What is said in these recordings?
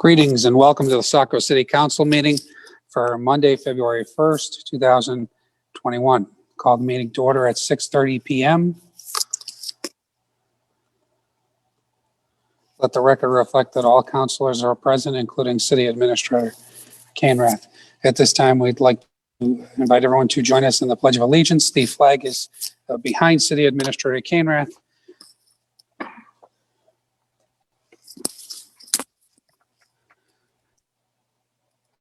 Greetings and welcome to the Saco City Council meeting for Monday, February 1st, 2021. Call the meeting to order at 6:30 p.m. Let the record reflect that all councilors are present, including City Administrator Canrath. At this time, we'd like to invite everyone to join us in the Pledge of Allegiance. The flag is behind City Administrator Canrath.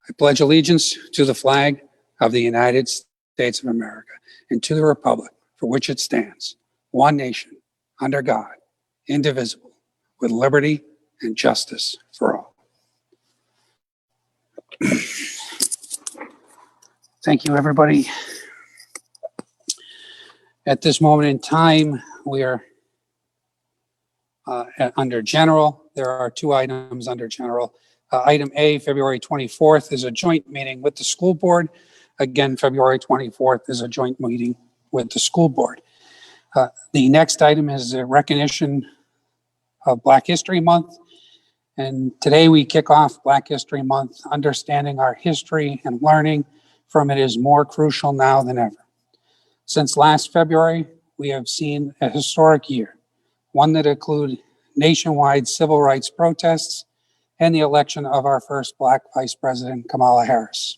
I pledge allegiance to the flag of the United States of America and to the republic for which it stands, one nation, under God, indivisible, with liberty and justice for all. Thank you, everybody. At this moment in time, we are under general. There are two items under general. Item A, February 24th, is a joint meeting with the school board. Again, February 24th is a joint meeting with the school board. The next item is a recognition of Black History Month. And today we kick off Black History Month. Understanding our history and learning from it is more crucial now than ever. Since last February, we have seen a historic year, one that included nationwide civil rights protests and the election of our first Black Vice President, Kamala Harris.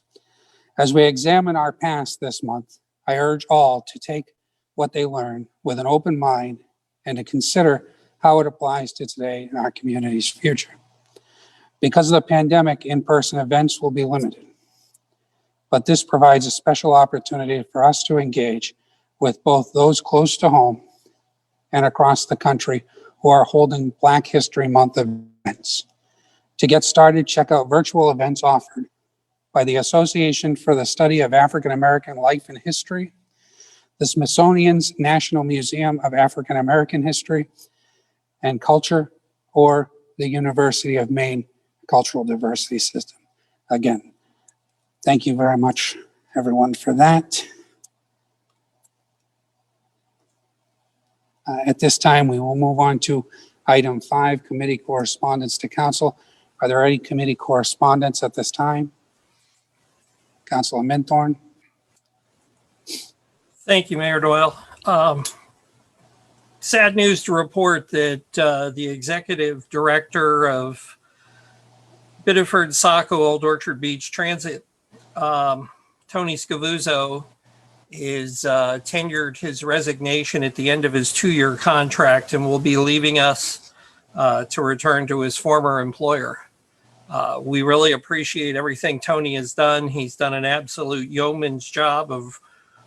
As we examine our past this month, I urge all to take what they learn with an open mind and to consider how it applies to today and our community's future. Because of the pandemic, in-person events will be limited, but this provides a special opportunity for us to engage with both those close to home and across the country who are holding Black History Month events. To get started, check out virtual events offered by the Association for the Study of African American Life and History, the Smithsonian's National Museum of African American History and Culture, or the University of Maine Cultural Diversity System. Again, thank you very much, everyone, for that. At this time, we will move on to item 5, committee correspondence to council. Are there any committee correspondence at this time? Councilor Minthorn. Thank you, Mayor Doyle. Sad news to report that the executive director of Biddeford Saco Old Orchard Beach Transit, Tony Scavuzzo, is tenured his resignation at the end of his 2-year contract and will be leaving us to return to his former employer. We really appreciate everything Tony has done. He's done an absolute yeoman's job of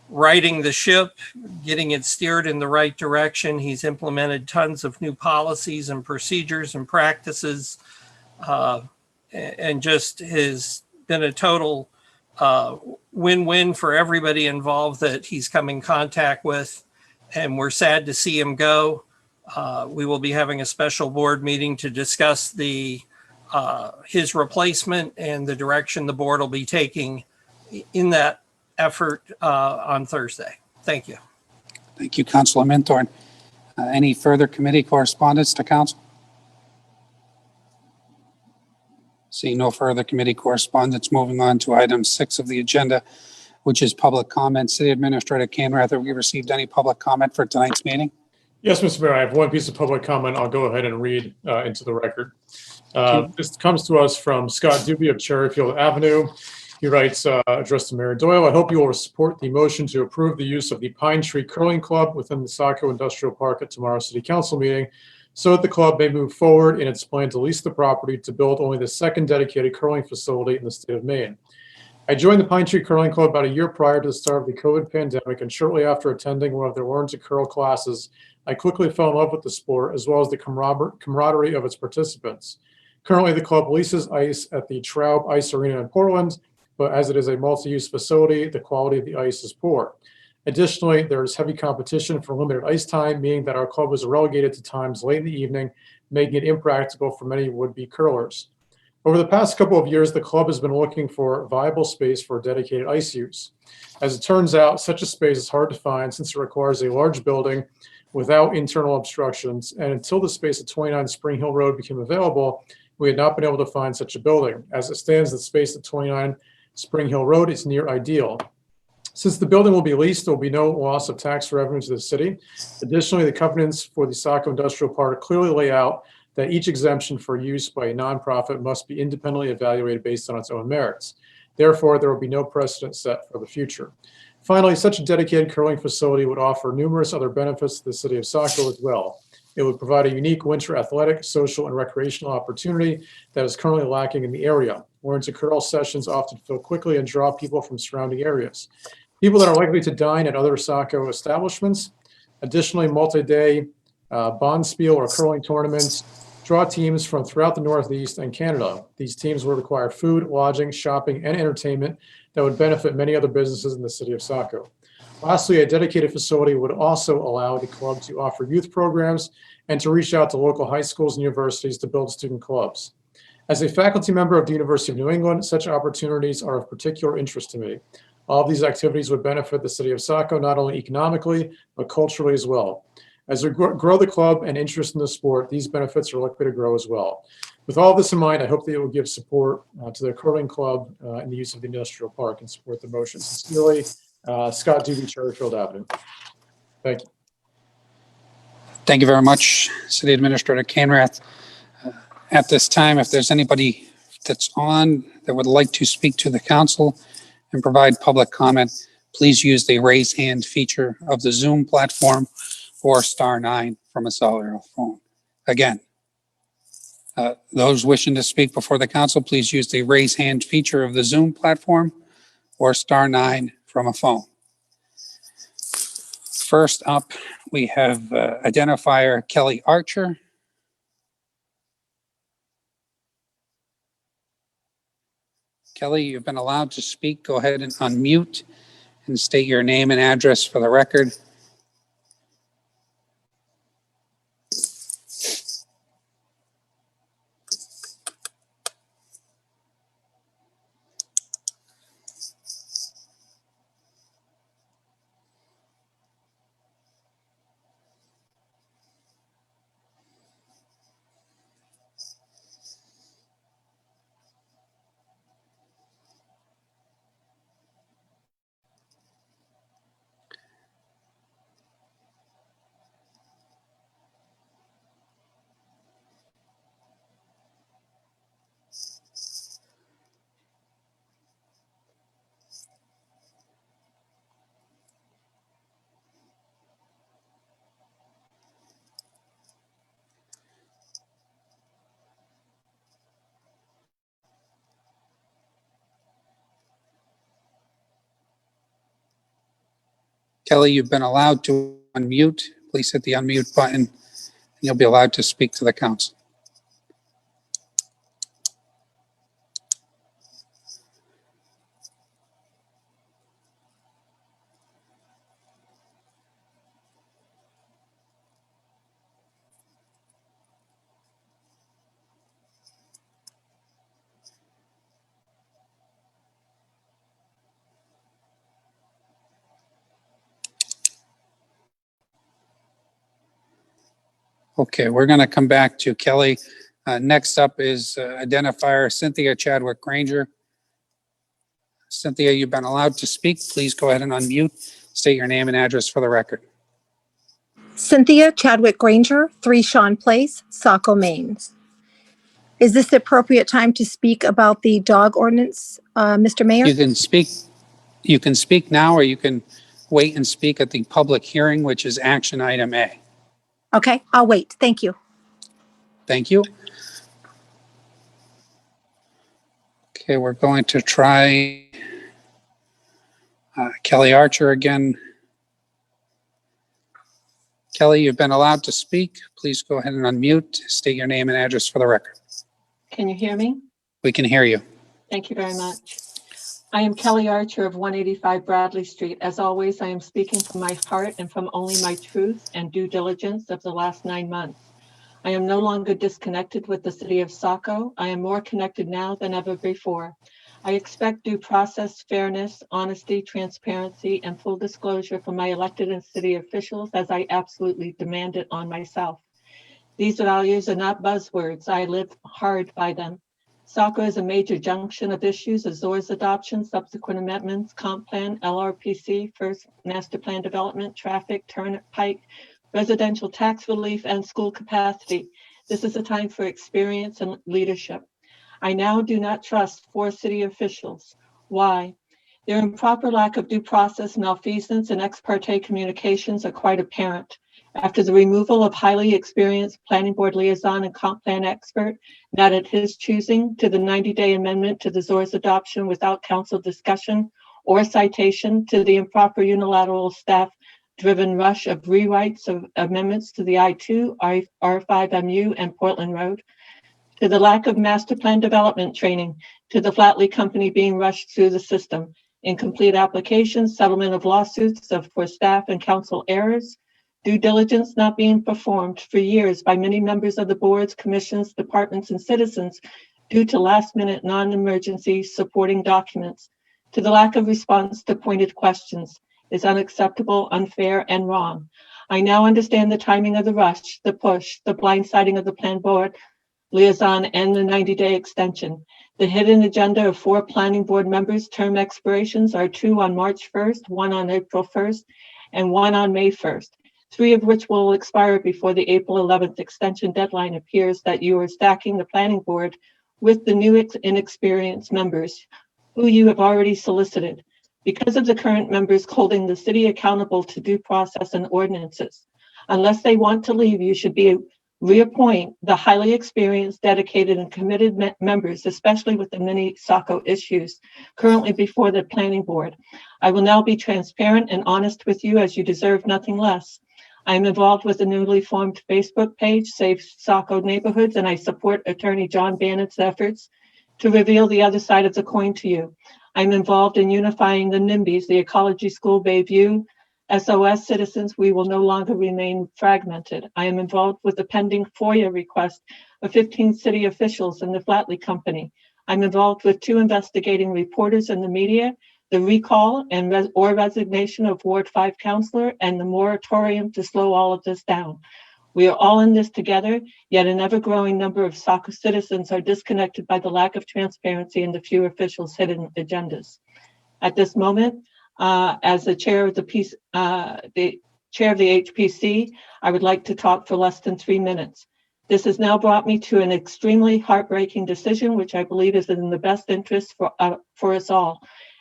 righting the ship, getting it steered in the right direction. He's implemented tons of new policies and procedures and practices, and just has been a total win-win for everybody involved that he's come in contact with. And we're sad to see him go. We will be having a special board meeting to discuss his replacement and the direction the board will be taking in that effort on Thursday. Thank you. Thank you, Councilor Minthorn. Any further committee correspondence to council? See no further committee correspondence. Moving on to item 6 of the agenda, which is public comment. City Administrator Canrath, have we received any public comment for tonight's meeting? Yes, Mr. Mayor, I have one piece of public comment I'll go ahead and read into the record. This comes to us from Scott Doobie of Cherryfield Avenue. He writes, addressed to Mayor Doyle, I hope you will support the motion to approve the use of the Pine Tree Curling Club within the Saco Industrial Park at tomorrow's City Council meeting so that the club may move forward in its plan to lease the property to build only the second dedicated curling facility in the state of Maine. I joined the Pine Tree Curling Club about a year prior to the start of the COVID pandemic, and shortly after attending one of their Learn to Curl classes, I quickly fell in love with the sport as well as the camaraderie of its participants. Currently, the club leases ice at the Traub Ice Arena in Portland, but as it is a multi-use facility, the quality of the ice is poor. Additionally, there is heavy competition for limited ice time, meaning that our club is relegated to times late in the evening, making it impractical for many would-be curlers. Over the past couple of years, the club has been looking for viable space for dedicated ice use. As it turns out, such a space is hard to find since it requires a large building without internal obstructions, and until the space at 29 Spring Hill Road became available, we had not been able to find such a building. As it stands, the space at 29 Spring Hill Road is near ideal. Since the building will be leased, there will be no loss of tax revenue to the city. Additionally, the covenants for the Saco Industrial Park clearly lay out that each exemption for use by a nonprofit must be independently evaluated based on its own merits. Therefore, there will be no precedent set for the future. Finally, such a dedicated curling facility would offer numerous other benefits to the city of Saco as well. It would provide a unique winter athletic, social, and recreational opportunity that is currently lacking in the area. Winter curl sessions often fill quickly and draw people from surrounding areas. People that are likely to dine at other Saco establishments. Additionally, multi-day bonspiel or curling tournaments draw teams from throughout the Northeast and Canada. These teams will require food, lodging, shopping, and entertainment that would benefit many other businesses in the city of Saco. Lastly, a dedicated facility would also allow the club to offer youth programs and to reach out to local high schools and universities to build student clubs. As a faculty member of the University of New England, such opportunities are of particular interest to me. All of these activities would benefit the city of Saco, not only economically, but culturally as well. As we grow the club and interest in the sport, these benefits are likely to grow as well. With all this in mind, I hope that it will give support to the curling club in the use of the industrial park and support the motion. Sincerely, Scott Doobie, Cherryfield Avenue. Thank you. Thank you very much, City Administrator Canrath. At this time, if there's anybody that's on that would like to speak to the council and provide public comment, please use the raise hand feature of the Zoom platform or *9 from a cellular phone. Again, those wishing to speak before the council, please use the raise hand feature of the Zoom platform or *9 from a phone. First up, we have identifier Kelly Archer. Kelly, you've been allowed to speak. Go ahead and unmute and state your name and address for the record. Kelly, you've been allowed to unmute. Please hit the unmute button and you'll be allowed to speak to the council. Okay, we're going to come back to Kelly. Next up is identifier Cynthia Chadwick Granger. Cynthia, you've been allowed to speak. Please go ahead and unmute. State your name and address for the record. Cynthia Chadwick Granger, 3 Shawn Place, Saco, Maine. Is this the appropriate time to speak about the dog ordinance, Mr. Mayor? You can speak now, or you can wait and speak at the public hearing, which is action item A. Okay, I'll wait. Thank you. Thank you. Okay, we're going to try Kelly Archer again. Kelly, you've been allowed to speak. Please go ahead and unmute. State your name and address for the record. Can you hear me? We can hear you. Thank you very much. I am Kelly Archer of 185 Bradley Street. As always, I am speaking from my heart and from only my truth and due diligence of the last 9 months. I am no longer disconnected with the city of Saco. I am more connected now than ever before. I expect due process, fairness, honesty, transparency, and full disclosure from my elected and city officials, as I absolutely demand it on myself. These values are not buzzwords. I live hard by them. Saco is a major junction of issues: Azores adoption, subsequent amendments, comp plan, LRPC, first master plan development, traffic, turnpike, residential tax relief, and school capacity. This is a time for experience and leadership. I now do not trust 4 city officials. Why? Their improper lack of due process, malfeasance, and ex parte communications are quite apparent. After the removal of highly experienced planning board liaison and comp plan expert, not at his choosing, to the 90-day amendment to the Azores adoption without council discussion or citation, to the improper unilateral staff-driven rush of rewrites of amendments to the I-2, R5MU, and Portland Road, to the lack of master plan development training, to the Flatley Company being rushed through the system, incomplete applications, settlement of lawsuits for staff and council errors, due diligence not being performed for years by many members of the boards, commissions, departments, and citizens due to last-minute non-emergency supporting documents, to the lack of response to pointed questions is unacceptable, unfair, and wrong. I now understand the timing of the rush, the push, the blindsiding of the plan board liaison, and the 90-day extension. The hidden agenda of 4 planning board members' term expirations are 2 on March 1st, 1 on April 1st, and 1 on May 1st. 3 of which will expire before the April 11th extension deadline. Appears that you are stacking the planning board with the new inexperienced members who you have already solicited because of the current members holding the city accountable to due process and ordinances. Unless they want to leave, you should reappoint the highly experienced, dedicated, and committed members, especially with the many Saco issues currently before the planning board. I will now be transparent and honest with you, as you deserve nothing less. I am involved with the newly formed Facebook page, Save Saco Neighborhoods, and I support Attorney John Bannett's efforts to reveal the other side of the coin to you. I'm involved in unifying the NIMBYs, the Ecology School Bayview, SOS citizens. We will no longer remain fragmented. I am involved with the pending FOIA request of 15 city officials in the Flatley Company. I'm involved with 2 investigating reporters in the media, the recall and or resignation of Ward 5 councilor, and the moratorium to slow all of this down. We are all in this together, yet an ever-growing number of Saco citizens are disconnected by the lack of transparency and the few officials' hidden agendas. At this moment, as the chair of the HPC, I would like to talk for less than 3 minutes. This has now brought me to an extremely heartbreaking decision, which I believe is in the best interest for us all.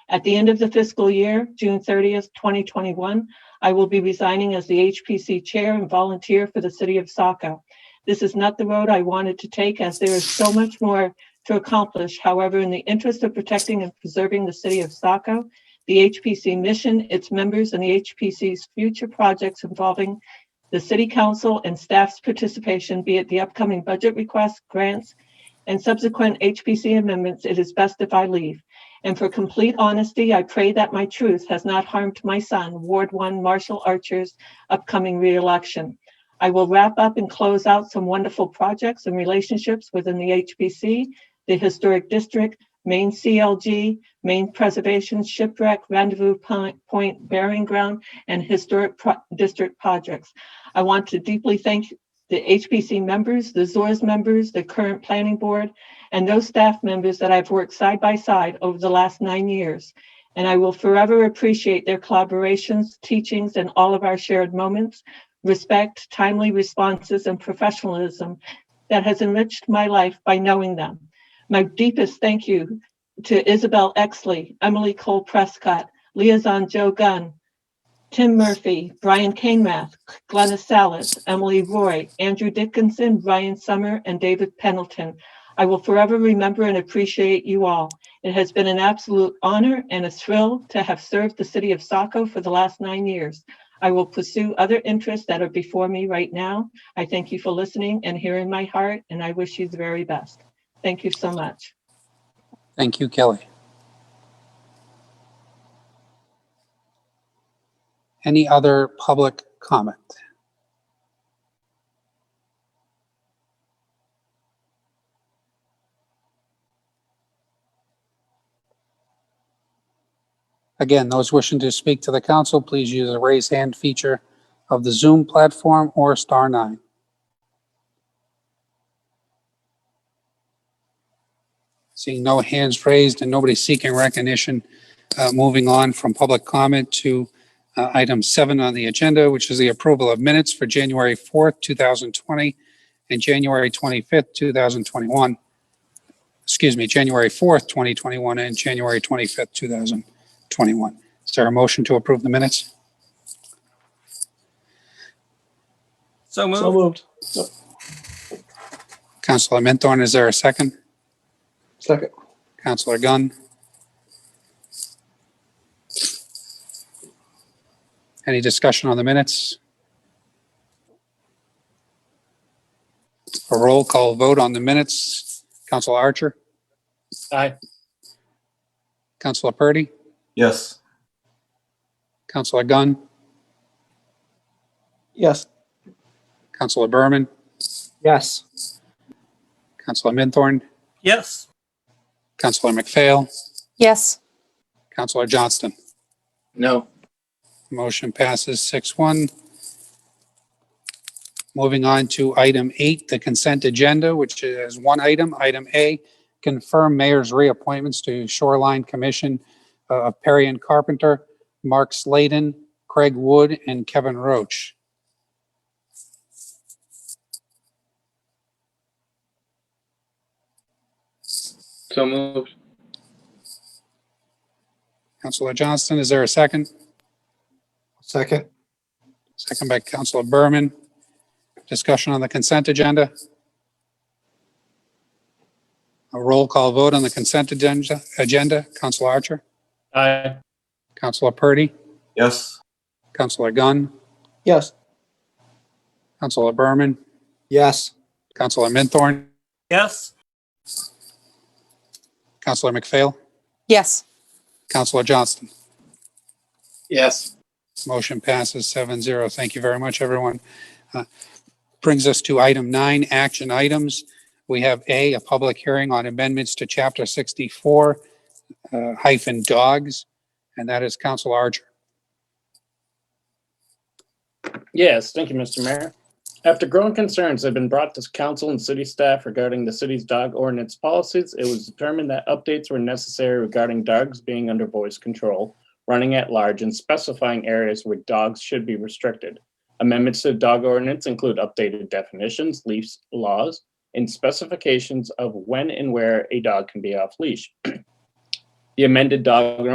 At the end of the fiscal year, June 30th, 2021, I will be resigning as the HPC chair and volunteer for the city of Saco. This is not the road I wanted to take, as there is so much more to accomplish. However, in the interest of protecting and preserving the city of Saco, the HPC mission, its members, and the HPC's future projects involving the city council and staff's participation, be it the upcoming budget requests, grants, and subsequent HPC amendments, it is best if I leave. And for complete honesty, I pray that my truth has not harmed my son, Ward 1 Marshall Archer's upcoming re-election. I will wrap up and close out some wonderful projects and relationships within the HPC, the Historic District, Maine CLG, Maine Preservation, Shipwreck, Rendezvous Point, Burying Ground, and Historic District projects. I want to deeply thank the HPC members, the Azores members, the current planning board, and those staff members that I've worked side by side over the last 9 years. And I will forever appreciate their collaborations, teachings, and all of our shared moments, respect, timely responses, and professionalism that has enriched my life by knowing them. My deepest thank you to Isabel Exley, Emily Cole Prescott, Liaison Joe Gunn, Tim Murphy, Brian Canemath, Glennis Salas, Emily Roy, Andrew Dickinson, Brian Summer, and David Pendleton. I will forever remember and appreciate you all. It has been an absolute honor and a thrill to have served the city of Saco for the last 9 years. I will pursue other interests that are before me right now. I thank you for listening and hearing my heart, and I wish you the very best. Thank you so much. Thank you, Kelly. Any other public comment? Again, those wishing to speak to the council, please use the raise hand feature of the Zoom platform or *9. Seeing no hands raised and nobody seeking recognition, moving on from public comment to item 7 on the agenda, which is the approval of minutes for January 4th, 2020 and January 25th, 2021. Excuse me, January 4th, 2021 and January 25th, 2021. Is there a motion to approve the minutes? So So moved. moved. Councilor Minthorn, is there a second? Second. Councilor Gunn? Any discussion on the minutes? A roll call vote on the minutes. Councilor Archer? Aye. Councilor Purdy? Yes. Councilor Gunn? Yes. Councilor Berman? Yes. Councilor Minthorn? Yes. Councilor McPhail? Yes. Councilor Johnston? No. Motion passes 6-1. Moving on to item 8, the consent agenda, which is one item. Item A, confirm mayor's reappointments to Shoreline Commission of Perian, Carpenter, Mark Sladen, Craig Wood, and Kevin Roche. So moved. Councilor Johnston, is there a second? Second. Second by Councilor Berman. Discussion on the consent agenda. A roll call vote on the consent agenda. Councilor Archer? Aye. Councilor Purdy? Yes. Councilor Gunn? Yes. Councilor Berman? Yes. Councilor Minthorn? Yes. Councilor McPhail? Yes. Councilor Johnston? Yes. Motion passes 7-0. Thank you very much, everyone. Brings us to item 9, action items. We have a public hearing on amendments to Chapter 64 hyphen dogs, and that is Councilor Archer. Yes, thank you, Mr. Mayor. After growing concerns have been brought to council and city staff regarding the city's dog ordinance policies, it was determined that updates were necessary regarding dogs being under voice control, running at large, and specifying areas where dogs should be restricted. Amendments to the dog ordinance include updated definitions, leash laws, and specifications of when and where a dog can be off leash. The amended dog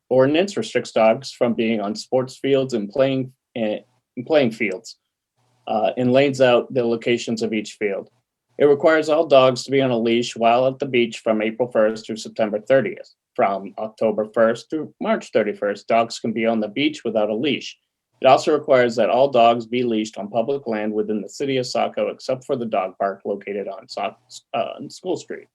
ordinance restricts dogs from being on sports fields and playing fields, and lays out the locations of each field. It requires all dogs to be on a leash while at the beach from April 1st through September 30th. From October 1st through March 31st, dogs can be on the beach without a leash. It also requires that all dogs be leashed on public land within the city of Saco, except for the dog park located on School Street,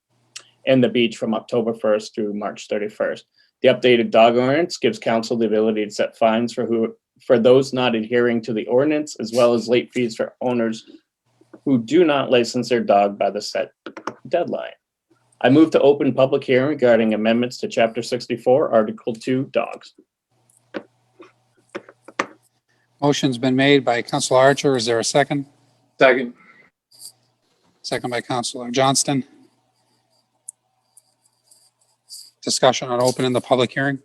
and the beach from October 1st through March 31st. The updated dog ordinance gives council the ability to set fines for those not adhering to the ordinance, as well as late fees for owners who do not license their dog by the set deadline. I move to open public hearing regarding amendments to Chapter 64, Article 2, dogs. Motion's been made by Councilor Archer. Is there a second? Second. Second by Councilor Johnston. Discussion on opening the public hearing.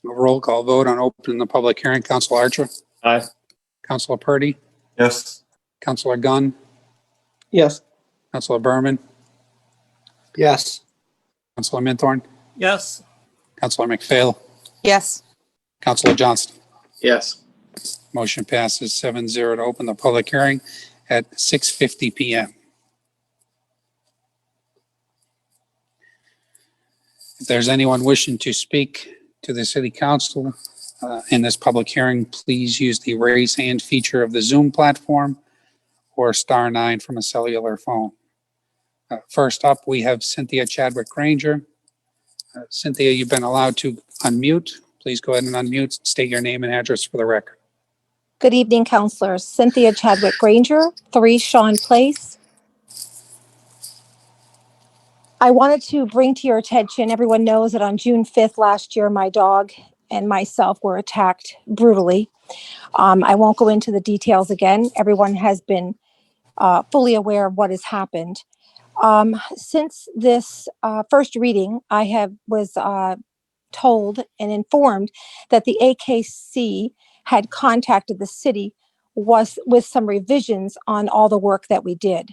A roll call vote on opening the public hearing. Councilor Archer? Aye. Councilor Purdy? Yes. Councilor Gunn? Yes. Councilor Berman? Yes. Councilor Minthorn? Yes. Councilor McPhail? Yes. Councilor Johnston? Yes. Motion passes 7-0 to open the public hearing at 6:50 PM. If there's anyone wishing to speak to the city council in this public hearing, please use the raise hand feature of the Zoom platform or *9 from a cellular phone. First up, we have Cynthia Chadwick Granger. Cynthia, you've been allowed to unmute. Please go ahead and unmute, state your name and address for the record. Good evening, councilors. Cynthia Chadwick Granger, 3 Shawn Place. I wanted to bring to your attention, everyone knows that on June 5th last year, my dog and myself were attacked brutally. I won't go into the details again. Everyone has been fully aware of what has happened. Since this first reading, I was told and informed that the AKC had contacted the city with some revisions on all the work that we did.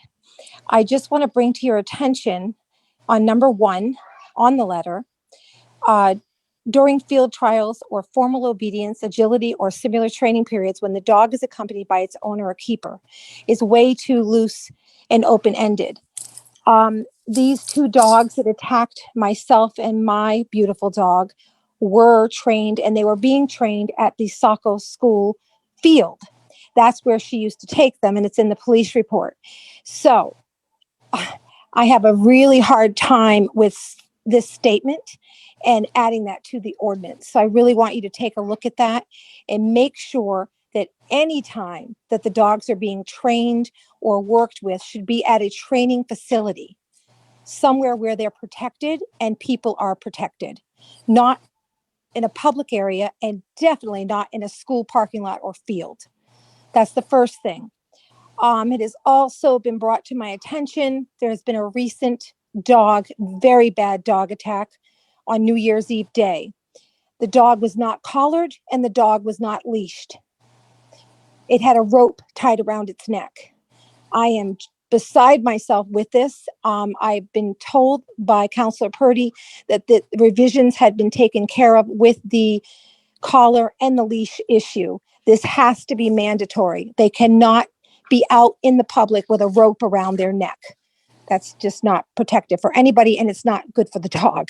I just want to bring to your attention on number 1 on the letter, during field trials or formal obedience, agility, or similar training periods when the dog is accompanied by its owner or keeper is way too loose and open-ended. These 2 dogs that attacked myself and my beautiful dog were trained, and they were being trained at the Saco school field. That's where she used to take them, and it's in the police report. So I have a really hard time with this statement and adding that to the ordinance. So I really want you to take a look at that and make sure that any time that the dogs are being trained or worked with should be at a training facility, somewhere where they're protected and people are protected, not in a public area, and definitely not in a school parking lot or field. That's the first thing. It has also been brought to my attention, there's been a recent very bad dog attack on New Year's Eve day. The dog was not collared and the dog was not leashed. It had a rope tied around its neck. I am beside myself with this. I've been told by Councilor Purdy that the revisions had been taken care of with the collar and the leash issue. This has to be mandatory. They cannot be out in the public with a rope around their neck. That's just not protective for anybody, and it's not good for the dog.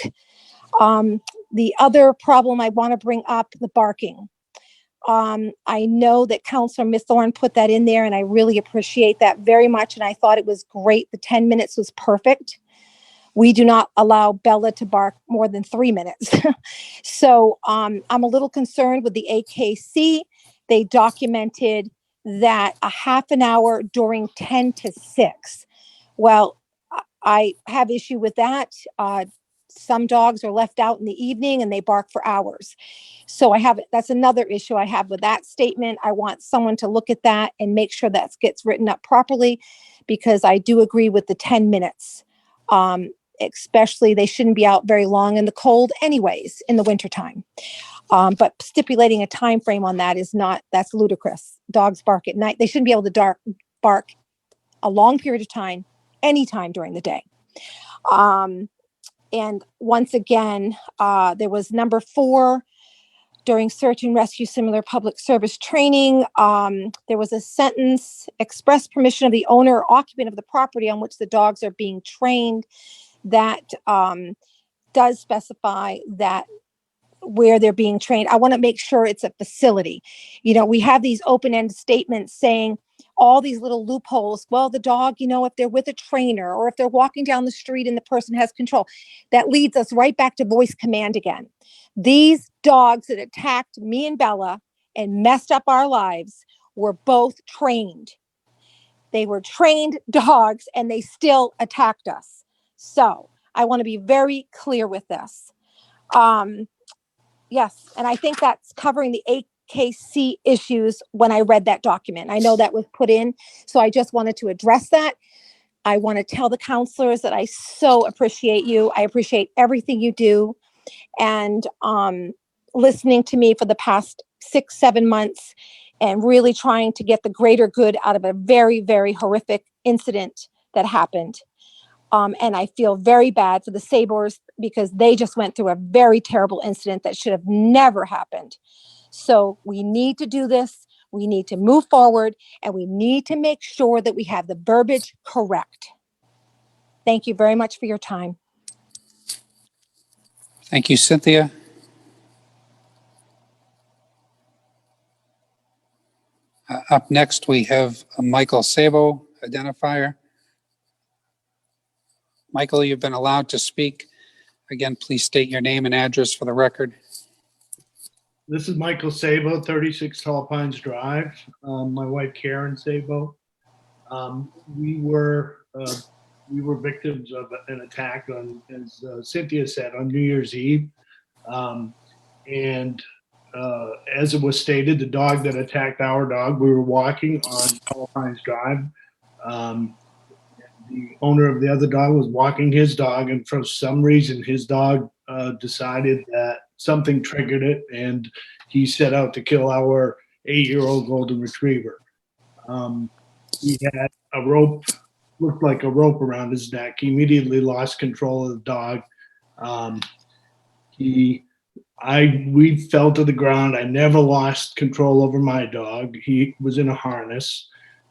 The other problem I want to bring up, the barking. I know that Councilor Mithorn put that in there, and I really appreciate that very much. And I thought it was great. The 10 minutes was perfect. We do not allow Bella to bark more than 3 minutes. So I'm a little concerned with the AKC. They documented that a half an hour during 10 to 6. Well, I have issue with that. Some dogs are left out in the evening and they bark for hours. So that's another issue I have with that statement. I want someone to look at that and make sure that gets written up properly, because I do agree with the 10 minutes. Especially they shouldn't be out very long in the cold anyways, in the wintertime. But stipulating a time frame on that that's ludicrous. Dogs bark at night. They shouldn't be able to bark a long period of time, anytime during the day. And once again, there was number 4, during search and rescue similar public service training. There was a sentence, express permission of the owner or occupant of the property on which the dogs are being trained, that does specify that where they're being trained. I want to make sure it's a facility. We have these open-ended statements saying all these little loopholes. Well, the dog, if they're with a trainer or if they're walking down the street and the person has control, that leads us right back to voice command again. These dogs that attacked me and Bella and messed up our lives were both trained. They were trained dogs and they still attacked us. So I want to be very clear with this. Yes, and I think that's covering the AKC issues when I read that document. I know that was put in, so I just wanted to address that. I want to tell the counselors that I so appreciate you. I appreciate everything you do, and listening to me for the past 6-7 months and really trying to get the greater good out of a very, very horrific incident that happened. And I feel very bad for the Sabors because they just went through a very terrible incident that should have never happened. So we need to do this. We need to move forward, and we need to make sure that we have the verbiage correct. Thank you very much for your time. Thank you, Cynthia. Up next, we have a Michael Sabo identifier. Michael, you've been allowed to speak. Again, please state your name and address for the record. This is Michael Sabo, 36 Tall Pines Drive. My wife Karen Sabo. We were victims of an attack on, as Cynthia said, on New Year's Eve. And as it was stated, the dog that attacked our dog, we were walking on Tall Pines Drive. the owner of the other dog was walking his dog, and for some reason, his dog decided that something triggered it, and he set out to kill our 8-year-old golden retriever. He had a rope, looked like a rope around his neck. He immediately lost control of the dog. We fell to the ground. I never lost control over my dog. He was in a harness.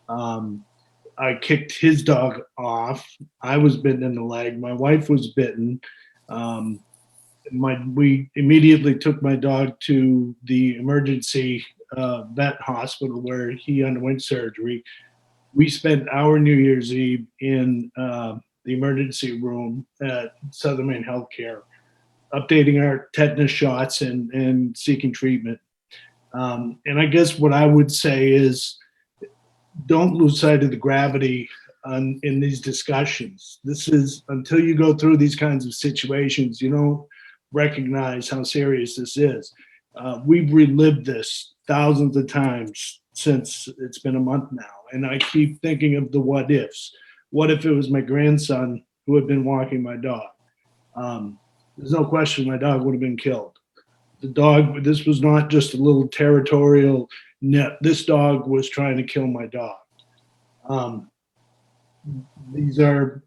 I kicked his dog off. I was bitten in the leg. My wife was bitten. We immediately took my dog to the emergency vet hospital where he underwent surgery. We spent our New Year's Eve in the emergency room at Southern Maine Healthcare, updating our tetanus shots and seeking treatment. And I guess what I would say is, don't lose sight of the gravity in these discussions. This is, until you go through these kinds of situations, you don't recognize how serious this is. We've relived this thousands of times since it's been a month now. And I keep thinking of the what ifs. What if it was my grandson who had been walking my dog? There's no question my dog would have been killed. The dog, this was not just a little territorial net. This dog was trying to kill my dog. These are,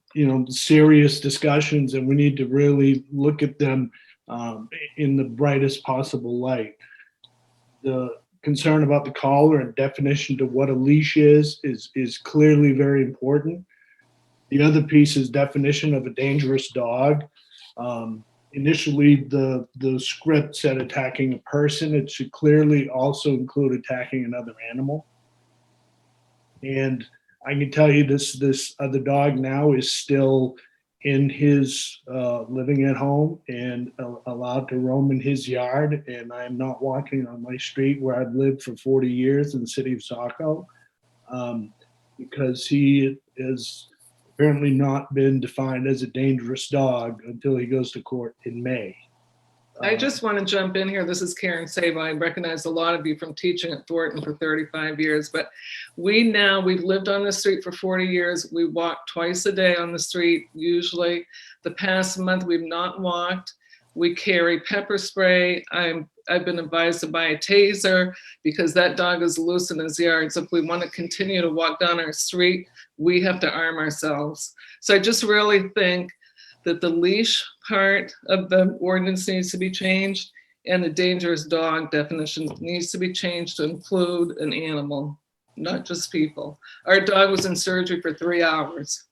serious discussions, and we need to really look at them in the brightest possible light. The concern about the collar and definition to what a leash is clearly very important. The other piece is definition of a dangerous dog. Initially, the script said attacking a person. It should clearly also include attacking another animal. And I can tell you this other dog now is still in his living at home and allowed to roam in his yard. And I'm not walking on my street where I've lived for 40 years in the city of Saco, because he is apparently not been defined as a dangerous dog until he goes to court in May. I just want to jump in here. This is Karen Sabo. I recognize a lot of you from teaching at Thornton for 35 years, but we've lived on the street for 40 years. We walk twice a day on the street, usually. The past month, we've not walked. We carry pepper spray. I've been advised to buy a taser because that dog is loose in his yard. So if we want to continue to walk down our street, we have to arm ourselves. So I just really think that the leash part of the ordinance needs to be changed, and the dangerous dog definition needs to be changed to include an animal, not just people. Our dog was in surgery for 3 hours.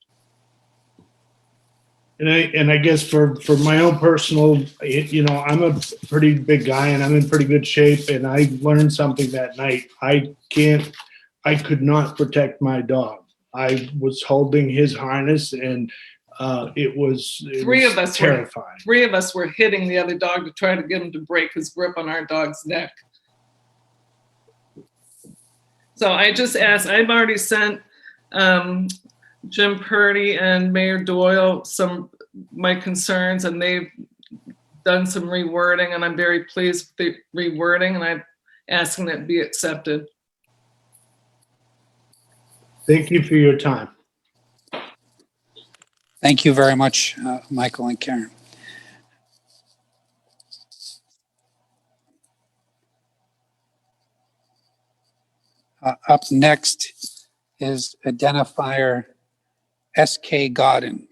And I guess for my own personal, I'm a pretty big guy and I'm in pretty good shape. And I learned something that night. I could not protect my dog. I was holding his harness, and it was terrifying. Three of us were hitting the other dog to try to get him to break his grip on our dog's neck. So I just asked, I've already sent Jim Purdy and Mayor Doyle my concerns, and they've done some rewording, and I'm very pleased with the rewording, and I'm asking that it be accepted. Thank you for your time. Thank you very much, Michael and Karen. Up next is identifier S.K. Godin.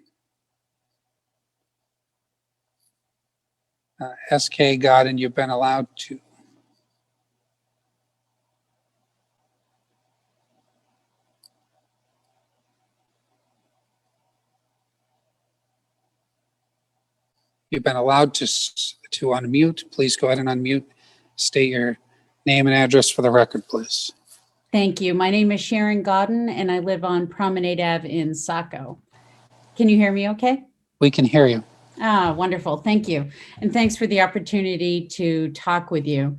S.K. Godin, you've been allowed to. You've been allowed to unmute. Please go ahead and unmute. State your name and address for the record, please. Thank you. My name is Sharon Godden, and I live on Promenade Ave in Saco. Can you hear me okay? We can hear you. Ah, wonderful. Thank you. And thanks for the opportunity to talk with you.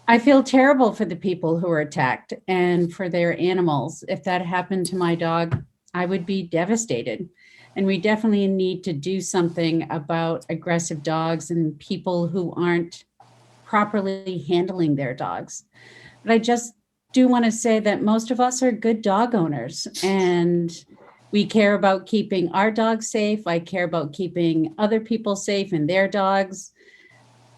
I feel terrible for the people who are attacked and for their animals. If that happened to my dog, I would be devastated. And we definitely need to do something about aggressive dogs and people who aren't properly handling their dogs. But I just do want to say that most of us are good dog owners, and We care about keeping our dogs safe. I care about keeping other people safe and their dogs.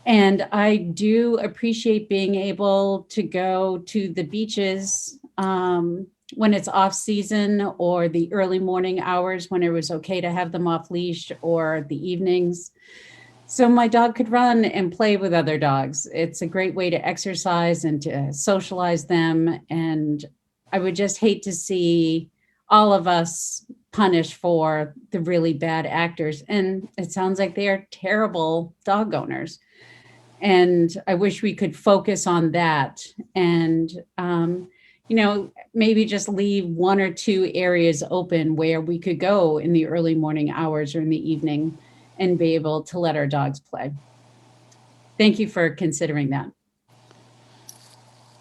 And I do appreciate being able to go to the beaches when it's off season, or the early morning hours when it was okay to have them off leash, or the evenings. So my dog could run and play with other dogs. It's a great way to exercise and to socialize them. And I would just hate to see all of us punished for the really bad actors. And it sounds like they are terrible dog owners. And I wish we could focus on that and, maybe just leave 1 or 2 areas open where we could go in the early morning hours or in the evening and be able to let our dogs play. Thank you for considering that.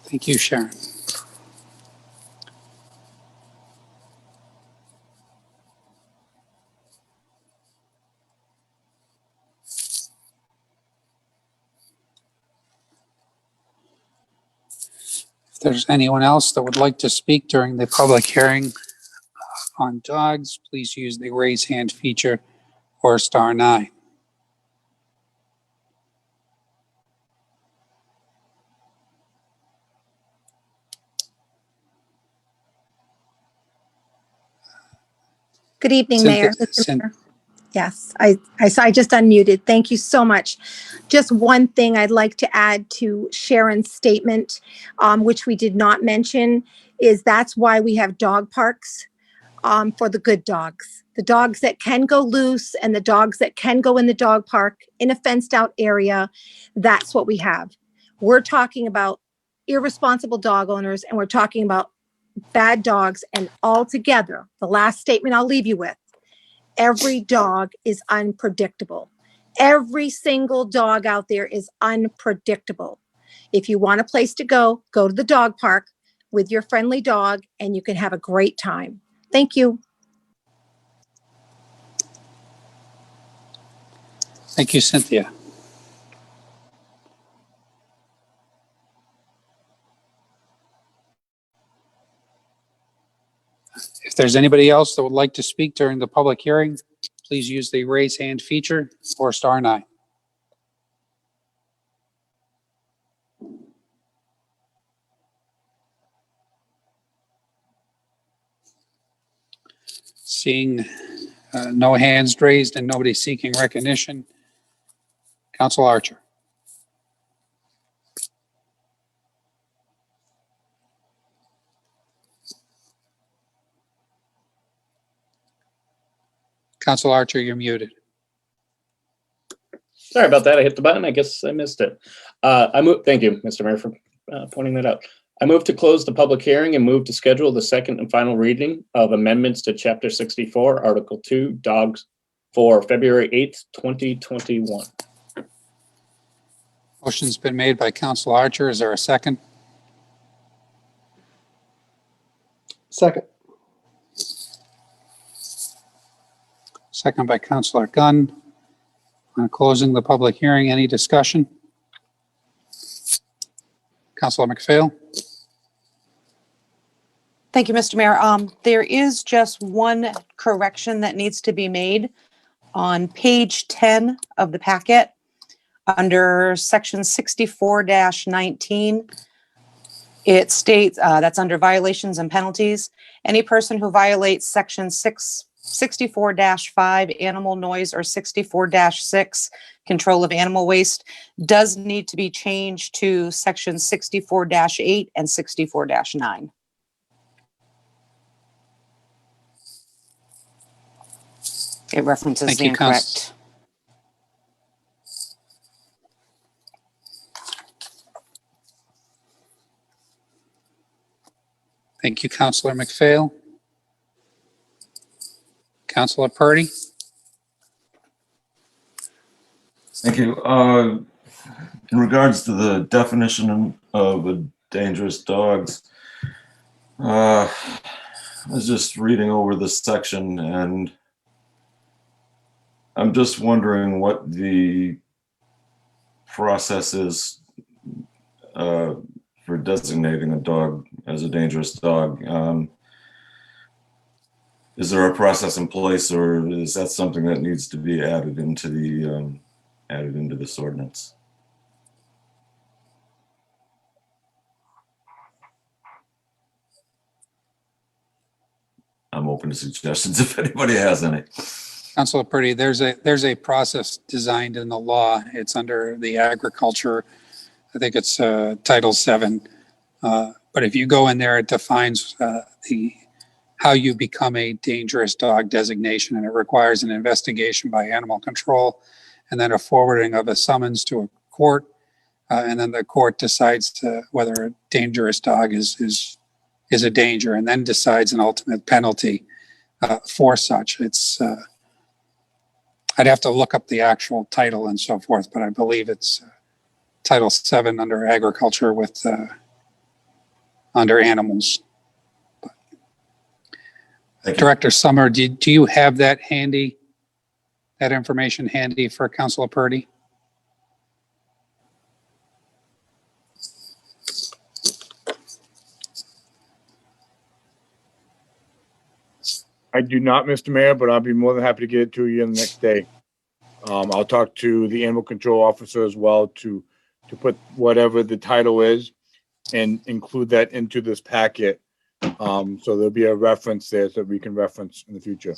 Thank you, Sharon. If there's anyone else that would like to speak during the public hearing on dogs, please use the raise hand feature or *9. Good evening, Cynthia- Mayor. Mr. Mayor. Yes, I just unmuted. Thank you so much. Just one thing I'd like to add to Sharon's statement, which we did not mention, is that's why we have dog parks for the good dogs. The dogs that can go loose and the dogs that can go in the dog park in a fenced out area, that's what we have. We're talking about irresponsible dog owners, and we're talking about bad dogs, and altogether, the last statement I'll leave you with, every dog is unpredictable. Every single dog out there is unpredictable. If you want a place to go to the dog park with your friendly dog, and you can have a great time. Thank you. Thank you, Cynthia. If there's anybody else that would like to speak during the public hearing, please use the raise hand feature or *9. Seeing no hands raised and nobody seeking recognition, Council Archer. Council Archer, you're muted. Sorry about that. I hit the button. I guess I missed it. Thank you, Mr. Mayor, for pointing that out. I move to close the public hearing and move to schedule the second and final reading of amendments to Chapter 64, Article 2, Dogs, for February 8th, 2021. Motion's been made by Council Archer. Is there a second? Second. Second by Councilor Gunn. On closing the public hearing, any discussion? Councilor McPhail. Thank you, Mr. Mayor. There is just one correction that needs to be made on page 10 of the packet under section 64-19. It states that's under violations and penalties. Any person who violates section 64-5 animal noise or 64-6 control of animal waste does need to be changed to section 64-8 and 64-9. It references Thank the you, incorrect. Thank you, Councilor McPhail. Councilor Purdy. Thank you. In regards to the definition of dangerous dogs, I was just reading over this section and I'm just wondering what the process is for designating a dog as a dangerous dog. Is there a process in place, or is that something that needs to be added into this ordinance? I'm open to suggestions if anybody has any. Councilor Purdy, there's a process designed in the law. It's under the agriculture. I think it's Title VII. But if you go in there, it defines how you become a dangerous dog designation, and it requires an investigation by animal control, and then a forwarding of a summons to a court, and then the court decides whether a dangerous dog is a danger, and then decides an ultimate penalty for such. It's I'd have to look up the actual title and so forth, but I believe it's Title VII under agriculture with under animals. Director Summer, do you have that handy, that information handy for Councilor Purdy? I do not, Mr. Mayor, but I'll be more than happy to get it to you the next day. I'll talk to the animal control officer as well to put whatever the title is and include that into this packet. So there'll be a reference there so we can reference in the future.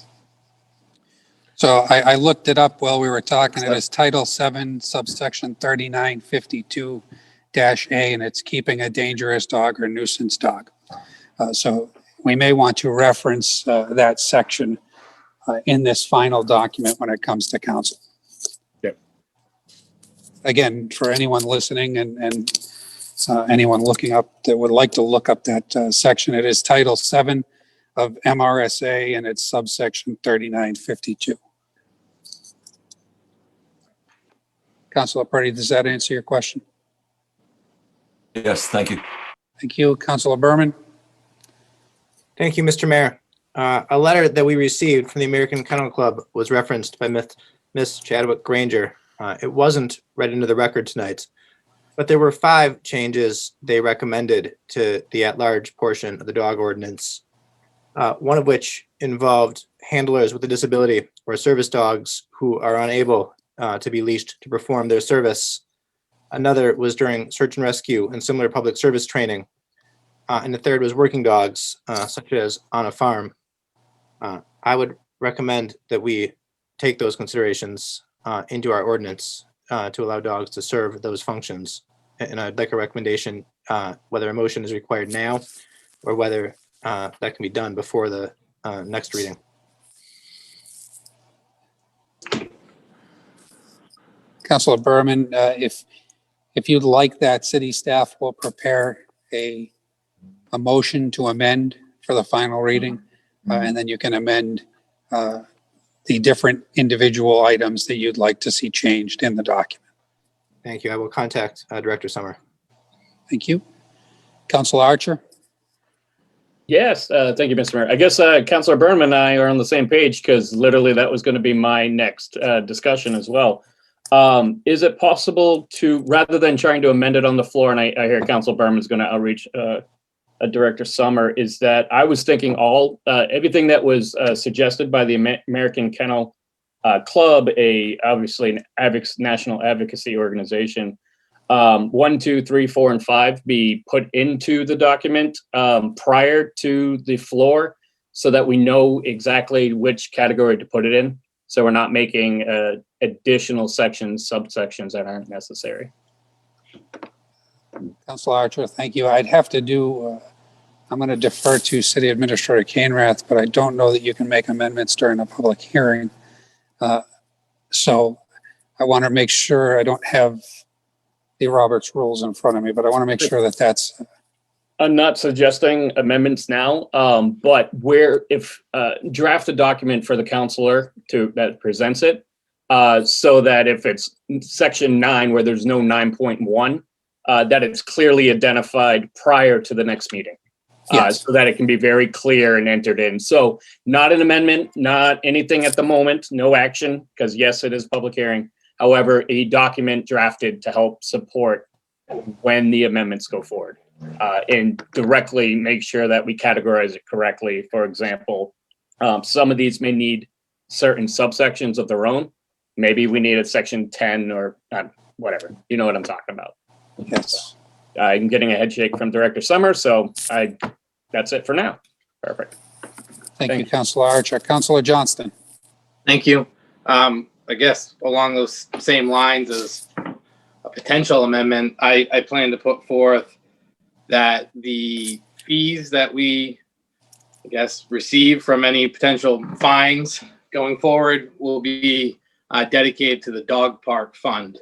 So I looked it up while we were talking. It is Title VII, subsection 3952-A, and it's keeping a dangerous dog or nuisance dog. So we may want to reference that section in this final document when it comes to council. Yep. Again, for anyone listening and anyone looking up that would like to look up that section, it is Title VII of MRSA, and it's subsection 3952. Councilor Purdy, does that answer your question? Yes, thank you. Thank you. Councilor Berman? Thank you, Mr. Mayor. A letter that we received from the American Kennel Club was referenced by Miss Chadwick Granger. It wasn't read into the record tonight, but there were 5 changes they recommended to the at-large portion of the dog ordinance, one of which involved handlers with a disability or service dogs who are unable to be leashed to perform their service. Another was during search and rescue and similar public service training. And the third was working dogs, such as on a farm. I would recommend that we take those considerations into our ordinance to allow dogs to serve those functions. And I'd like a recommendation, whether a motion is required now or whether that can be done before the next reading. Councilor Berman, if you'd like that, city staff will prepare a motion to amend for the final reading, and then you can amend the different individual items that you'd like to see changed in the document. Thank you. I will contact Director Summer. Thank you. Councilor Archer? Yes, thank you, Mr. Mayor. I guess Councilor Berman and I are on the same page because literally that was going to be my next discussion as well. Is it possible to, rather than trying to amend it on the floor, and I hear Councilor Berman's going to outreach Director Summer, is that I was thinking everything that was suggested by the American Kennel Club, obviously an national advocacy organization, 1, 2, 3, 4, and 5 be put into the document prior to the floor so that we know exactly which category to put it in. So we're not making additional sections, subsections that aren't necessary. Councilor Archer, thank you. I'd have to do, I'm going to defer to City Administrator Canrath, but I don't know that you can make amendments during a public hearing. So I want to make sure I don't have the Roberts rules in front of me, but I want to make sure that that's. I'm not suggesting amendments now, but if draft a document for the counselor that presents it, so that if it's section 9 where there's no 9.1, that it's clearly identified prior to the next meeting, Yes. so that it can be very clear and entered in. So not an amendment, not anything at the moment, no action, because yes, it is public hearing. However, a document drafted to help support when the amendments go forward, and directly make sure that we categorize it correctly. For example, Some of these may need certain subsections of their own. Maybe we need a section 10 or whatever. You know what I'm talking about. Yes. I'm getting a head shake from Director Summers, so that's it for now. Perfect. Thank you, Councilor Archer. Councilor Johnston. Thank you. I guess along those same lines as a potential amendment, I plan to put forth that the fees that we, I guess, receive from any potential fines going forward will be dedicated to the dog park fund.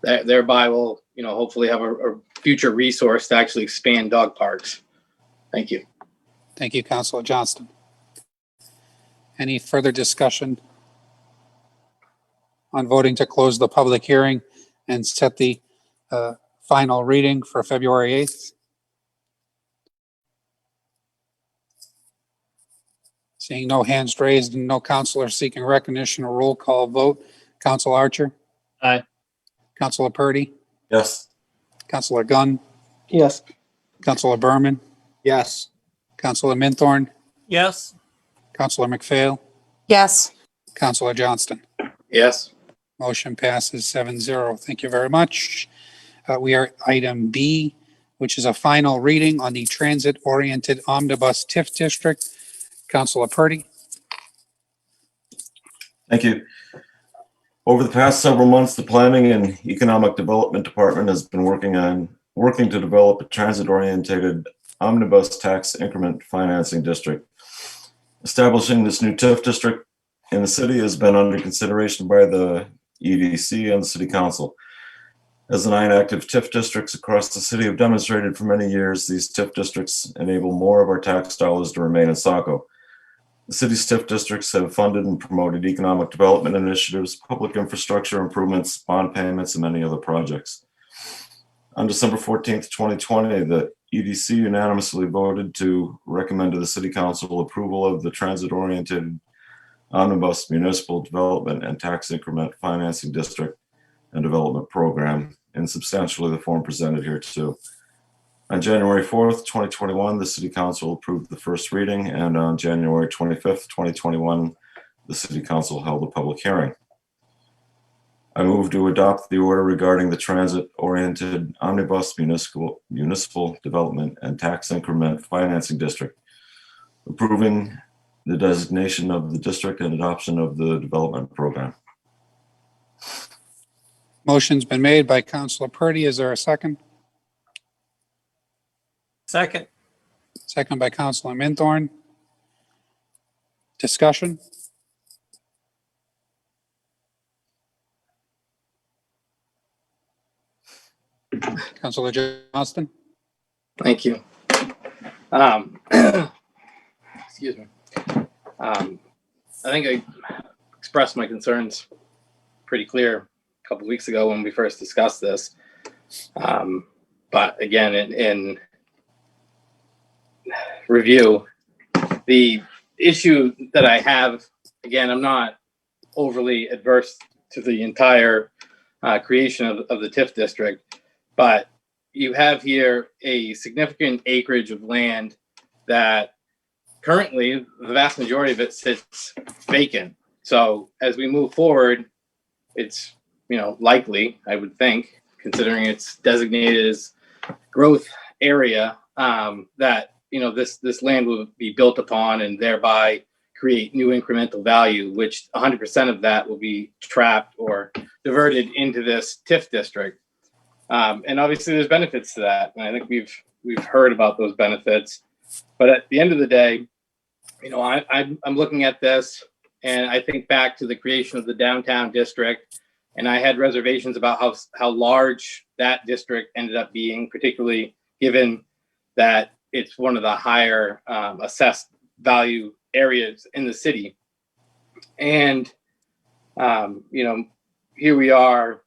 Thereby we'll, hopefully have a future resource to actually expand dog parks. Thank you. Thank you, Councilor Johnston. Any further discussion on voting to close the public hearing and set the final reading for February 8th? Seeing no hands raised and no counselor seeking recognition, a roll call vote. Councilor Archer? Aye. Councilor Purdy? Yes. Councilor Gunn? Yes. Councilor Berman? Yes. Councilor Minthorn? Yes. Councilor McPhail? Yes. Councilor Johnston? Yes. Motion passes 7-0. Thank you very much. We are at item B, which is a final reading on the transit-oriented omnibus TIF district. Councilor Purdy. Thank you. Over the past several months, the Planning and Economic Development Department has been working to develop a transit-oriented omnibus tax increment financing district. Establishing this new TIF district in the city has been under consideration by the EDC and the City Council. As the 9 active TIF districts across the city have demonstrated for many years, these TIF districts enable more of our tax dollars to remain in Saco. The city's TIF districts have funded and promoted economic development initiatives, public infrastructure improvements, bond payments, and many other projects. On December 14th, 2020, the EDC unanimously voted to recommend to the City Council approval of the transit-oriented omnibus municipal development and tax increment financing district and development program in substantially the form presented here too. On January 4th, 2021, the City Council approved the first reading, and on January 25th, 2021, the City Council held a public hearing. I move to adopt the order regarding the transit-oriented omnibus municipal development and tax increment financing district, approving the designation of the district and adoption of the development program. Motion's been made by Councilor Purdy. Is there a second? Second. Second by Councilor Minthorn. Discussion? Councilor Johnston? Thank you. Excuse me. I think I expressed my concerns pretty clear a couple weeks ago when we first discussed this. But again, in review, the issue that I have, again, I'm not overly adverse to the entire creation of the TIF district, but you have here a significant acreage of land that currently the vast majority of it sits vacant. So as we move forward, it's likely, I would think, considering it's designated as growth area, that this land will be built upon and thereby create new incremental value, which 100% of that will be trapped or diverted into this TIF district. And obviously there's benefits to that. And I think we've heard about those benefits, but at the end of the day, I'm looking at this and I think back to the creation of the downtown district, and I had reservations about how large that district ended up being, particularly given that it's one of the higher assessed value areas in the city. And, here we are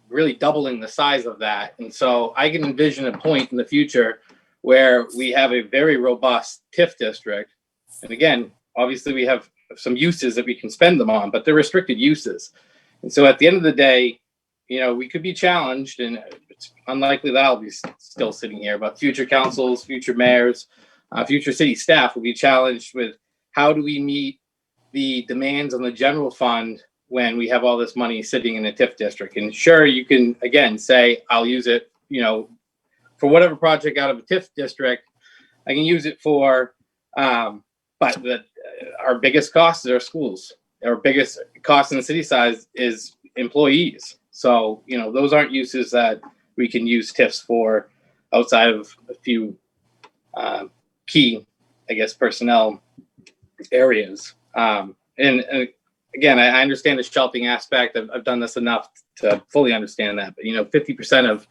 really doubling the size of that. And so I can envision a point in the future where we have a very robust TIF district. And again, obviously we have some uses that we can spend them on, but they're restricted uses. And so at the end of the day, we could be challenged, and it's unlikely that I'll be still sitting here, but future councils, future mayors, future city staff will be challenged with how do we meet the demands on the general fund when we have all this money sitting in a TIF district? And sure, you can, again, say, I'll use it, for whatever project out of a TIF district, I can use it for, but our biggest cost is our schools. Our biggest cost in the city size is employees. So, those aren't uses that we can use TIFs for outside of a few key, personnel areas. And again, I understand the shelving aspect. I've done this enough to fully understand that. But 50% of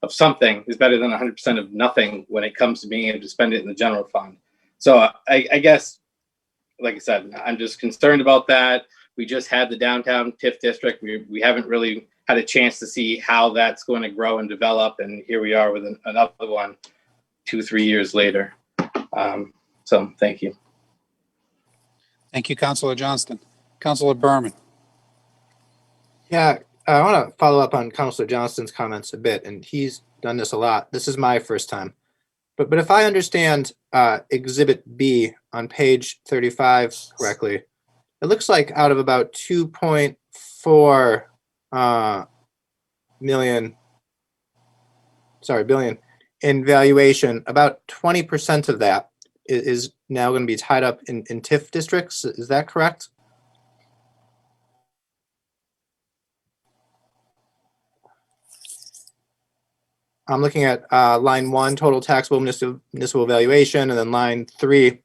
something is better than 100% of nothing when it comes to being able to spend it in the general fund. So I guess, like I said, I'm just concerned about that. We just had the downtown TIF district. We haven't really had a chance to see how that's going to grow and develop. And here we are with another one 2-3 years later. So thank you. Thank you, Councilor Johnston. Councilor Berman. Yeah, I want to follow up on Councilor Johnston's comments a bit, and he's done this a lot. This is my first time. But if I understand Exhibit B on page 35 correctly, it looks like out of about 2.4 billion in valuation, about 20% of that is now going to be tied up in TIF districts. Is that correct? I'm looking at line 1, total taxable municipal valuation, and then line 3,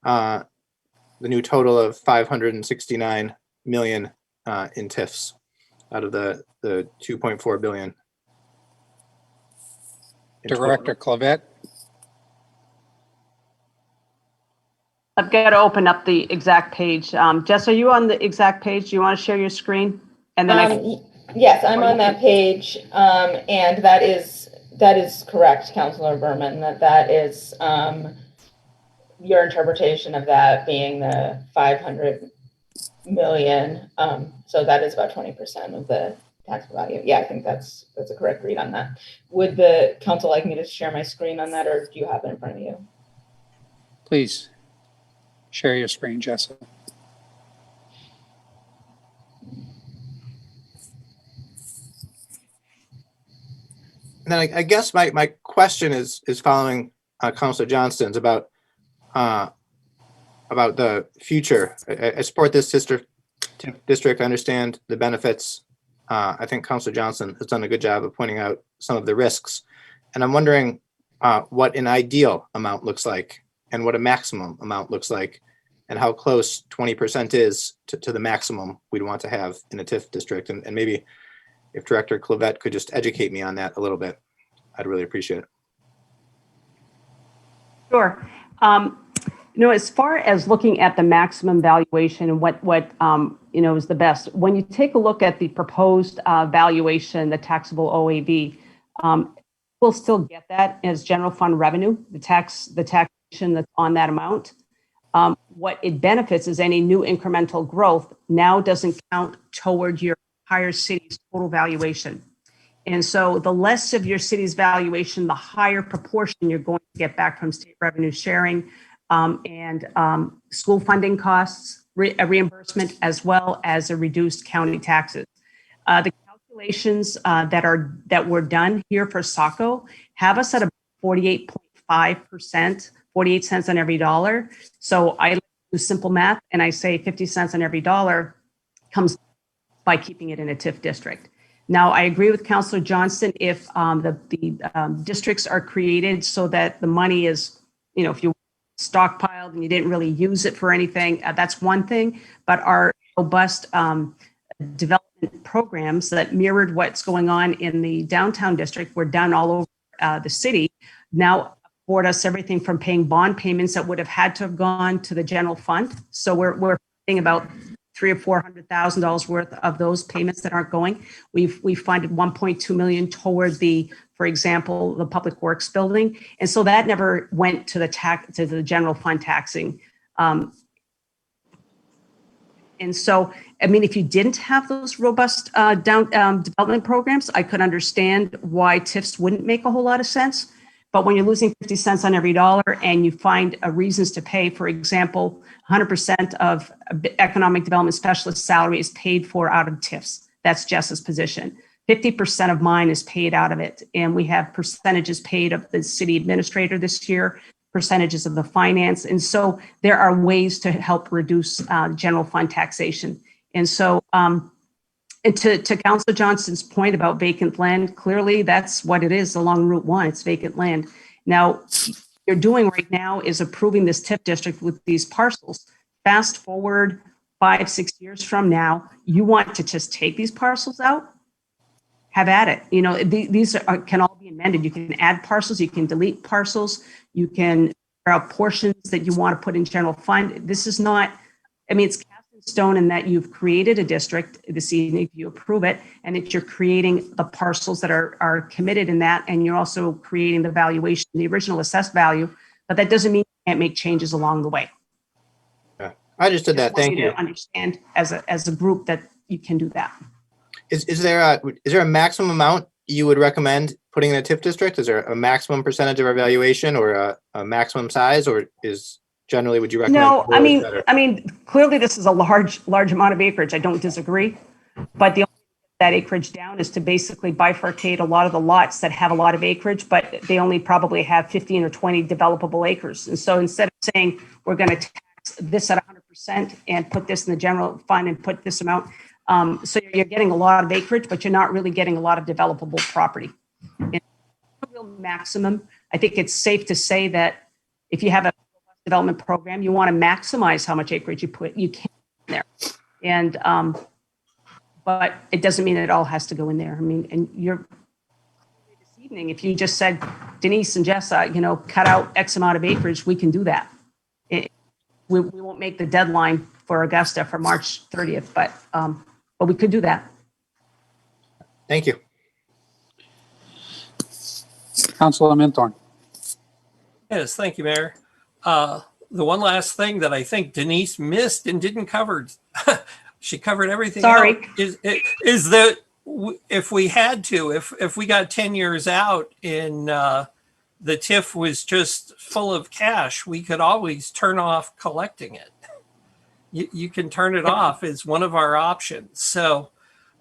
the new total of 569 million in TIFs out of the 2.4 billion. Director Clavette. I've got to open up the exact page. Jess, are you on the exact page? Do you want to share your screen? And then yes, I'm on that page, and that is correct, Councilor Berman. That is your interpretation of that being the 500 million. So that is about 20% of the tax value. Yeah, I think that's a correct read on that. Would the council like me to share my screen on that, or do you have it in front of you? Please share your screen, Jessica. And then I guess my question is following Councilor Johnston's about the future. I support this district. I understand the benefits. I think Councilor Johnston has done a good job of pointing out some of the risks. And I'm wondering what an ideal amount looks like and what a maximum amount looks like, and how close 20% is to the maximum we'd want to have in a TIF district. And maybe if Director Clavette could just educate me on that a little bit, I'd really appreciate it. Sure. As far as looking at the maximum valuation and what is the best, when you take a look at the proposed valuation, the taxable OAV, we'll still get that as general fund revenue, the taxation that's on that amount. What it benefits is any new incremental growth now doesn't count toward your entire city's total valuation. And so the less of your city's valuation, the higher proportion you're going to get back from state revenue sharing and school funding costs, reimbursement, as well as a reduced county taxes. The calculations that were done here for Saco have us at a 48.5%, 48 cents on every dollar. So I do simple math and I say 50 cents on every dollar comes by keeping it in a TIF district. Now, I agree with Councilor Johnston. If the districts are created so that the money is, if you stockpiled and you didn't really use it for anything, that's one thing. But our robust development programs that mirrored what's going on in the downtown district were done all over the city now afford us everything from paying bond payments that would have had to have gone to the general fund. So we're paying about $300,000 or $400,000 worth of those payments that aren't going. We've funded 1.2 million toward for example, the public works building, and so that never went to the general fund taxing. And so, if you didn't have those robust development programs, I could understand why TIFs wouldn't make a whole lot of sense. But when you're losing 50 cents on every dollar and you find reasons to pay, for example, 100% of economic development specialist salary is paid for out of TIFs. That's Jess's position. 50% of mine is paid out of it. And we have percentages paid of the city administrator this year, percentages of the finance. And so there are ways to help reduce general fund taxation. And so and to Councilor Johnston's point about vacant land, clearly that's what it is along Route 1. It's vacant land. Now, what you're doing right now is approving this TIF district with these parcels. Fast forward 5-6 years from now, you want to just take these parcels out? Have at it. You know, these can all be amended. You can add parcels, you can delete parcels, you can figure out portions that you want to put in general fund. This is not, I mean, it's stone in that you've created a district this evening, if you approve it, and that you're creating the parcels that are committed in that, and you're also creating the valuation, the original assessed value, but that doesn't mean you can't make changes along the way. Yeah, I understood that. Thank you. To understand as a group that you can do that. Is there a maximum amount you would recommend putting in a TIF district? Is there a maximum percentage of our valuation or a maximum size, or is generally would you recommend? No, I mean, clearly this is a large amount of acreage. I don't disagree, but the only that acreage down is to basically bifurcate a lot of the lots that have a lot of acreage, but they only probably have 15 or 20 developable acres. And so instead of saying we're going to tax this at 100% and put this in the general fund and put this amount, so you're getting a lot of acreage, but you're not really getting a lot of developable property. And a real maximum. I think it's safe to say that if you have a development program, you want to maximize how much acreage you can in there. And, but it doesn't mean it all has to go in there. I mean, and you're this evening, if you just said, Denise and Jessa, you know, cut out X amount of acreage, we can do that. We won't make the deadline for Augusta for March 30th, but we could do that. Thank you. Councilor Minthorn. Yes, thank you, Mayor. The one last thing that I think Denise missed and didn't cover, she covered everything. Sorry. Is that if we had to, if we got 10 years out and the TIF was just full of cash, we could always turn off collecting it. You can turn it off as one of our options. So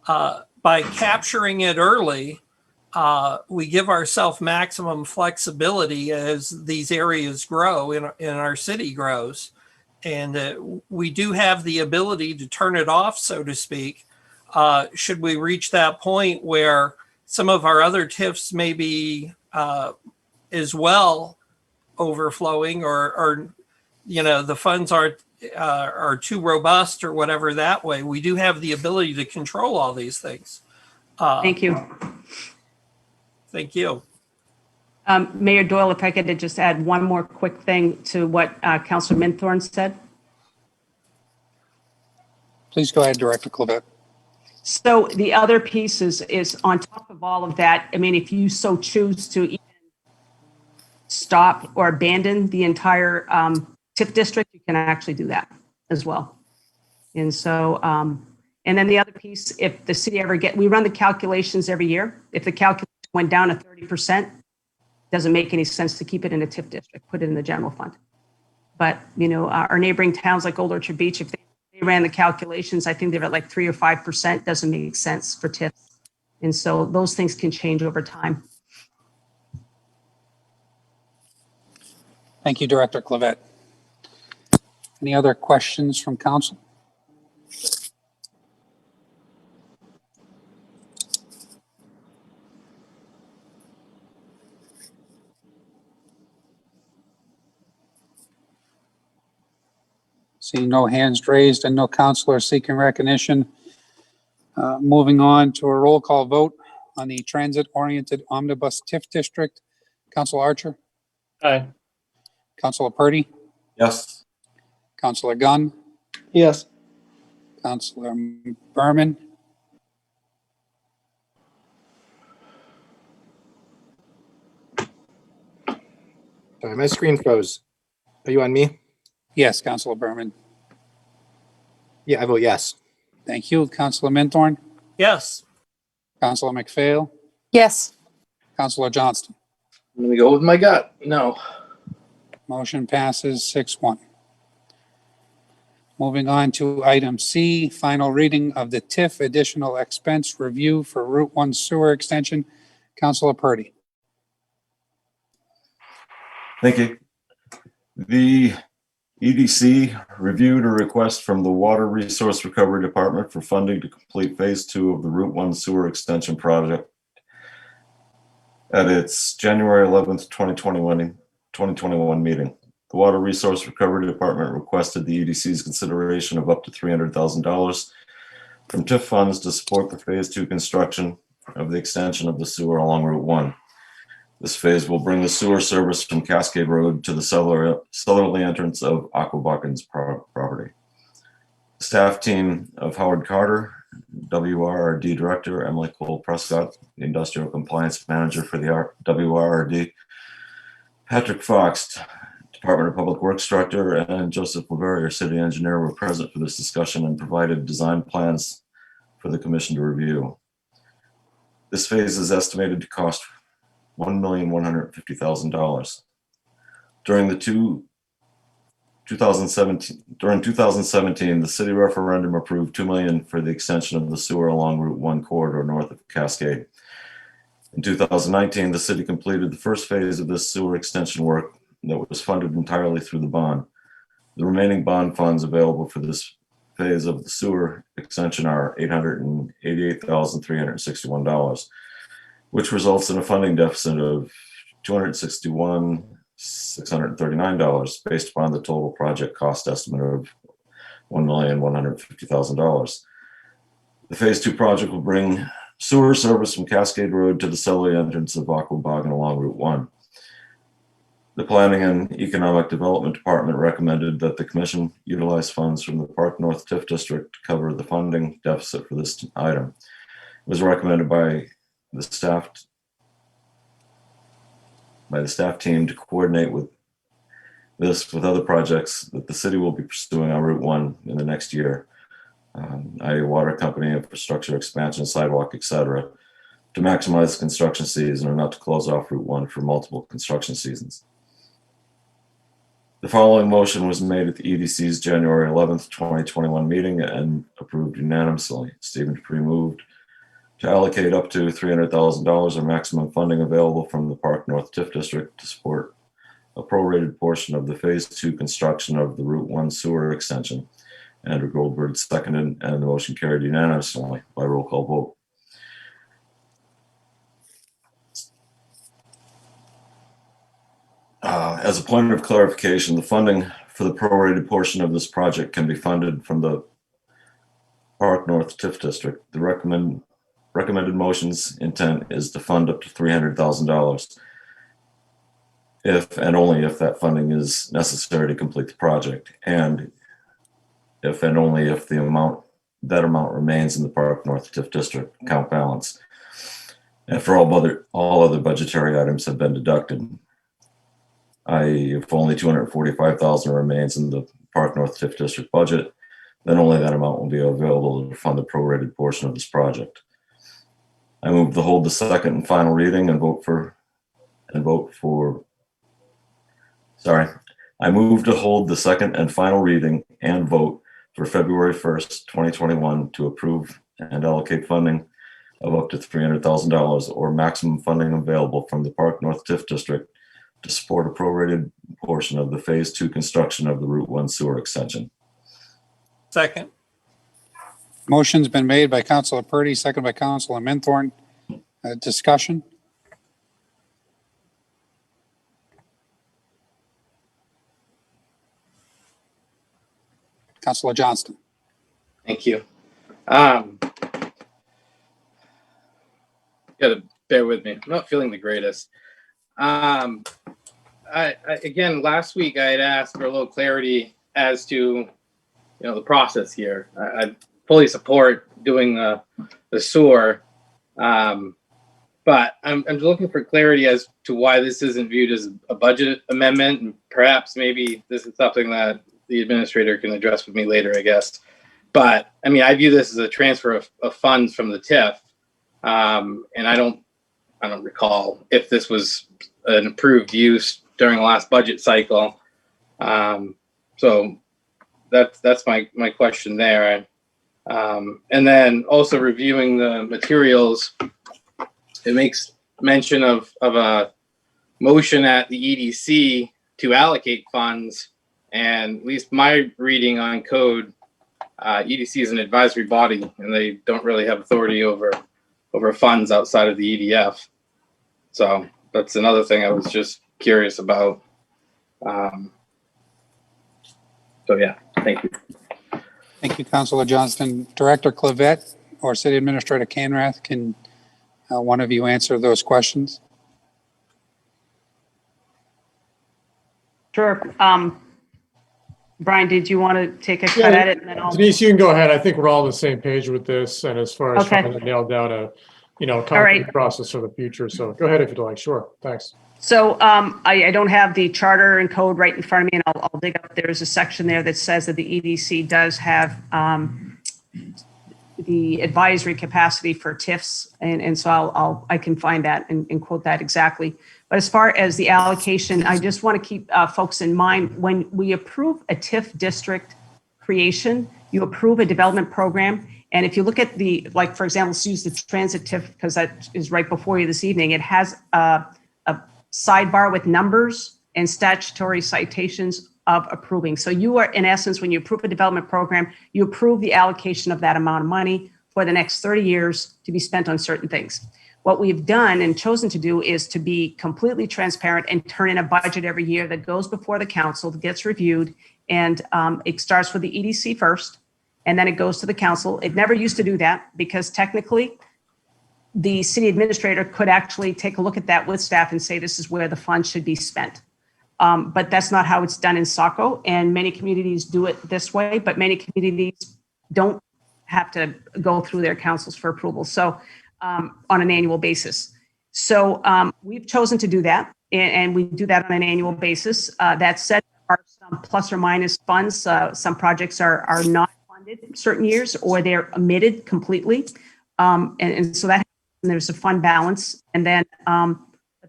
by capturing it early, we give ourselves maximum flexibility as these areas grow and our city grows. And we do have the ability to turn it off, so to speak, should we reach that point where some of our other TIFs may be as well overflowing or you know, the funds are too robust or whatever that way. We do have the ability to control all these things. Thank you. Thank you. Mayor Doyle, if I could just add one more quick thing to what Councilor Minthorn said. Please go ahead, Director Clavette. So the other piece is on top of all of that. I mean, if you so choose to even stop or abandon the entire TIF district, you can actually do that as well. And so, and then the other piece, if the city ever we run the calculations every year. If the calculation went down to 30%, doesn't make any sense to keep it in a TIF district, put it in the general fund. But, you know, our neighboring towns like Old Orchard Beach, if they ran the calculations, I think they're at like 3 or 5%, doesn't make sense for TIFs. And so those things can change over time. Thank you, Director Clavette. Any other questions from council? Seeing no hands raised and no councilor seeking recognition. Moving on to a roll call vote on the transit-oriented omnibus TIF district. Councilor Archer? Aye. Councilor Purdy? Yes. Councilor Gunn? Yes. Councilor Berman? Sorry, my screen froze. Are you on me? Yes, Councilor Berman. Yeah, I vote yes. Thank you. Councilor Minthorn? Yes. Councilor McPhail? Yes. Councilor Johnston? Let me go with my gut. No. Motion passes 6-1. Moving on to item C, final reading of the TIF additional expense review for Route 1 sewer extension. Councilor Purdy. Thank you. The EDC reviewed a request from the Water Resource Recovery Department for funding to complete Phase 2 of the Route 1 sewer extension project at its January 11th, 2021 meeting. The Water Resource Recovery Department requested the EDC's consideration of up to $300,000 from TIF funds to support the Phase 2 construction of the extension of the sewer along Route 1. This phase will bring the sewer service from Cascade Road to the southerly entrance of Aquabocken's property. The staff team of Howard Carter, WRRD Director, Emily Cole Prescott, the Industrial Compliance Manager for the WRRD, Patrick Fox, Department of Public Works Director, and Joseph Laverie, City Engineer, were present for this discussion and provided design plans for the Commission to review. This phase is estimated to cost $1,150,000. During 2017, the city referendum approved $2 million for the extension of the sewer along Route 1 corridor north of Cascade. In 2019, the city completed the first phase of this sewer extension work that was funded entirely through the bond. The remaining bond funds available for this phase of the sewer extension are $888,361, which results in a funding deficit of $261,639 based upon the total project cost estimate of $1,150,000. The Phase 2 project will bring sewer service from Cascade Road to the southerly entrance of Aquaboggen along Route 1. The Planning and Economic Development Department recommended that the Commission utilize funds from the Park North TIF District to cover the funding deficit for this item. It was recommended by the staff team to coordinate with other projects that the city will be pursuing on Route 1 in the next year, i.e. water company, infrastructure expansion, sidewalk, etc., to maximize the construction season and not to close off Route 1 for multiple construction seasons. The following motion was made at the EDC's January 11th, 2021 meeting and approved unanimously. Stephen Dupree moved to allocate up to $300,000 of maximum funding available from the Park North TIF District to support a prorated portion of the Phase 2 construction of the Route 1 sewer extension. Andrew Goldberg seconded, and the motion carried unanimously by roll call vote. As a point of clarification, the funding for the prorated portion of this project can be funded from the Park North TIF District. The recommended motion's intent is to fund up to $300,000 if and only if that funding is necessary to complete the project, and if and only if that amount remains in the Park North TIF District account balance, and for all other budgetary items have been deducted, i.e. if only $245,000 remains in the Park North TIF District budget, then only that amount will be available to fund the prorated portion of this project. I move to hold the second and final reading and I move to hold the second and final reading and vote for February 1st, 2021 to approve and allocate funding of up to $300,000 or maximum funding available from the Park North TIF District to support a prorated portion of the Phase 2 construction of the Route 1 sewer extension. Second. Motion's been made by Councilor Purdy, second by Councilor Minthorn. Discussion? Councilor Johnston. Thank you. Gotta bear with me. I'm not feeling the greatest. Again, last week I had asked for a little clarity as to, the process here. I fully support doing the sewer, but I'm looking for clarity as to why this isn't viewed as a budget amendment, and perhaps maybe this is something that the administrator can address with me later, I guess. But I view this as a transfer of funds from the TIF, and I don't recall if this was an approved use during the last budget cycle. So that's my question there. And then also reviewing the materials, it makes mention of a motion at the EDC to allocate funds. And at least my reading on code, EDC is an advisory body and they don't really have authority over funds outside of the EDF. So that's another thing I was just curious about. So yeah, thank you. Thank you, Councilor Johnston. Director Clavette or City Administrator Canrath, can one of you answer those questions? Sure. Brian, did you want to take a cut at it? And then I'll... Denise, you can go ahead. I think we're all on the same page with this. And as far as Okay. trying to nail down a, concrete right. process for the future. So go ahead if you'd like. Sure. Thanks. So I don't have the charter and code right in front of me, and I'll dig up. There's a section there that says that the EDC does have the advisory capacity for TIFs, and so I can find that and quote that exactly. But as far as the allocation, I just want to keep folks in mind, when we approve a TIF district creation, you approve a development program. And if you look at the, like, for example, let's use the transit TIF because that is right before you this evening. It has a sidebar with numbers and statutory citations of approving. So you are, in essence, when you approve a development program, you approve the allocation of that amount of money for the next 30 years to be spent on certain things. What we've done and chosen to do is to be completely transparent and turn in a budget every year that goes before the council, that gets reviewed, and it starts with the EDC first, and then it goes to the council. It never used to do that because technically the city administrator could actually take a look at that with staff and say, this is where the funds should be spent. But that's not how it's done in Saco, and many communities do it this way, but many communities don't have to go through their councils for approval. So on an annual basis. So we've chosen to do that, and we do that on an annual basis. That said, there are some plus or minus funds. Some projects are not funded certain years, or they're omitted completely. And so that, and there's a fund balance. And then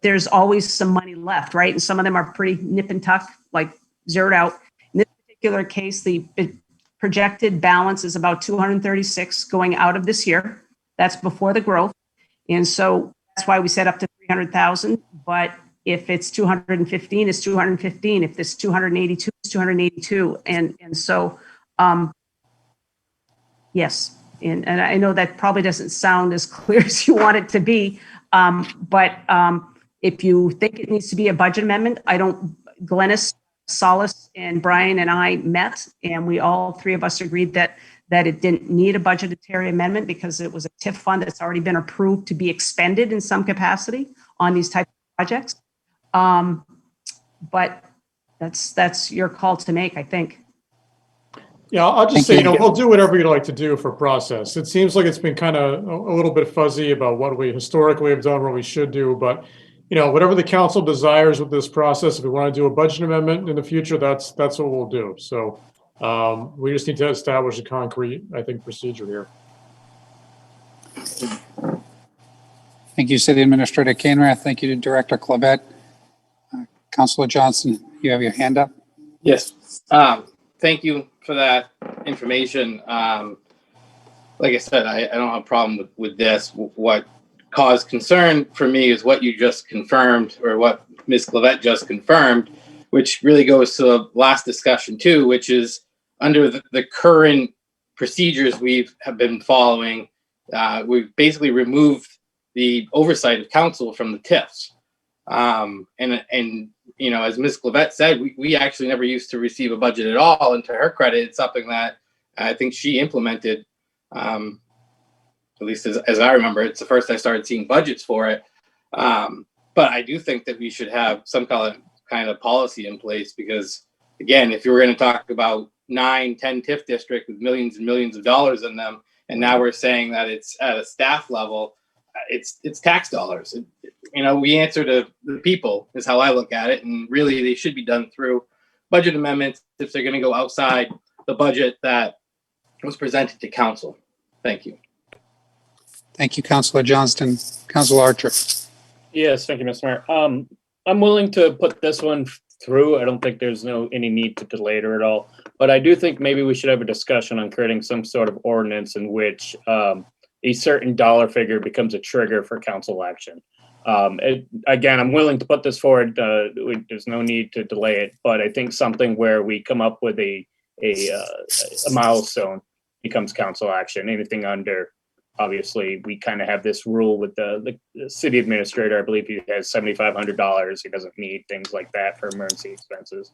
there's always some money left, right? And some of them are pretty nip and tuck, like zeroed out. In this particular case, the projected balance is about 236 going out of this year. That's before the growth. And so that's why we set up to 300,000. But if it's 215, it's 215. If it's 282, it's 282. And so, yes. And I know that probably doesn't sound as clear as you want it to be. But if you think it needs to be a budget amendment, Glennis, Solis, and Brian and I met, and we all three of us agreed that it didn't need a budgetary amendment because it was a TIF fund that's already been approved to be expended in some capacity on these types of projects. But that's your call to make, I think. Yeah, I'll just say, we'll do whatever you'd like to do for process. It seems like it's been kind of a little bit fuzzy about what we historically have done, what we should do, but whatever the council desires with this process, if we want to do a budget amendment in the future, that's what we'll do. So we just need to establish a concrete, I think, procedure here. Thank you, City Administrator Canrath. Thank you to Director Clavette. Councilor Johnston, you have your hand up. Yes. Thank you for that information. Like I said, I don't have a problem with this. What caused concern for me is what you just confirmed, or what Ms. Clavette just confirmed, which really goes to the last discussion too, which is under the current procedures have been following, we've basically removed the oversight of council from the TIFs. And as Ms. Clavette said, we actually never used to receive a budget at all. And to her credit, it's something that I think she implemented, at least as I remember. It's the first I started seeing budgets for it. But I do think that we should have some kind of policy in place, because again, if you were going to talk about 9, 10 TIF district with millions and millions of dollars in them, and now we're saying that it's at a staff level, it's tax dollars. We answer to the people is how I look at it. And really they should be done through budget amendments if they're going to go outside the budget that was presented to council. Thank you. Thank you, Councilor Johnston. Councilor Archer. Yes, thank you, Mr. Mayor. I'm willing to put this one through. I don't think there's any need to delay it at all. But I do think maybe we should have a discussion on creating some sort of ordinance in which a certain dollar figure becomes a trigger for council action. Again, I'm willing to put this forward. There's no need to delay it, but I think something where we come up with a milestone becomes council action. Anything under, obviously, we kind of have this rule with the city administrator. I believe he has $7,500. He doesn't need things like that for emergency expenses.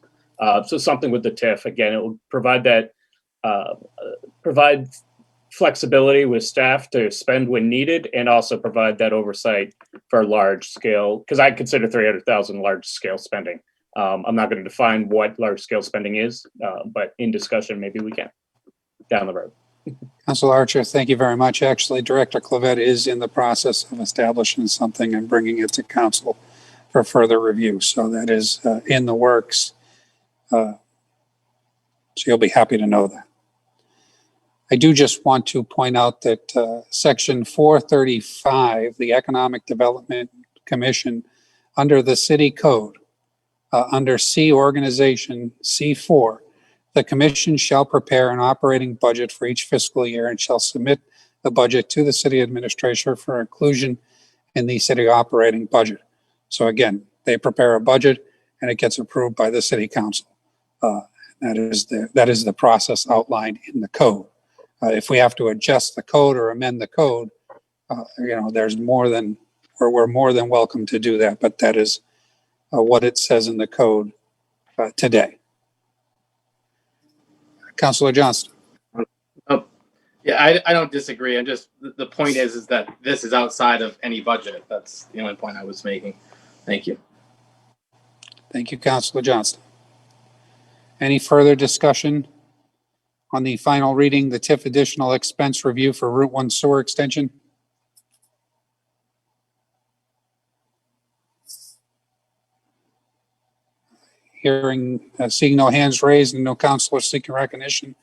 So something with the TIF, again, it will provide that, provide flexibility with staff to spend when needed, and also provide that oversight for large scale, because I consider 300,000 large scale spending. I'm not going to define what large scale spending is, but in discussion, maybe we can down the road. Councilor Archer, thank you very much. Actually, Director Clavette is in the process of establishing something and bringing it to council for further review. So that is in the works. So you'll be happy to know that. I do just want to point out that Section 435, the Economic Development Commission, under the City Code, under C Organization C4, the Commission shall prepare an operating budget for each fiscal year and shall submit the budget to the City Administrator for inclusion in the City operating budget. So again, they prepare a budget and it gets approved by the City Council. That is the process outlined in the code. If we have to adjust the code or amend the code, there's we're more than welcome to do that, but that is what it says in the code today. Councilor Johnston. Yeah, I don't disagree. I'm just, the point is that this is outside of any budget. That's the only point I was making. Thank you. Thank you, Councilor Johnston. Any further discussion on the final reading, the TIF additional expense review for Route 1 sewer extension? Seeing no hands raised and no councilor seeking recognition,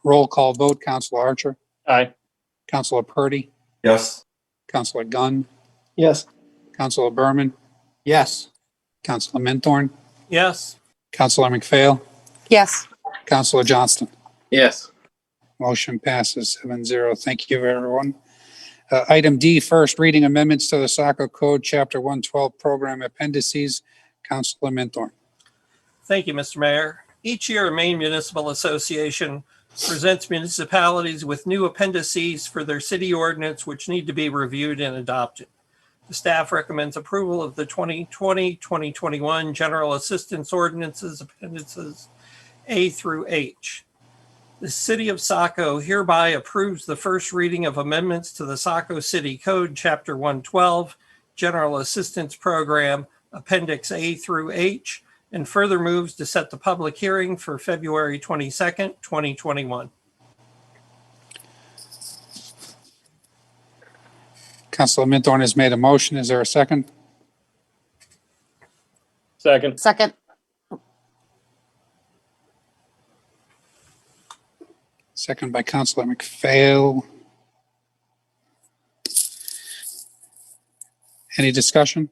roll call vote. Councilor Archer? Aye. Councilor Purdy? Yes. Councilor Gunn? Yes. Councilor Berman? Yes. Councilor Minthorn? Yes. Councilor McPhail? Yes. Councilor Johnston? Yes. Motion passes 7-0. Thank you, everyone. Item D, first reading amendments to the Saco Code, Chapter 112, Program Appendices. Councilor Minthorn. Thank you, Mr. Mayor. Each year, Maine Municipal Association presents municipalities with new appendices for their city ordinance, which need to be reviewed and adopted. The staff recommends approval of the 2020-2021 General Assistance Ordinances, Appendices A through H. The City of Saco hereby approves the first reading of amendments to the Saco City Code, Chapter 112, General Assistance Program, Appendix A through H, and further moves to set the public hearing for February 22nd, 2021. Councilor Minthorn has made a motion. Is there a second? Second. Second. Second by Councilor McPhail. Any discussion?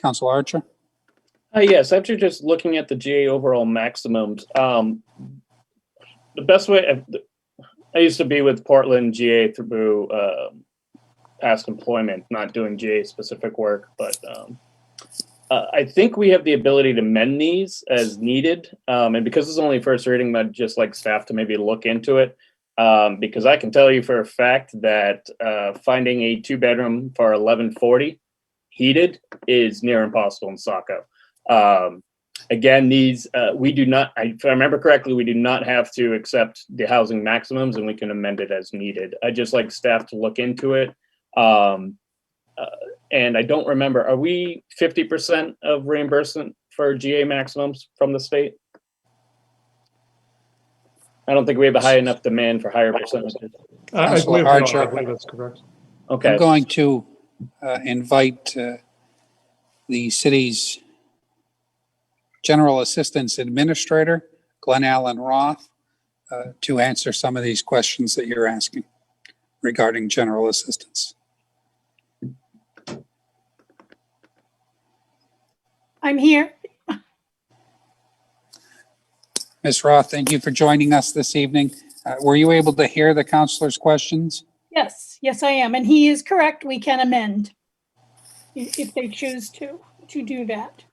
Councilor Archer? Yes, after just looking at the GA overall maximums, the best way, I used to be with Portland GA through past employment, not doing GA specific work, but I think we have the ability to mend these as needed. And because it's only first reading, I'd just like staff to maybe look into it. Because I can tell you for a fact that finding a 2-bedroom for $1,140 heated is near impossible in Saco. Again, these, we do not, if I remember correctly, we do not have to accept the housing maximums, and we can amend it as needed. I just like staff to look into it. And I don't remember, are we 50% of reimbursement for GA maximums from the state? I don't think we have a high enough demand for higher percentages. I believe that's correct. Okay. I'm going to invite the city's General Assistance Administrator, Glenn Allen Roth, to answer some of these questions that you're asking regarding general assistance. I'm here. Ms. Roth, thank you for joining us this evening. Were you able to hear the counselor's questions? Yes, yes, I am. And he is correct. We can amend if they choose to do that.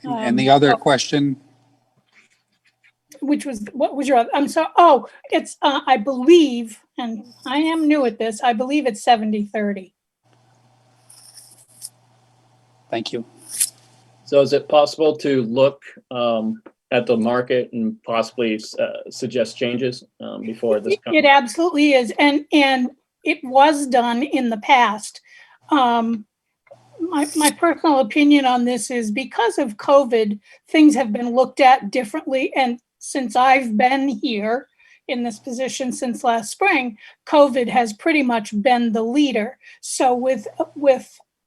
And the other question? Which was, what was your other, I'm sorry. Oh, it's, I believe, and I am new at this, I believe it's 70-30. Thank you. So is it possible to look at the market and possibly suggest changes before this comes? It absolutely is. And it was done in the past. My personal opinion on this is because of COVID, things have been looked at differently. And since I've been here in this position since last spring, COVID has pretty much been the leader. So with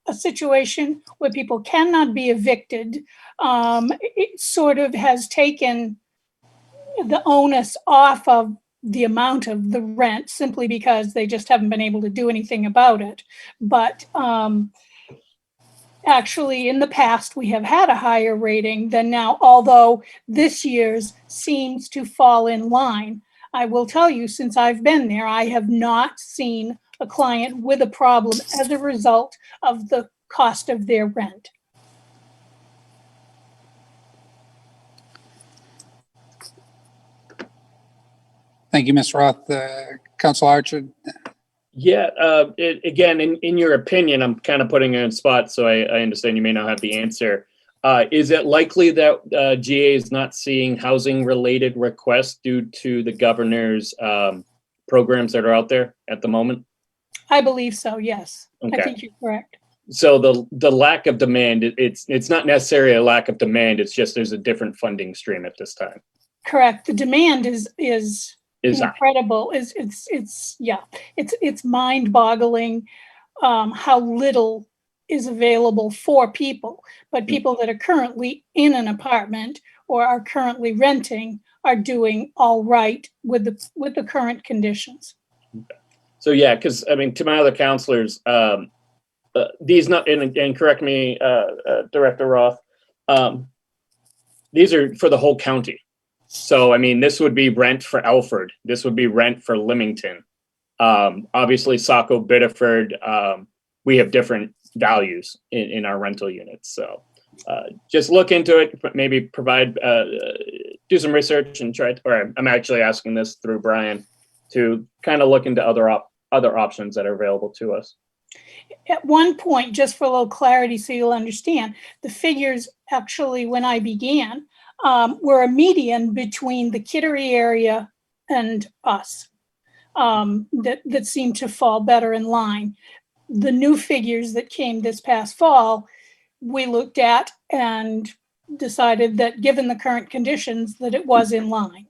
a situation where people cannot be evicted, it sort of has taken the onus off of the amount of the rent simply because they just haven't been able to do anything about it. But actually, in the past, we have had a higher rating than now, although this year's seems to fall in line. I will tell you, since I've been there, I have not seen a client with a problem as a result of the cost of their rent. Thank you, Ms. Roth. Council Archer? Yeah, again, in your opinion, I'm kind of putting you on the spot, so I understand you may not have the answer. Is it likely that GA is not seeing housing-related requests due to the governor's programs that are out there at the moment? I believe so, yes. Okay. I think you're correct. So the lack of demand, it's not necessarily a lack of demand, it's just there's a different funding stream at this time. Correct. The demand is high. incredible. It's mind-boggling how little is available for people. But people that are currently in an apartment or are currently renting are doing all right with the current conditions. So yeah, because I mean, to my other counselors, these not and correct me, Director Roth, these are for the whole county. So, I mean, this would be rent for Alfred. This would be rent for Leamington. Obviously, Saco, Biddeford, we have different values in our rental units. So just look into it, maybe provide, do some research and try to, or I'm actually asking this through Brian to kind of look into other options that are available to us. At one point, just for a little clarity so you'll understand, the figures actually, when I began, were a median between the Kittery area and us that seemed to fall better in line. The new figures that came this past fall, we looked at and decided that given the current conditions, that it was in line.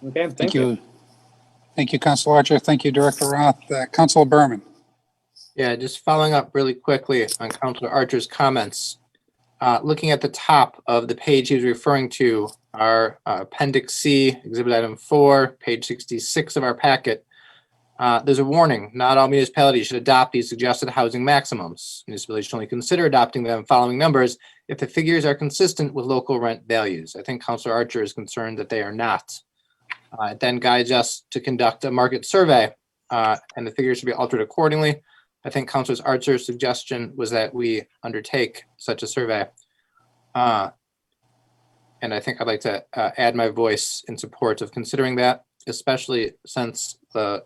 Okay, Thank you. Thank you, Council Archer. Thank you, Director Roth. Council Berman. Yeah, just following up really quickly on Councilor Archer's comments. Looking at the top of the page he was referring to, our Appendix C, Exhibit Item 4, page 66 of our packet, there's a warning. Not all municipalities should adopt these suggested housing maximums. Municipalities should only consider adopting them following numbers if the figures are consistent with local rent values. I think Councilor Archer is concerned that they are not. It then guides us to conduct a market survey, and the figures should be altered accordingly. I think Councilor Archer's suggestion was that we undertake such a survey. And I think I'd like to add my voice in support of considering that, especially since the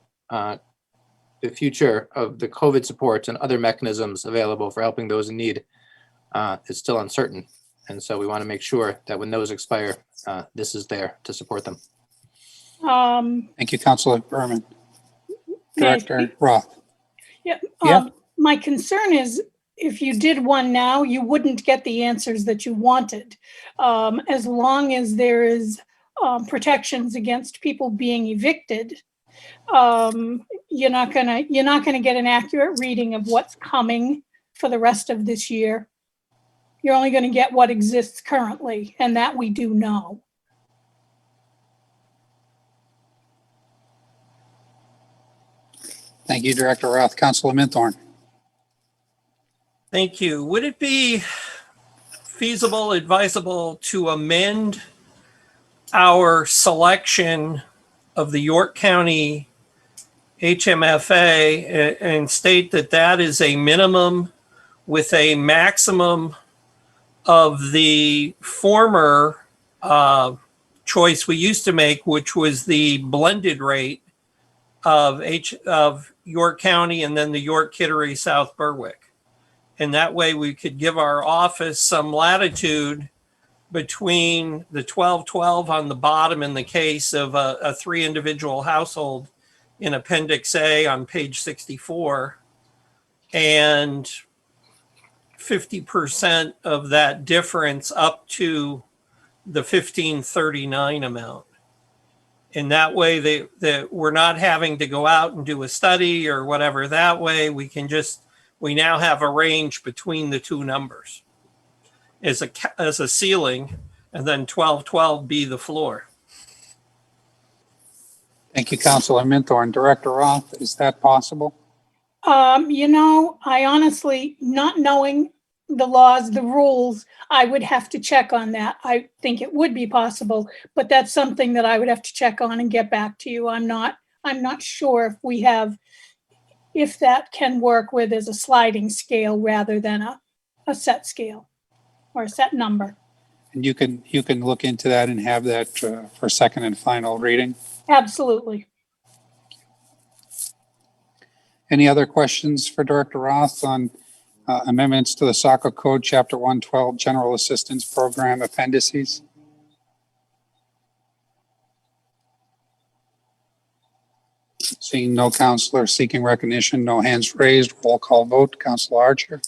future of the COVID support and other mechanisms available for helping those in need is still uncertain. And so we want to make sure that when those expire, this is there to support them. Thank you, Councilor Berman. Director Roth. Yeah. My concern is if you did one now, you wouldn't get the answers that you wanted. As long as there is protections against people being evicted, you're not gonna get an accurate reading of what's coming for the rest of this year. You're only going to get what exists currently, and that we do know. Thank you, Director Roth. Councilor Minthorn. Thank you. Would it be feasible, advisable to amend our selection of the York County HMFA and state that that is a minimum with a maximum of the former choice we used to make, which was the blended rate of York County and then the York, Kittery, South Berwick. And that way we could give our office some latitude between the 1212 on the bottom in the case of a 3 individual household in Appendix A on page 64, and 50% of that difference up to the 1539 amount. And that way that we're not having to go out and do a study or whatever. That way we now have a range between the two numbers as a ceiling, and then 1212 be the floor. Thank you, Councilor Minthorn. Director Roth, is that possible? I honestly, not knowing the laws, the rules, I would have to check on that. I think it would be possible, but that's something that I would have to check on and get back to you. I'm not sure if that can work with as a sliding scale rather than a set scale or a set number. And you can look into that and have that for second and final reading. Absolutely. Any other questions for Director Roth on amendments to the Saco Code, Chapter 112, General Assistance Program Appendices? Seeing no counselor seeking recognition, no hands raised, roll call vote. Councilor Archer?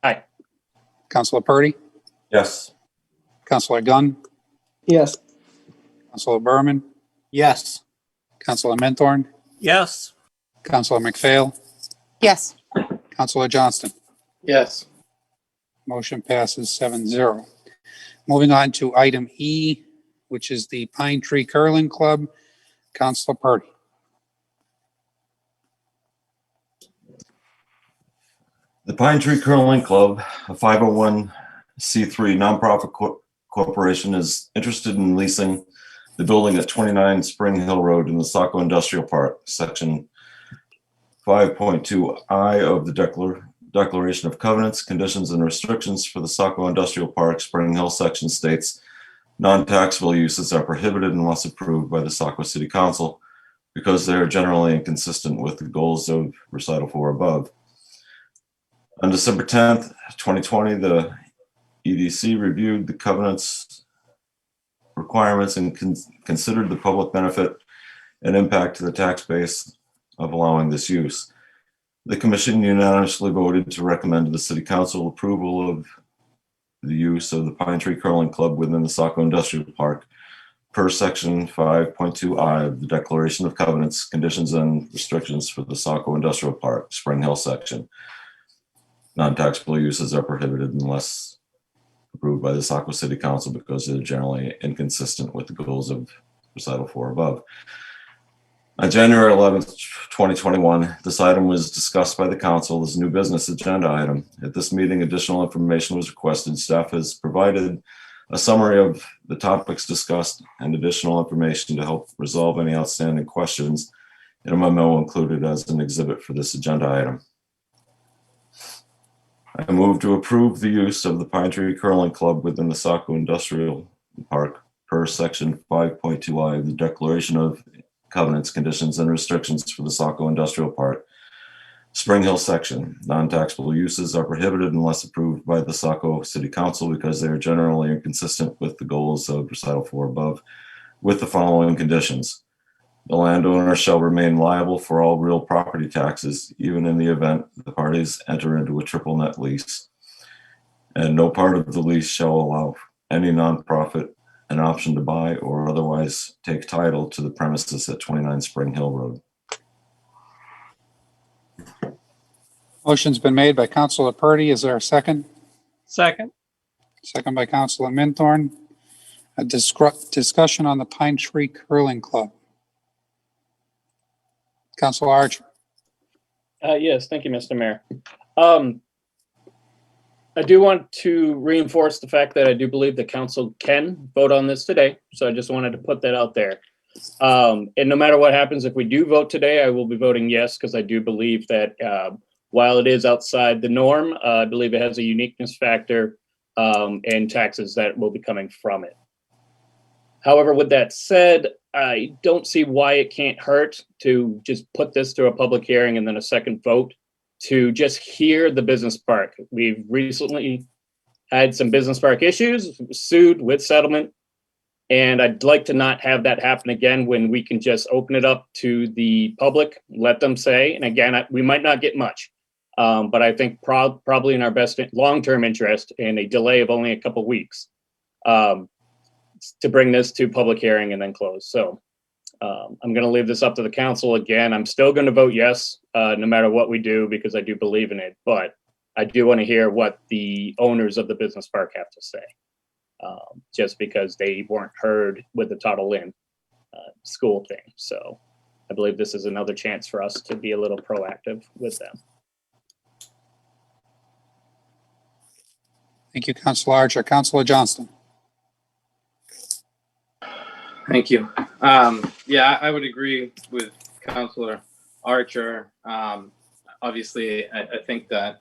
Aye. Councilor Purdy? Yes. Councilor Gunn? Yes. Councilor Berman? Yes. Councilor Minthorn? Yes. Councilor McPhail? Yes. Councilor Johnston? Yes. Motion passes 7-0. Moving on to item E, which is the Pine Tree Curling Club. Councilor Purdy. The Pine Tree Curling Club, a 501c3 nonprofit corporation, is interested in leasing the building at 29 Spring Hill Road in the Saco Industrial Park, Section 5.2I of the Declaration of Covenants, Conditions, and Restrictions for the Saco Industrial Park, Spring Hill section states, non-taxable uses are prohibited unless approved by the Saco City Council because they are generally inconsistent with the goals of recital 4 above. On December 10th, 2020, the EDC reviewed the covenants requirements and considered the public benefit and impact to the tax base of allowing this use. The commission unanimously voted to recommend to the City Council approval of the use of the Pine Tree Curling Club within the Saco Industrial Park per Section 5.2I of the Declaration of Covenants, Conditions, and Restrictions for the Saco Industrial Park, Spring Hill section. Non-taxable uses are prohibited unless approved by the Saco City Council because they're generally inconsistent with the goals of recital 4 above. On January 11th, 2021, this item was discussed by the council as a new business agenda item. At this meeting, additional information was requested. Staff has provided a summary of the topics discussed and additional information to help resolve any outstanding questions in a memo included as an exhibit for this agenda item. I move to approve the use of the Pine Tree Curling Club within the Saco Industrial Park per Section 5.2I of the Declaration of Covenants, Conditions, and Restrictions for the Saco Industrial Park, Spring Hill section. Non-taxable uses are prohibited unless approved by the Saco City Council because they are generally inconsistent with the goals of recital 4 above, with the following conditions. The landowner shall remain liable for all real property taxes, even in the event the parties enter into a triple net lease. And no part of the lease shall allow any nonprofit an option to buy or otherwise take title to the premises at 29 Spring Hill Road. Motion's been made by Councilor Purdy. Is there a second? Second. Second by Councilor Minthorn. A discussion on the Pine Tree Curling Club. Councilor Archer. Yes, thank you, Mr. Mayor. I do want to reinforce the fact that I do believe the council can vote on this today. So I just wanted to put that out there. And no matter what happens, if we do vote today, I will be voting yes, because I do believe that while it is outside the norm, I believe it has a uniqueness factor and taxes that will be coming from it. However, with that said, I don't see why it can't hurt to just put this to a public hearing and then a second vote to just hear the business park. We've recently had some business park issues, sued with settlement, and I'd like to not have that happen again when we can just open it up to the public, let them say, and again, we might not get much, but I think probably in our best long-term interest in a delay of only a couple weeks to bring this to public hearing and then close. So I'm going to leave this up to the council again. I'm still going to vote yes, no matter what we do, because I do believe in it. But I do want to hear what the owners of the business park have to say, just because they weren't heard with the Tuttle Inn school thing. So I believe this is another chance for us to be a little proactive with them. Thank you, Councilor Archer. Councilor Johnston. Thank you. Yeah, I would agree with Councilor Archer. Obviously, I think that,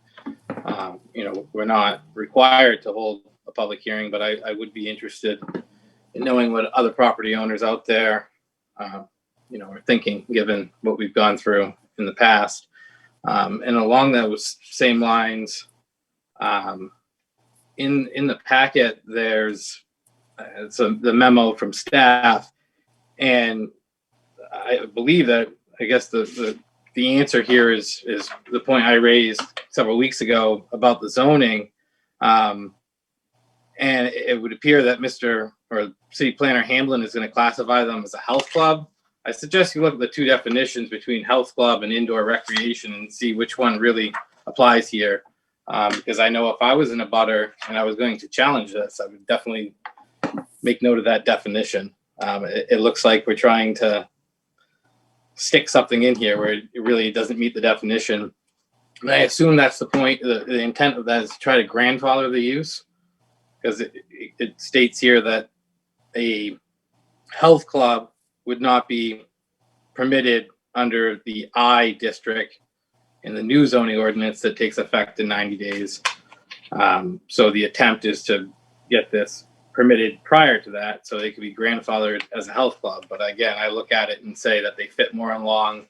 we're not required to hold a public hearing, but I would be interested in knowing what other property owners out there, are thinking, given what we've gone through in the past. And along those same lines, in the packet, there's the memo from staff, and I believe that I guess the answer here is the point I raised several weeks ago about the zoning, and it would appear that City Planner Hamblin is going to classify them as a health club. I suggest you look at the two definitions between health club and indoor recreation and see which one really applies here, because I know if I was in a butter and I was going to challenge this, I would definitely make note of that definition. It looks like we're trying to stick something in here where it really doesn't meet the definition. And I assume that's the point. The intent of that is to try to grandfather the use, because it states here that a health club would not be permitted under the I district in the new zoning ordinance that takes effect in 90 days. So the attempt is to get this permitted prior to that, so they could be grandfathered as a health club. But again, I look at it and say that they fit more along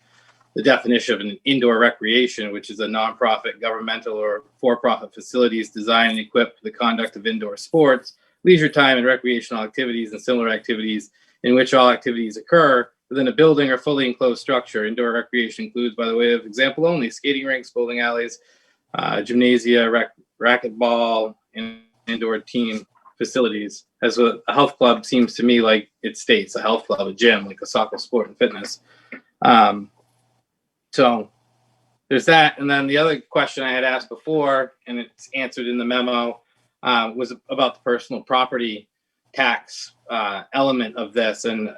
the definition of an indoor recreation, which is a nonprofit, governmental, or for-profit facilities designed and equipped for the conduct of indoor sports, leisure time, and recreational activities and similar activities in which all activities occur within a building or fully enclosed structure. Indoor recreation includes, by the way of example only, skating rinks, bowling alleys, gymnasia, racquetball, and indoor team facilities. As a health club seems to me like it states, a health club, a gym, like a Saco Sport and Fitness. So there's that. And then the other question I had asked before, and it's answered in the memo, was about the personal property tax element of this. And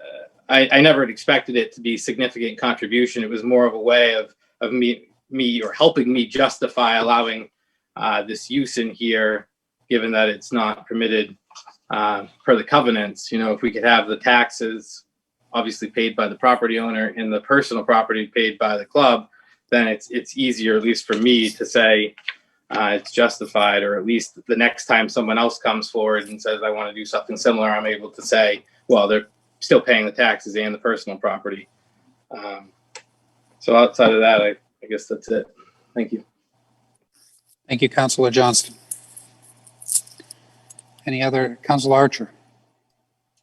I never expected it to be significant contribution. It was more of a way of me or helping me justify allowing this use in here, given that it's not permitted per the covenants. If we could have the taxes obviously paid by the property owner and the personal property paid by the club, then it's easier, at least for me, to say it's justified, or at least the next time someone else comes forward and says, I want to do something similar, I'm able to say, well, they're still paying the taxes and the personal property. So outside of that, I guess that's it. Thank you. Thank you, Councilor Johnston. Any other, Councilor Archer?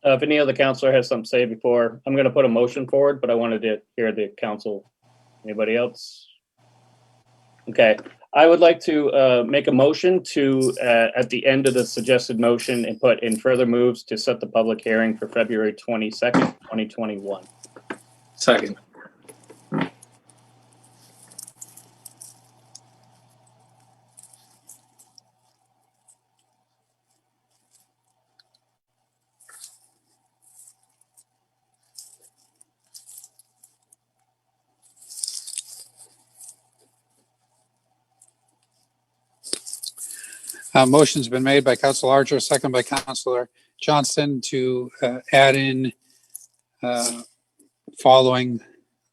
If any other counselor has something to say before, I'm going to put a motion forward, but I wanted to hear the council. Anybody else? Okay. I would like to make a motion to, at the end of the suggested motion, and put in further moves to set the public hearing for February 22nd, 2021. Second. Motion's been made by Councilor Archer, second by Councilor Johnston to add in, following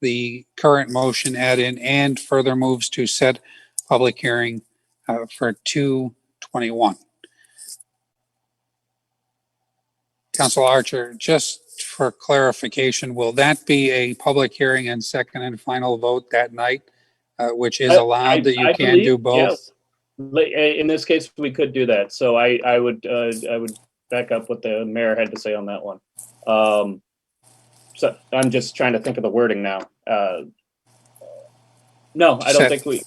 the current motion, add in and further moves to set public hearing for 2/21. Councilor Archer, just for clarification, will that be a public hearing and second and final vote that night, which is allowed that you I can do believe, both? yes. In this case, we could do that. So I would back up what the mayor had to say on that one. So I'm just trying to think of the wording now. No, I don't think we.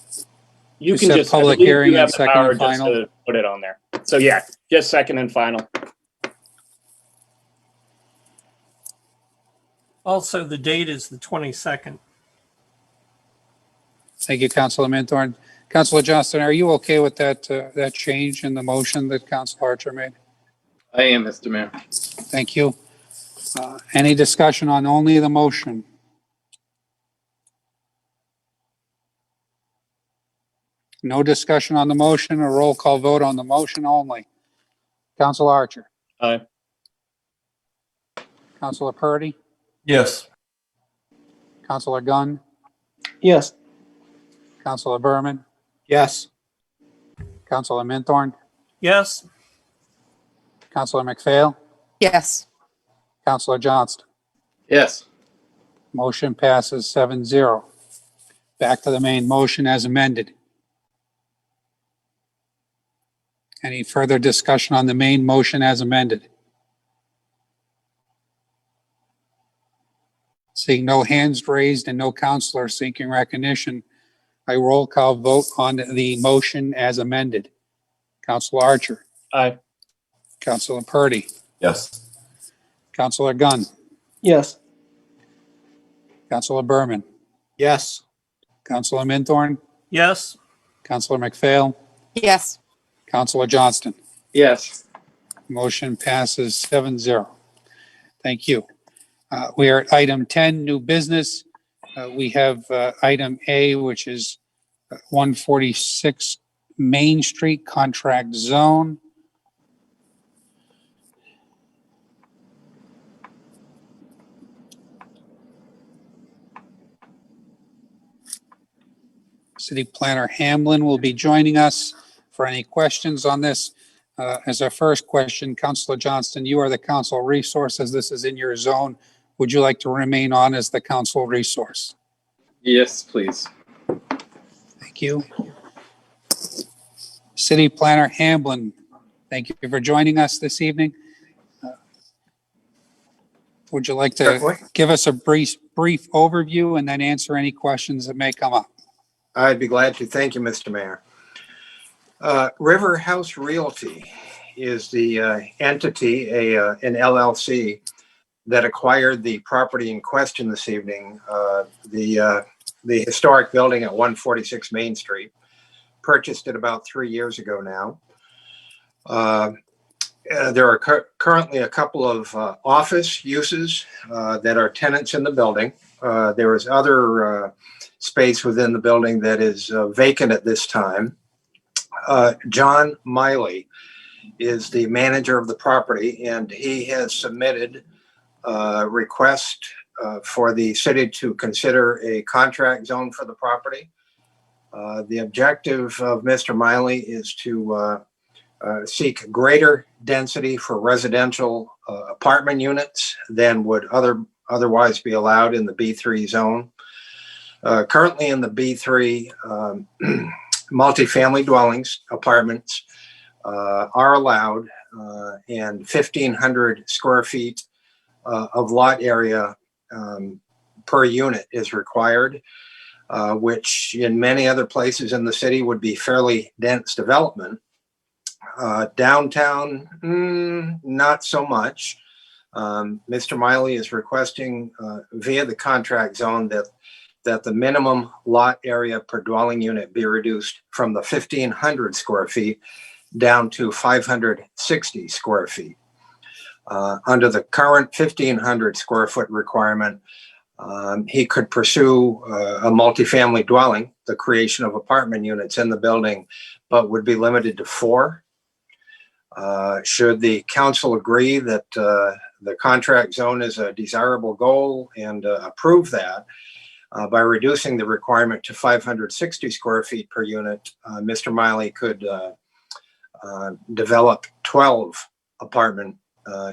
You can set just public I believe hearing you and have the second power and just final? to put it on there. So yeah, just second and final. Also, the date is the 22nd. Thank you, Councilor Minthorn. Councilor Johnston, are you okay with that, that change in the motion that Councilor Archer made? I am, Mr. Mayor. Thank you. Any discussion on only the motion? No discussion on the motion, a roll call vote on the motion only. Councilor Archer. Aye. Councilor Purdy. Yes. Councilor Gunn. Yes. Councilor Berman. Yes. Councilor Minthorn. Yes. Councilor McPhail. Yes. Councilor Johnston. Yes. Motion passes 7-0. Back to the main motion as amended. Any further discussion on the main motion as amended? Seeing no hands raised and no counselor seeking recognition, I roll call vote on the motion as amended. Councilor Archer. Aye. Councilor Purdy. Yes. Councilor Gunn. Yes. Councilor Berman. Yes. Councilor Minthorn. Yes. Councilor McPhail. Yes. Councilor Johnston. Yes. Motion passes 7-0. Thank you. We are at item 10, new business. We have item A, which is 146 Main Street Contract Zone. City Planner Hamlin will be joining us for any questions on this. As our first question, Councilor Johnston, you are the council resource as this is in your zone. Would you like to remain on as the council resource? Yes, please. Thank you. City Planner Hamlin, thank you for joining us this evening. Would you like to Certainly. give us a brief overview and then answer any questions that may come up? I'd be glad to. Thank you, Mr. Mayor. River House Realty is the entity, an LLC, that acquired the property in question this evening, the historic building at 146 Main Street. Purchased it about 3 years ago now. There are currently a couple of office uses that are tenants in the building. There is other space within the building that is vacant at this time. John Miley is the manager of the property, and he has submitted a request for the city to consider a contract zone for the property. The objective of Mr. Miley is to seek greater density for residential apartment units than would otherwise be allowed in the B3 zone. Currently in the B3, multifamily dwellings, apartments are allowed, and 1,500 square feet of lot area per unit is required, which in many other places in the city would be fairly dense development. Downtown, not so much. Mr. Miley is requesting via the contract zone that the minimum lot area per dwelling unit be reduced from the 1,500 square feet down to 560 square feet. Under the current 1,500 square foot requirement, he could pursue a multifamily dwelling, the creation of apartment units in the building, but would be limited to 4 Should the council agree that the contract zone is a desirable goal and approve that, by reducing the requirement to 560 square feet per unit, Mr. Miley could develop 12 apartment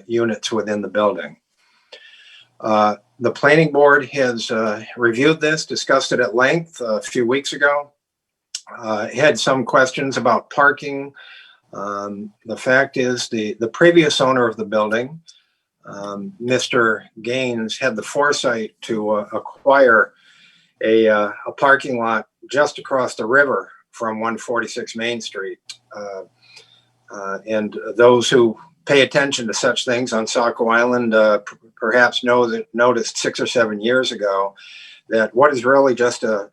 units within the building. The planning board has reviewed this, discussed it at length a few weeks ago. Had some questions about parking. The fact is the previous owner of the building, Mr. Gaines, had the foresight to acquire a parking lot just across the river from 146 Main Street. And those who pay attention to such things on Saco Island perhaps noticed 6 or 7 years ago that what is really just a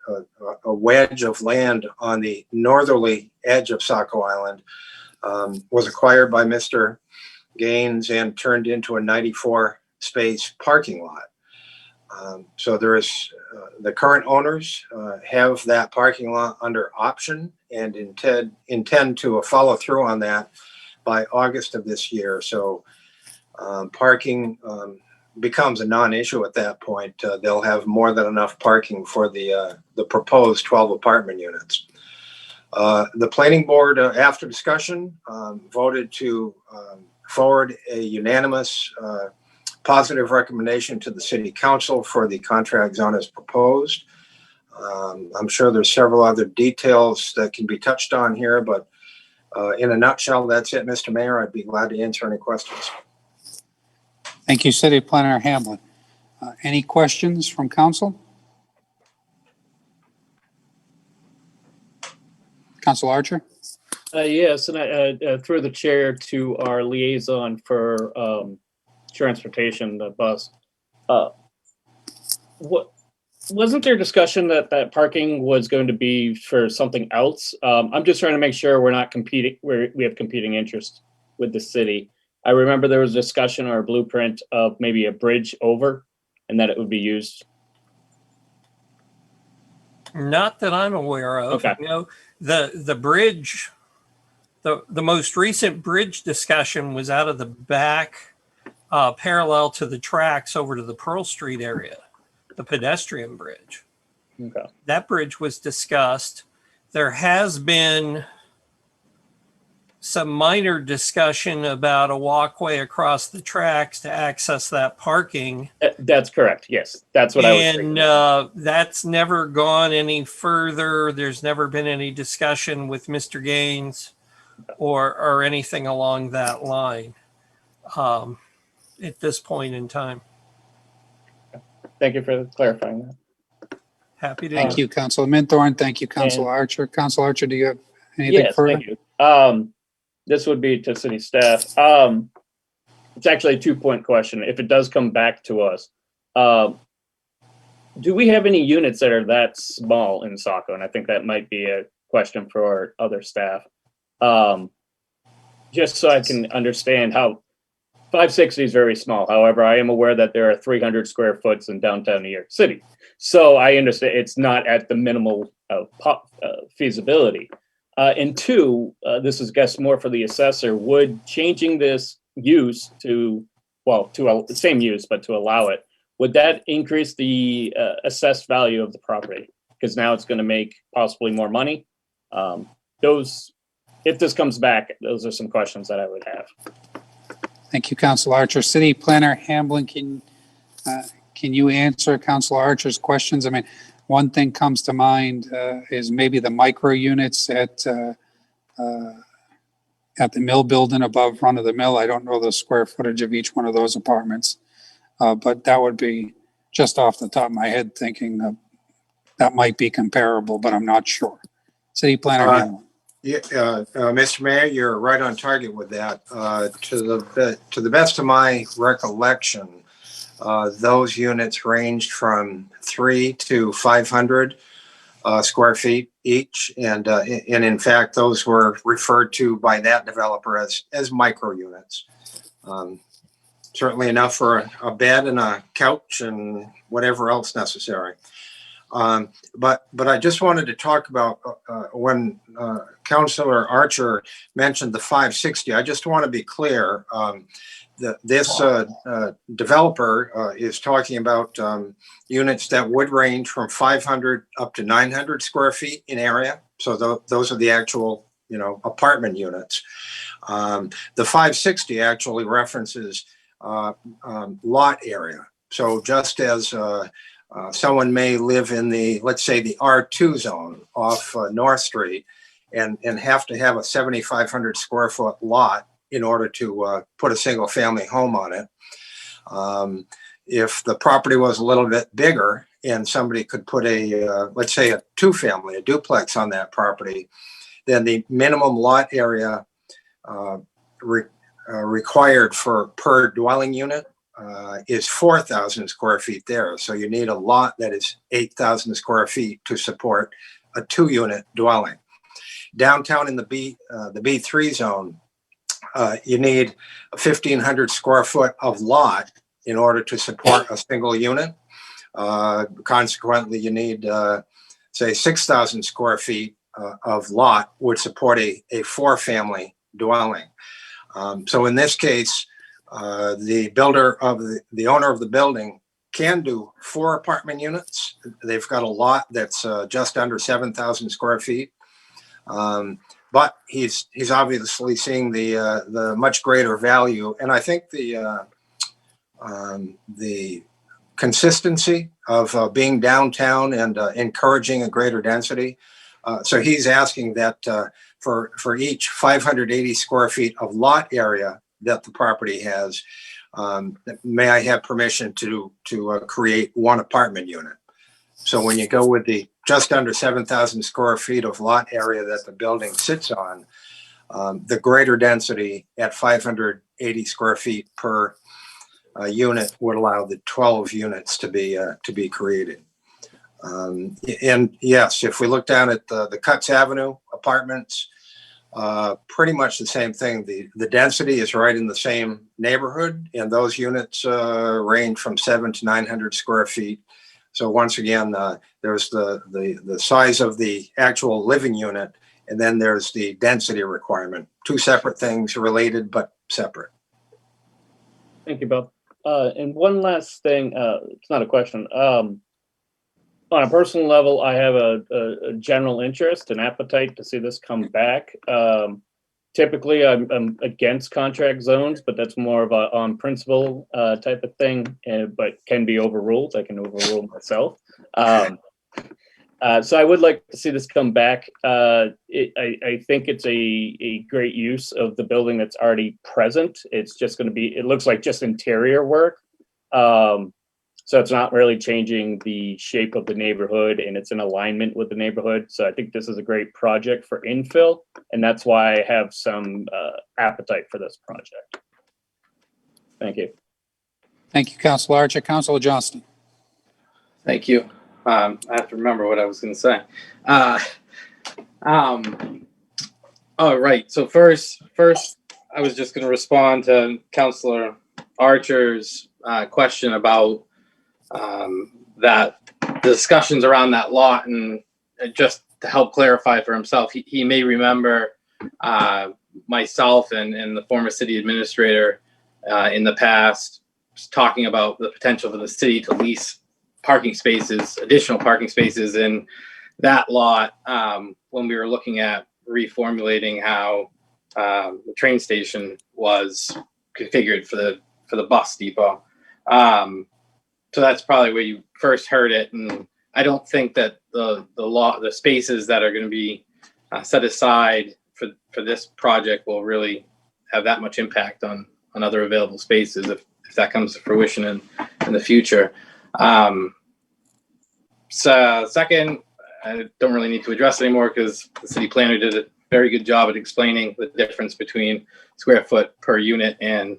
wedge of land on the northerly edge of Saco Island was acquired by Mr. Gaines and turned into a 94 space parking lot. So there is the current owners have that parking lot under option and intend to follow through on that by August of this year. So parking becomes a non-issue at that point. They'll have more than enough parking for the proposed 12 apartment units. The planning board, after discussion, voted to forward a unanimous positive recommendation to the city council for the contract zone as proposed. I'm sure there's several other details that can be touched on here, but in a nutshell, that's it, Mr. Mayor. I'd be glad to answer any questions. Thank you, City Planner Hamblin. Any questions from council? Council Archer? Yes, and I through the chair to our liaison for transportation, the bus. What wasn't there discussion that parking was going to be for something else? I'm just trying to make sure we're not competing, we have competing interests with the city. I remember there was discussion or a blueprint of maybe a bridge over and that it would be used. Not that I'm aware of. Okay. You know, the bridge, the most recent bridge discussion was out of the back, parallel to the tracks over to the Pearl Street area, the pedestrian bridge. Okay. That bridge was discussed. There has been some minor discussion about a walkway across the tracks to access that parking. That's correct. Yes, that's what I was thinking. And that's never gone any further. There's never been any discussion with Mr. Gaines or anything along that line at this point in time. Thank you for clarifying that. Happy to. Thank you, Councilor Minthorn. Thank you, Councilor Archer. Councilor Archer, do you have anything Yes, further? thank you. This would be to city staff. It's actually a 2-point question. If it does come back to us, do we have any units that are that small in Saco? And I think that might be a question for our other staff. Just so I can understand how 560 is very small. However, I am aware that there are 300 square foot in downtown New York City. So I understand it's not at the minimal feasibility. And two, this is, guess, more for the assessor. Would changing this use to the same use, but to allow it, would that increase the assessed value of the property? Because now it's going to make possibly more money. If this comes back, those are some questions that I would have. Thank you, Councilor Archer. City Planner Hamblin, can you answer Councilor Archer's questions? I mean, one thing comes to mind is maybe the micro units at the mill building above run of the mill. I don't know the square footage of each one of those apartments, but that would be just off the top of my head thinking that might be comparable, but I'm not sure. City Planner Hamblin. Yeah, Mr. Mayor, you're right on target with that. To the best of my recollection, those units ranged from 3 to 500 square feet each, and in fact, those were referred to by that developer as micro units. Certainly enough for a bed and a couch and whatever else necessary. But I just wanted to talk about when Councilor Archer mentioned the 560. I just want to be clear. This developer is talking about units that would range from 500 up to 900 square feet in area. So those are the actual, apartment units. The 560 actually references lot area. So just as someone may live in let's say the R2 zone off North Street and have to have a 7,500 square foot lot in order to put a single family home on it. If the property was a little bit bigger and somebody could put let's say a 2-family, a duplex on that property, then the minimum lot area required per dwelling unit is 4,000 square feet there. So you need a lot that is 8,000 square feet to support a 2-unit dwelling. Downtown in the B3 zone, you need 1,500 square foot of lot in order to support a single unit. Consequently, you need, say, 6,000 square feet of lot would support a 4-family dwelling. So in this case, the owner of the building can do 4 apartment units. They've got a lot that's just under 7,000 square feet. But he's obviously seeing the much greater value, and I think the consistency of being downtown and encouraging a greater density. So he's asking that for each 580 square feet of lot area that the property has, may I have permission to create 1 apartment unit. So when you go with the just under 7,000 square feet of lot area that the building sits on, the greater density at 580 square feet per unit would allow the 12 units to be created. And yes, if we look down at the Cutts Avenue apartments, pretty much the same thing. The density is right in the same neighborhood, and those units range from 700 to 900 square feet. So once again, there's the size of the actual living unit, and then there's the density requirement. 2 separate things, related but separate. Thank you, Bob. And one last thing, it's not a question. On a personal level, I have a general interest and appetite to see this come back. Typically, I'm against contract zones, but that's more of a on principle type of thing, but can be overruled. I can overrule myself. So I would like to see this come back. I think it's a great use of the building that's already present. It's just going to be, it looks like just interior work. So it's not really changing the shape of the neighborhood, and it's in alignment with the neighborhood. So I think this is a great project for infill, and that's why I have some appetite for this project. Thank you. Thank you, Councilor Archer. Councilor Johnston. Thank you. I have to remember what I was going to say. All right. So first, I was just going to respond to Councilor Archer's question about that the discussions around that lot, and just to help clarify for himself, he may remember myself and the former city administrator in the past talking about the potential for the city to lease parking spaces, additional parking spaces in that lot when we were looking at reformulating how the train station was configured for the bus depot. So that's probably where you first heard it, and I don't think that the spaces that are going to be set aside for this project will really have that much impact on other available spaces if that comes to fruition in the future. So second, I don't really need to address it anymore because the city planner did a very good job at explaining the difference between square foot per unit and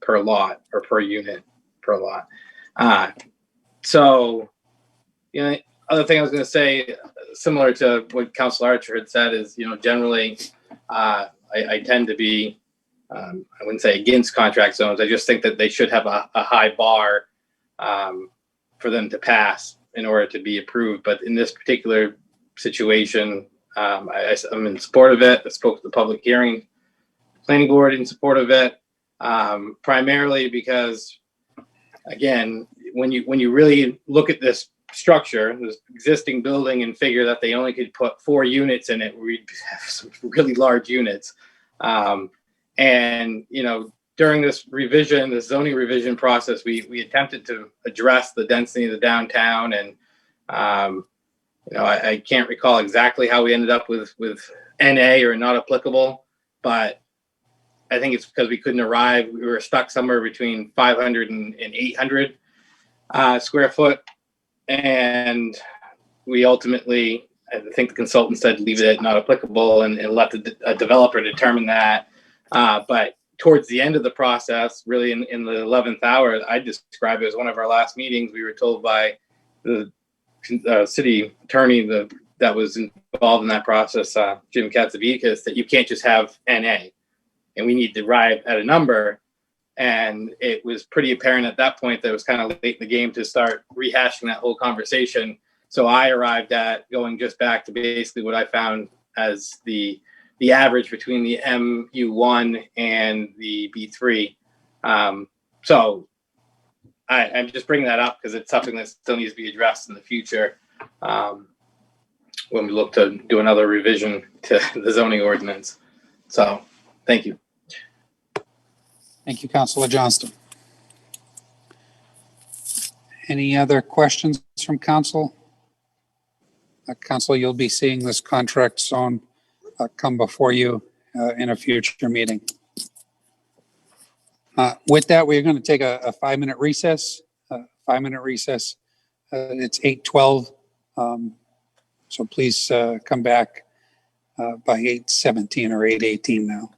per lot, or per unit per lot. So, other thing I was going to say, similar to what Councilor Archer had said, is, generally, I tend to be, I wouldn't say against contract zones. I just think that they should have a high bar for them to pass in order to be approved. But in this particular situation, I'm in support of it. I spoke to the public hearing planning board in support of it, primarily because, again, when you really look at this structure, this existing building, and figure that they only could put 4 units in it, we'd have some really large units. And, you know, during this revision, the zoning revision process, we attempted to address the density of the downtown. And, you know, I can't recall exactly how we ended up with NA or not applicable, but I think it's because we couldn't arrive. We were stuck somewhere between 500 and 800 square foot. And we ultimately, I think the consultant said, leave it at not applicable and let the developer determine that. But towards the end of the process, really in the 11th hour, I describe it as one of our last meetings. We were told by the city attorney that was involved in that process, Jim Katsavikas, that you can't just have NA, and we need to arrive at a number. And it was pretty apparent at that point that it was kind of late in the game to start rehashing that whole conversation. So I arrived at going just back to basically what I found as the average between the MU1 and the B3. So I'm just bringing that up because it's something that still needs to be addressed in the future when we look to do another revision to the zoning ordinance. So thank you. Thank you, Councilor Johnston. Any other questions from council? Council, you'll be seeing this contract zone come before you in a future meeting. With that, we're going to take a 5-minute recess. It's 8:12. So please come back by 8:17 or 8:18 now.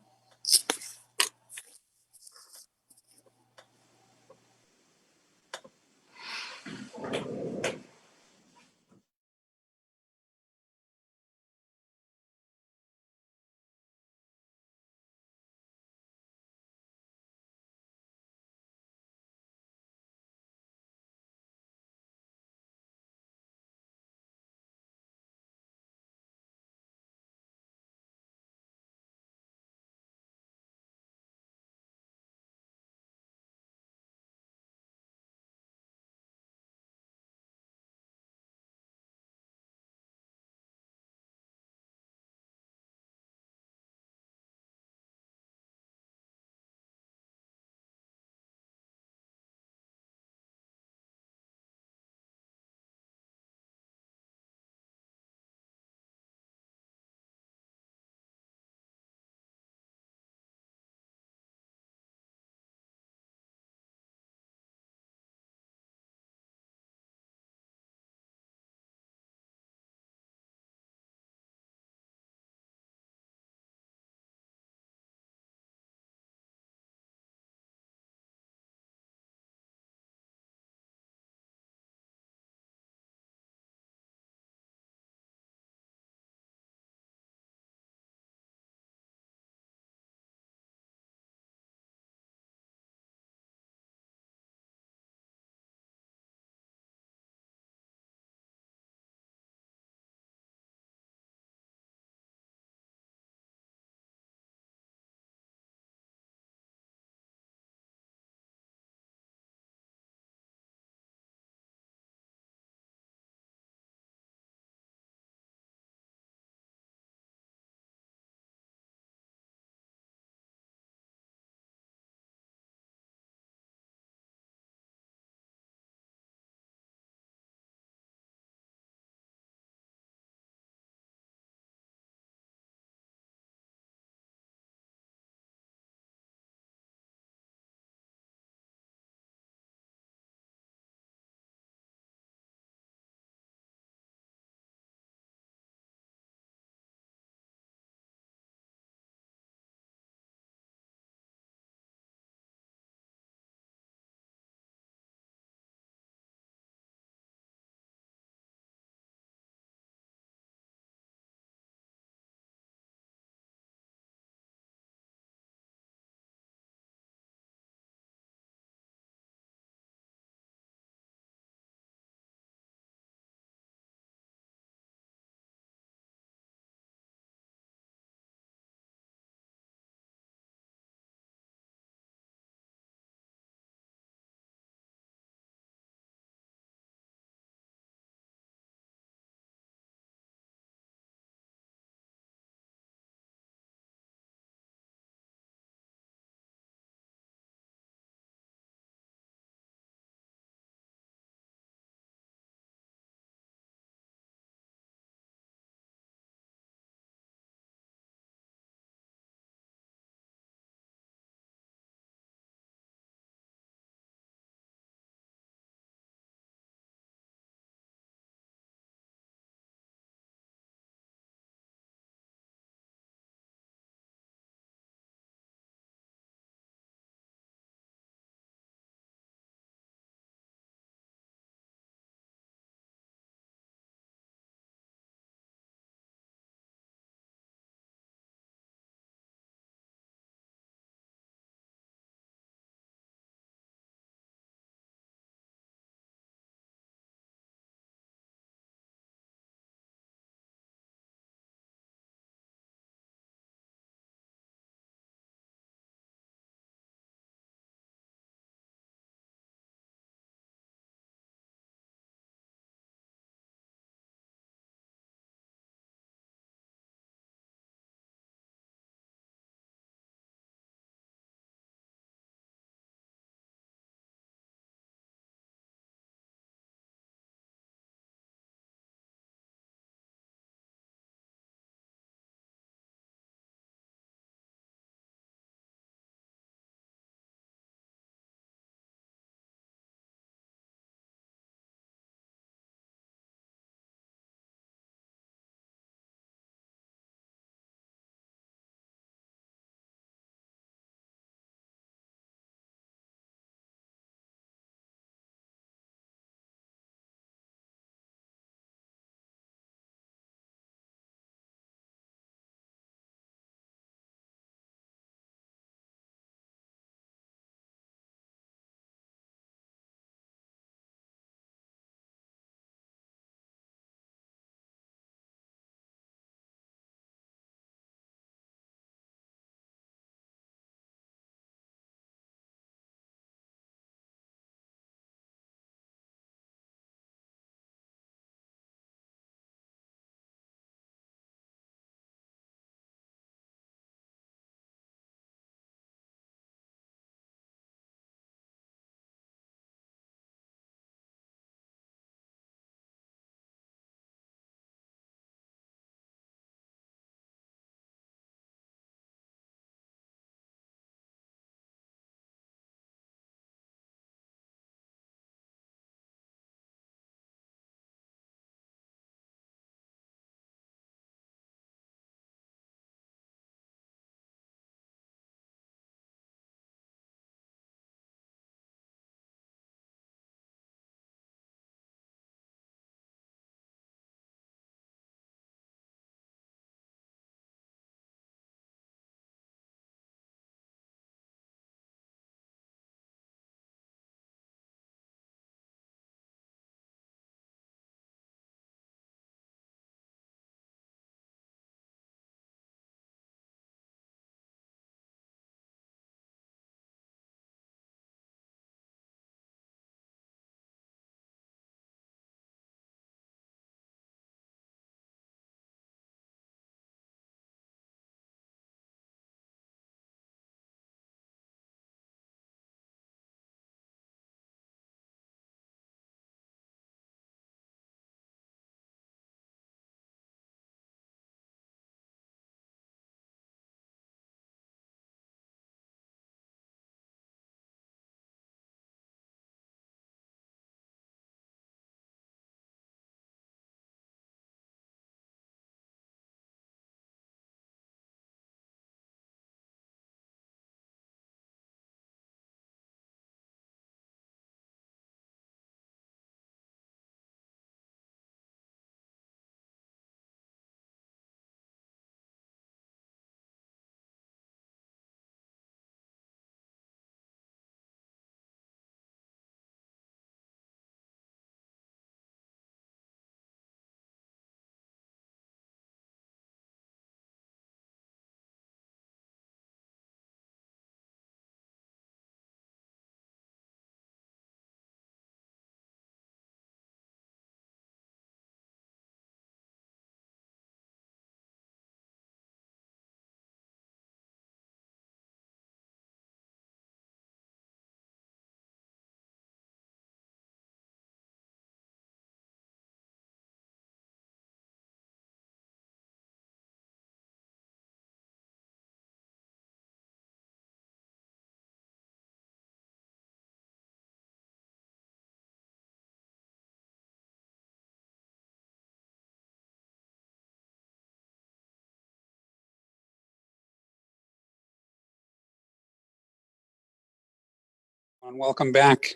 And welcome back.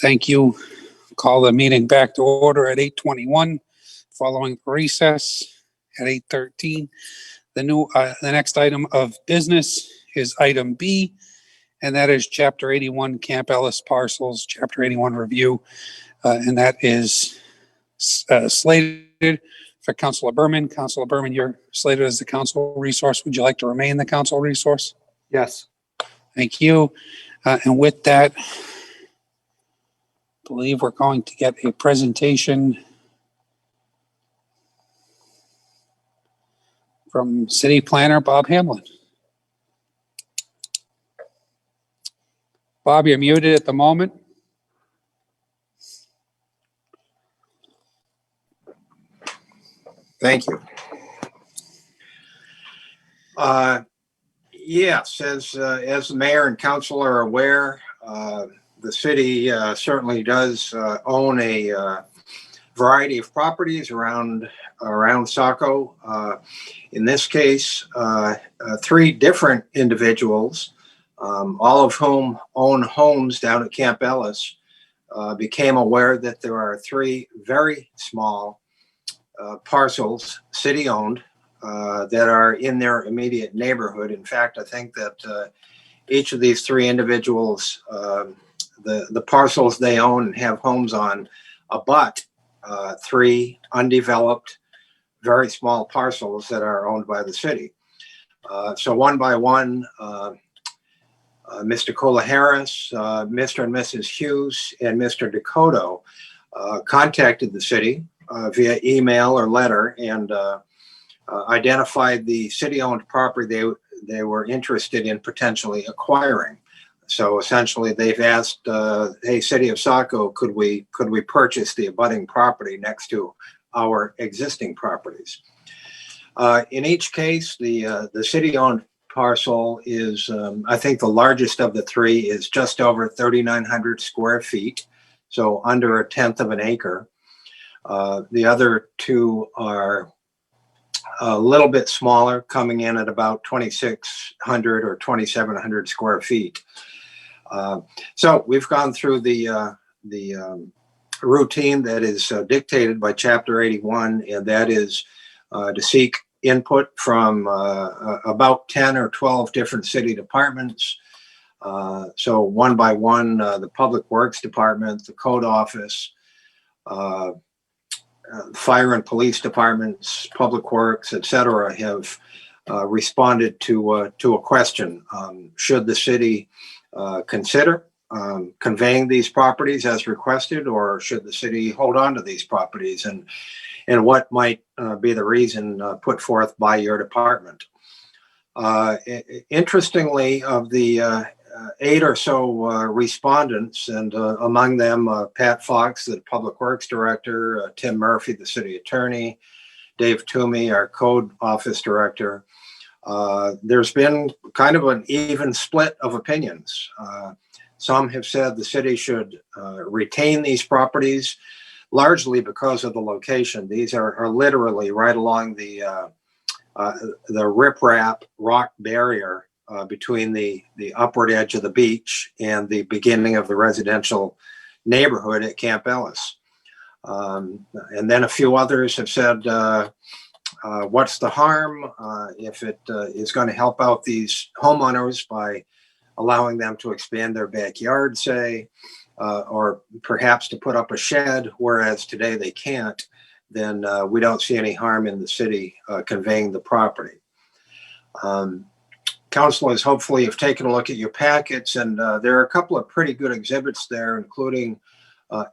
Thank you. Call the meeting back to order at 8:21, following recess at 8:13. The next item of business is item B, and that is Chapter 81 Camp Ellis Parcels, Chapter 81 review, and that is slated for Councilor Berman. Councilor Berman, you're slated as the council resource. Would you like to remain the council resource? Yes. Thank you. And with that, I believe we're going to get a presentation from City Planner Bob Hamlin. Bob, you're muted at the moment. Thank you. Yes, as the mayor and council are aware, the city certainly does own a variety of properties around Saco. In this case, 3 different individuals, all of whom own homes down at Camp Ellis, became aware that there are 3 very small parcels, city-owned, that are in their immediate neighborhood. In fact, I think that each of these 3 individuals, the parcels they own and have homes on, abut 3 undeveloped, very small parcels that are owned by the city. So one by one, Mr. Cola Harris, Mr. and Mrs. Hughes, and Mr. Dakota contacted the city via email or letter and identified the city-owned property they were interested in potentially acquiring. So essentially, they've asked, "Hey, City of Saco, could we purchase the abutting property next to our existing properties?" In each case, the city-owned parcel is, I think, the largest of the 3 is just over 3,900 square feet, so under 1/10 of an acre. The other 2 are a little bit smaller, coming in at about 2,600 or 2,700 square feet. So we've gone through the routine that is dictated by Chapter 81, and that is to seek input from about 10 or 12 different city departments. So one by one, the Public Works Department, the Code Office, Fire and Police Departments, Public Works, etc., have responded to a question: should the city consider conveying these properties as requested, or should the city hold on to these properties, and what might be the reason put forth by your department? Interestingly, of the 8 or so respondents, and among them Pat Fox, the Public Works Director, Tim Murphy, the City Attorney, Dave Toomey, our Code Office Director, there's been kind of an even split of opinions. Some have said the city should retain these properties, largely because of the location. These are literally right along the riprap rock barrier between the upward edge of the beach and the beginning of the residential neighborhood at Camp Ellis. And then a few others have said, what's the harm if it is going to help out these homeowners by allowing them to expand their backyard, say, or perhaps to put up a shed, whereas today they can't, then we don't see any harm in the city conveying the property. Councilors, hopefully you've taken a look at your packets, and there are a couple of pretty good exhibits there, including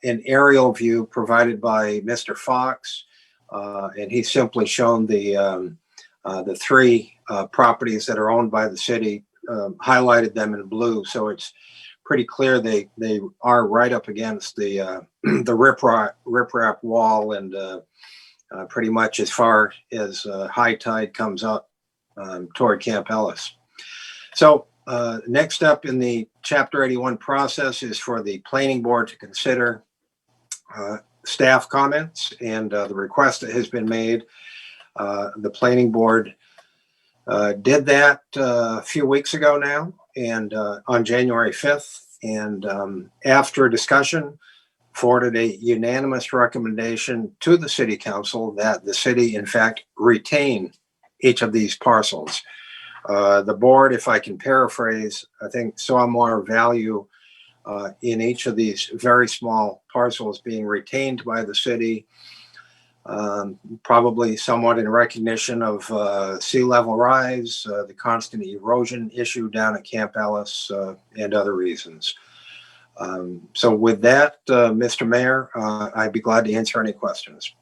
an aerial view provided by Mr. Fox, and he's simply shown the 3 properties that are owned by the city, highlighted them in blue, so it's pretty clear they are right up against the riprap wall, and pretty much as far as high tide comes up toward Camp Ellis. So next up in the Chapter 81 process is for the Planning Board to consider staff comments and the request that has been made. The Planning Board did that a few weeks ago now, and on January 5th, and after discussion, forwarded a unanimous recommendation to the city council that the city in fact retain each of these parcels. The board, if I can paraphrase, I think saw more value in each of these very small parcels being retained by the city, probably somewhat in recognition of sea level rise, the constant erosion issue down at Camp Ellis, and other reasons. So with that, Mr. Mayor, I'd be glad to answer any questions.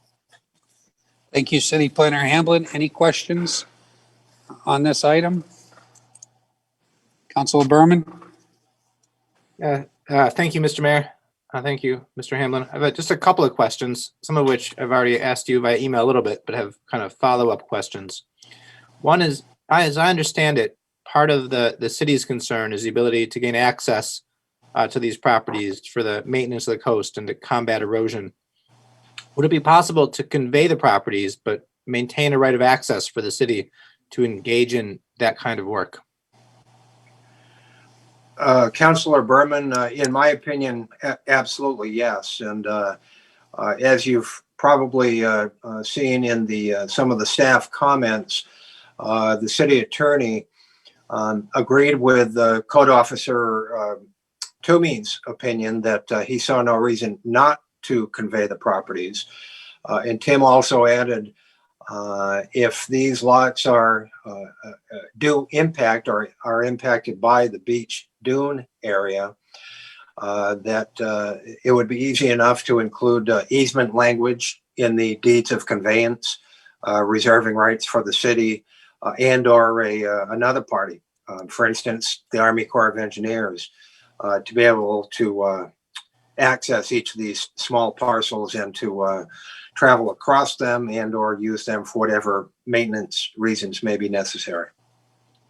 Thank you, City Planner Hamblin. Any questions on this item? Councilor Berman? Thank you, Mr. Mayor. Thank you, Mr. Hamlin. I've just a couple of questions, some of which I've already asked you via email a little bit, but have kind of follow-up questions. One is, as I understand it, part of the city's concern is the ability to gain access to these properties for the maintenance of the coast and to combat erosion. Would it be possible to convey the properties but maintain a right of access for the city to engage in that kind of work? Councilor Berman, in my opinion, absolutely yes. And as you've probably seen in the some of the staff comments, the city attorney agreed with Code Officer Toomey's opinion that he saw no reason not to convey the properties. And Tim also added, if these lots are do impact or are impacted by the beach dune area, that it would be easy enough to include easement language in the deeds of conveyance, reserving rights for the city and or another party, for instance, the Army Corps of Engineers, to be able to access each of these small parcels and to travel across them and or use them for whatever maintenance reasons may be necessary.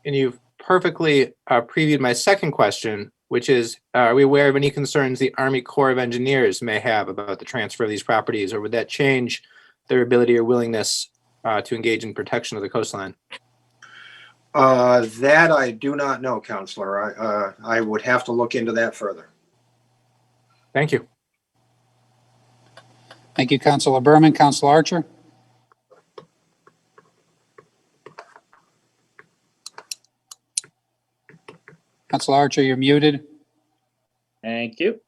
And you've perfectly previewed my second question, which is, are we aware of any concerns the Army Corps of Engineers may have about the transfer of these properties, or would that change their ability or willingness to engage in protection of the coastline? That I do not know, Counselor. I would have to look into that further. Thank you. Thank you, Councilor Berman. Councilor Archer? Councilor Archer, you're muted. Thank you.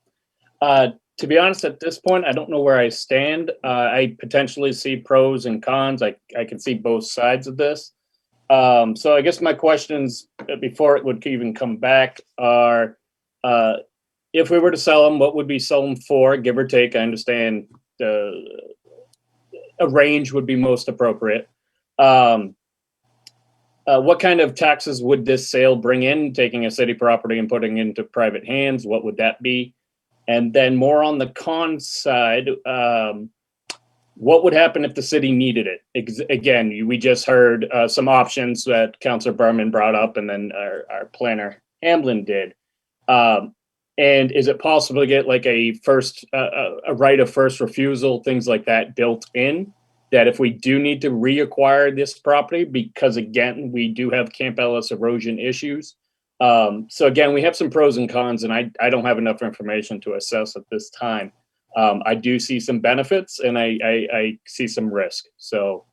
To be honest, at this point, I don't know where I stand. I potentially see pros and cons. I can see both sides of this. So I guess my questions before it would even come back are, if we were to sell them, what would we sell them for, give or take? I understand a range would be most appropriate. What kind of taxes would this sale bring in, taking a city property and putting it into private hands? What would that be? And then more on the con side, what would happen if the city needed it? Again, we just heard some options that Councilor Berman brought up, and then our planner Hamblin did. And is it possible to get like a right of first refusal, things like that built in, that if we do need to reacquire this property, because again, we do have Camp Ellis erosion issues. So again, we have some pros and cons, and I don't have enough information to assess at this time. I do see some benefits, and I see some risk. So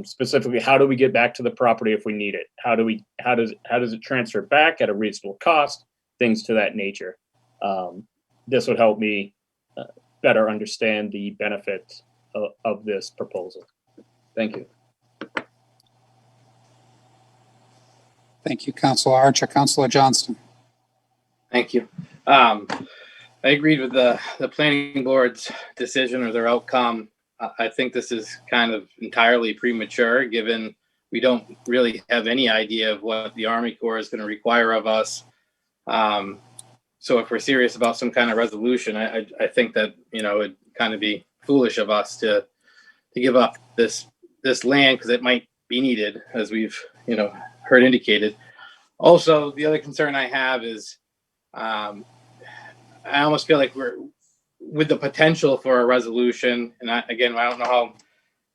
specifically, how do we get back to the property if we need it? How does it transfer back at a reasonable cost? Things to that nature. This would help me better understand the benefit of this proposal. Thank you. Thank you, Councilor Archer. Councilor Johnston? Thank you. I agreed with the planning board's decision or their outcome. I think this is kind of entirely premature, given we don't really have any idea of what the Army Corps is going to require of us. So if we're serious about some kind of resolution, I think that, it'd kind of be foolish of us to give up this land, because it might be needed, as we've, heard indicated. Also, the other concern I have is, I almost feel like we're with the potential for a resolution. And I don't know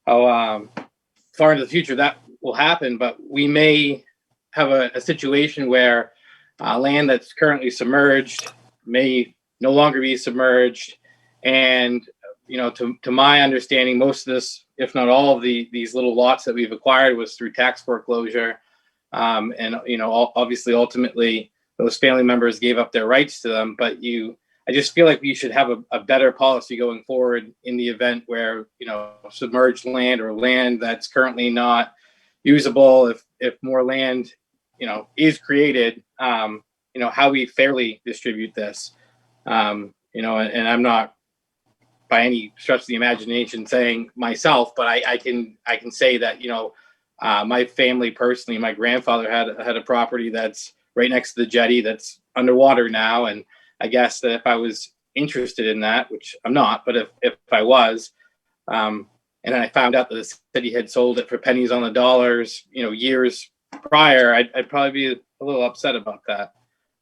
how far into the future that will happen, but we may have a situation where land that's currently submerged may no longer be submerged. And, to my understanding, most of this, if not all of these little lots that we've acquired was through tax foreclosure. Obviously, ultimately, those family members gave up their rights to them. But I just feel like we should have a better policy going forward in the event where, submerged land or land that's currently not usable, if more land, is created, how we fairly distribute this. And I'm not by any stretch of the imagination saying myself, but I can say that, my family personally, my grandfather had a property that's right next to the jetty that's underwater now. And I guess that if I was interested in that, which I'm not, but if I was, and I found out that the city had sold it for pennies on the dollars, years prior, I'd probably be a little upset about that.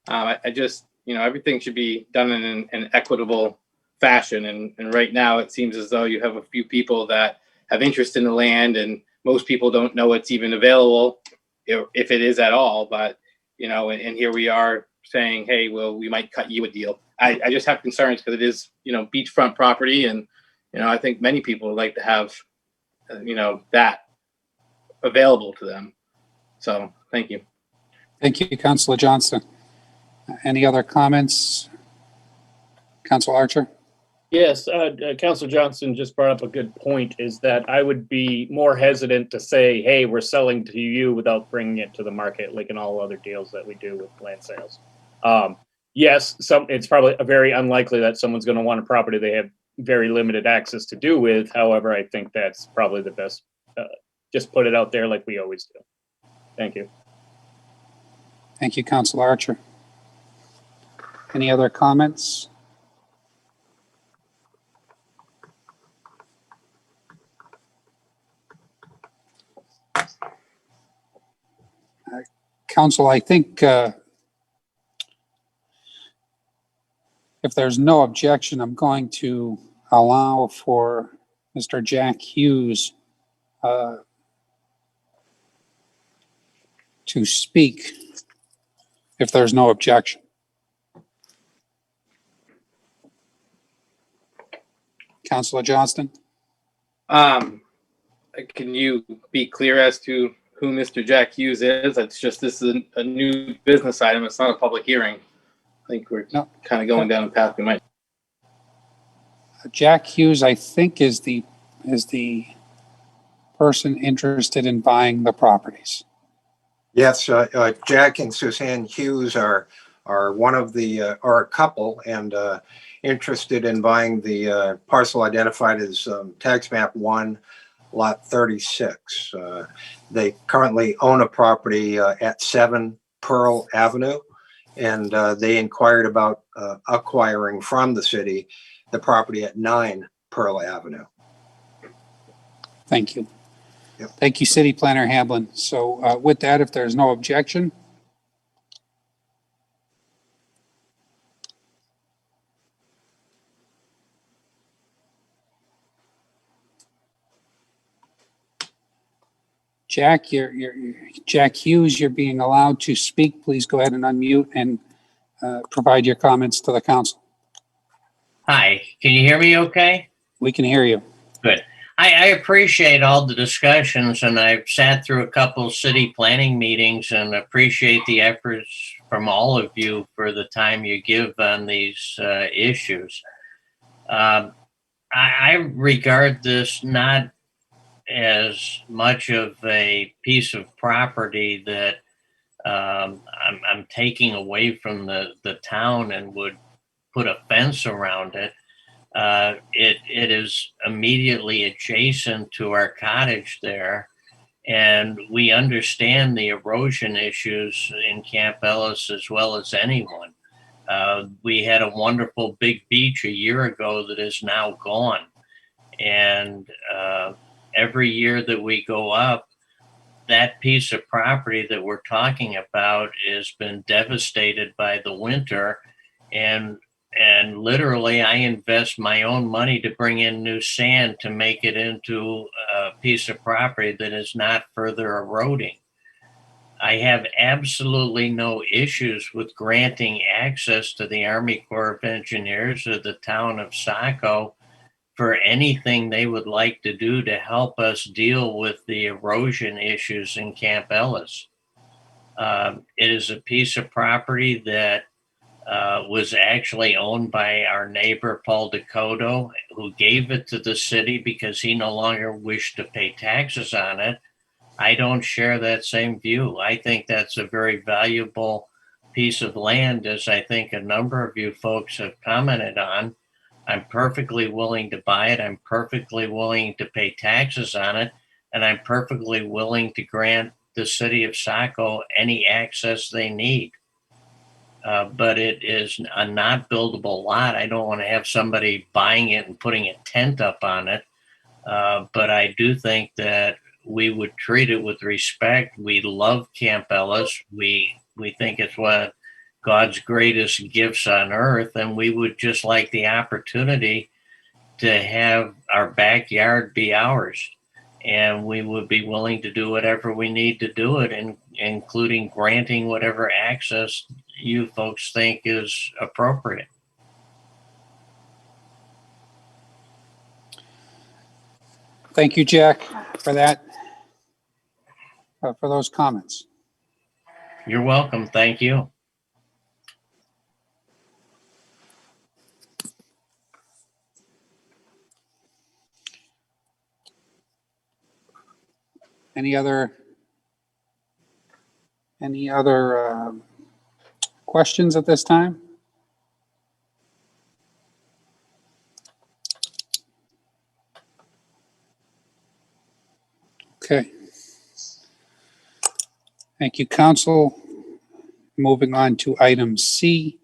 I just, everything should be done in an equitable fashion. And right now it seems as though you have a few people that have interest in the land, and most people don't know it's even available, if it is at all. But, and here we are saying, hey, well, we might cut you a deal. I just have concerns because it is, beachfront property. And, I think many people would like to have, that available to them. So thank you. Thank you, Councilor Johnston. Any other comments? Councilor Archer? Yes, Councilor Johnson just brought up a good point, is that I would be more hesitant to say, hey, we're selling to you without bringing it to the market, like in all other deals that we do with land sales. Yes, it's probably very unlikely that someone's going to want a property they have very limited access to do with. However, I think that's probably the best. Just put it out there like we always do. Thank you. Thank you, Councilor Archer. Any other comments? Council, I think if there's no objection, I'm going to allow for Mr. Jack Hughes to speak if there's no objection. Councilor Johnston? Can you be clear as to who Mr. Jack Hughes is? This is a new business item. It's not a public hearing. I think we're kind of going down a path we might. Jack Hughes, I think, is the person interested in buying the properties. Yes, Jack and Suzanne Hughes are one of the, are a couple, and interested in buying the parcel identified as tax map 1, lot 36. They currently own a property at 7 Pearl Avenue, and they inquired about acquiring from the city the property at 9 Pearl Avenue. Thank you. Yep. Thank you, City Planner Hamblin. So with that, if there's no objection, Jack, Jack Hughes, you're being allowed to speak. Please go ahead and unmute and provide your comments to the council. Hi, can you hear me okay? We can hear you. Good. I appreciate all the discussions, and I've sat through a couple city planning meetings and appreciate the efforts from all of you for the time you give on these issues. I regard this not as much of a piece of property that I'm taking away from the town and would put a fence around it. It is immediately adjacent to our cottage there, and we understand the erosion issues in Camp Ellis as well as anyone. We had a wonderful big beach a year ago that is now gone, and every year that we go up, that piece of property that we're talking about has been devastated by the winter, and literally I invest my own money to bring in new sand to make it into a piece of property that is not further eroding. I have absolutely no issues with granting access to the Army Corps of Engineers or the town of Saco for anything they would like to do to help us deal with the erosion issues in Camp Ellis. It is a piece of property that was actually owned by our neighbor Paul Dakota, who gave it to the city because he no longer wished to pay taxes on it. I don't share that same view. I think that's a very valuable piece of land, as I think a number of you folks have commented on. I'm perfectly willing to buy it. I'm perfectly willing to pay taxes on it. And I'm perfectly willing to grant the city of Saco any access they need. But it is a not buildable lot. I don't want to have somebody buying it and putting a tent up on it. But I do think that we would treat it with respect. We love Camp Ellis. We think it's one of God's greatest gifts on earth, and we would just like the opportunity to have our backyard be ours. And we would be willing to do whatever we need to do it, including granting whatever access you folks think is appropriate. Thank you, Jack, for that, for those comments. You're welcome. Thank you. Any other questions at this time? Okay. Thank you, Council. Moving on to item C.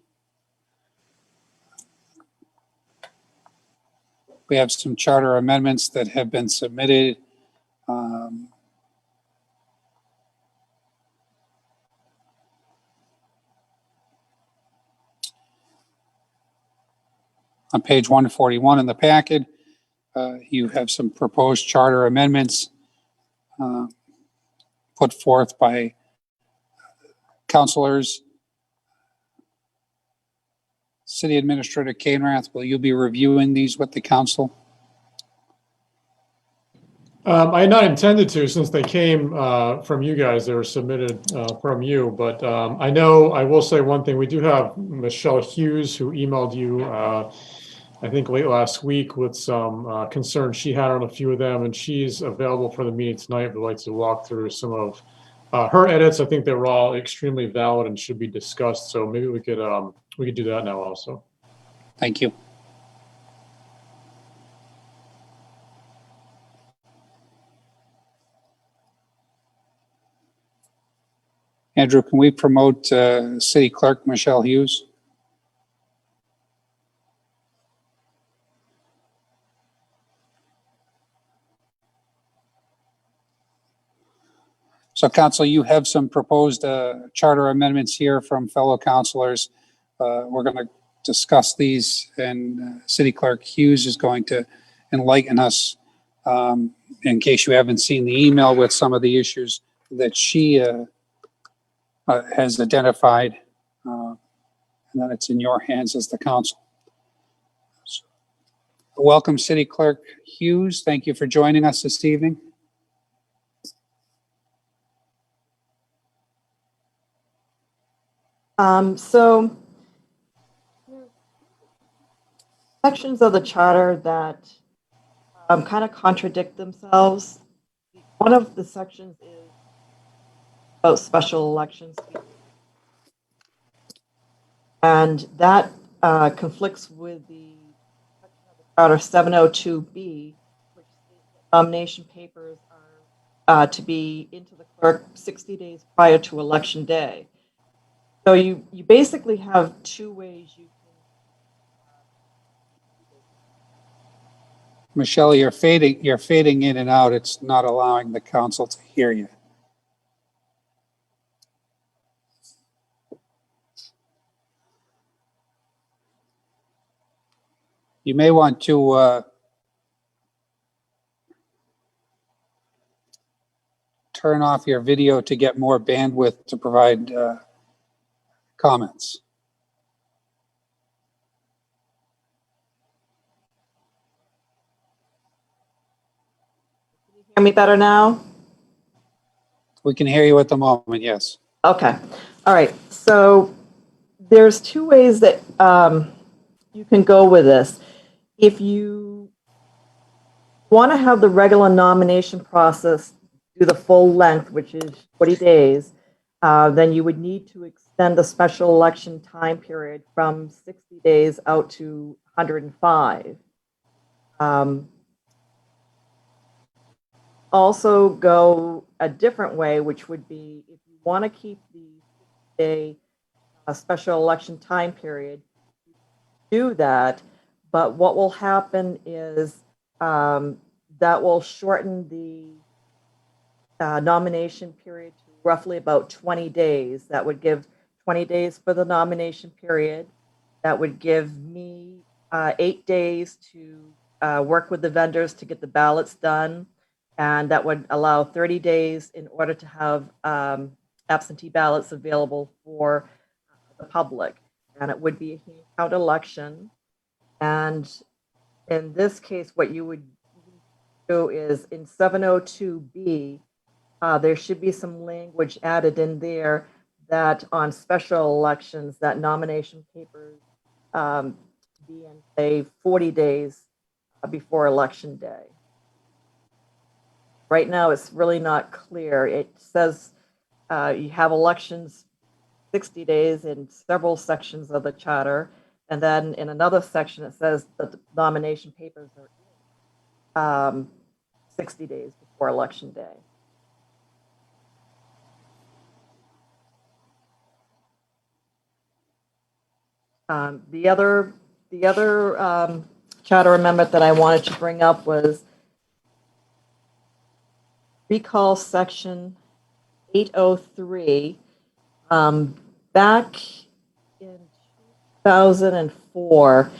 We have some charter amendments that have been submitted. On page 141 in the packet, you have some proposed charter amendments put forth by councilors. City Administrator Kainrath, will you be reviewing these with the council? I had not intended to, since they came from you guys. They were submitted from you, but I know, I will say one thing. We do have Michelle Hughes, who emailed you, I think late last week, with some concerns she had on a few of them, and she's available for the meeting tonight. Would like to walk through some of her edits. I think they were all extremely valid and should be discussed, so maybe we could do that now also. Thank you. Andrew, can we promote City Clerk Michelle Hughes? So, Council, you have some proposed charter amendments here from fellow councilors. We're going to discuss these, and City Clerk Hughes is going to enlighten us in case you haven't seen the email with some of the issues that she has identified, and then it's in your hands as the council. So, welcome, City Clerk Hughes. Thank you for joining us this evening. So sections of the charter that kind of contradict themselves. One of the sections is about special elections, and that conflicts with the Charter 702B, which nomination papers are to be into the clerk 60 days prior to election day. So you basically have two ways you can. Michelle, you're fading in and out. It's not allowing the council to hear you. You may want to turn off your video to get more bandwidth to provide comments. Hear me better now? We can hear you at the moment, yes. Okay. All right. So there's two ways that you can go with this. If you want to have the regular nomination process do the full length, which is 40 days, then you would need to extend the special election time period from 60 days out to 105. Also go a different way, which would be if you want to keep the 60-day special election time period, do that. But what will happen is that will shorten the nomination period to roughly about 20 days. That would give 20 days for the nomination period. That would give me 8 days to work with the vendors to get the ballots done. And that would allow 30 days in order to have absentee ballots available for the public. And it would be a hand count election. And in this case, what you would do is in 702B, there should be some language added in there that on special elections, that nomination papers be in, say, 40 days before election day. Right now, it's really not clear. It says you have elections 60 days in several sections of the charter. And then in another section, it says that the nomination papers are 60 days before election day. The other charter amendment that I wanted to bring up was recall section 803. Back in 2004,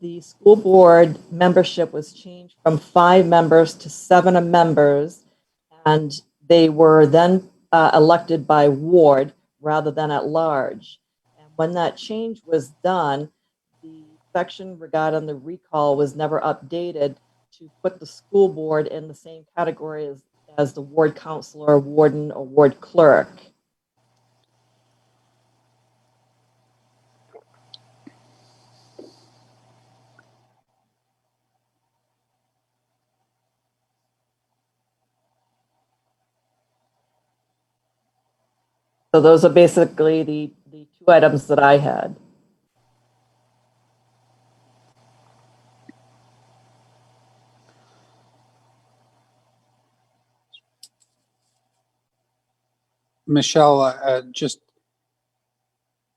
the school board membership was changed from 5 members to 7 members, and they were then elected by ward rather than at large. And when that change was done, the section regarding the recall was never updated to put the school board in the same category as the ward counselor, warden, or ward clerk. So those are basically the 2 items that I had. Michelle,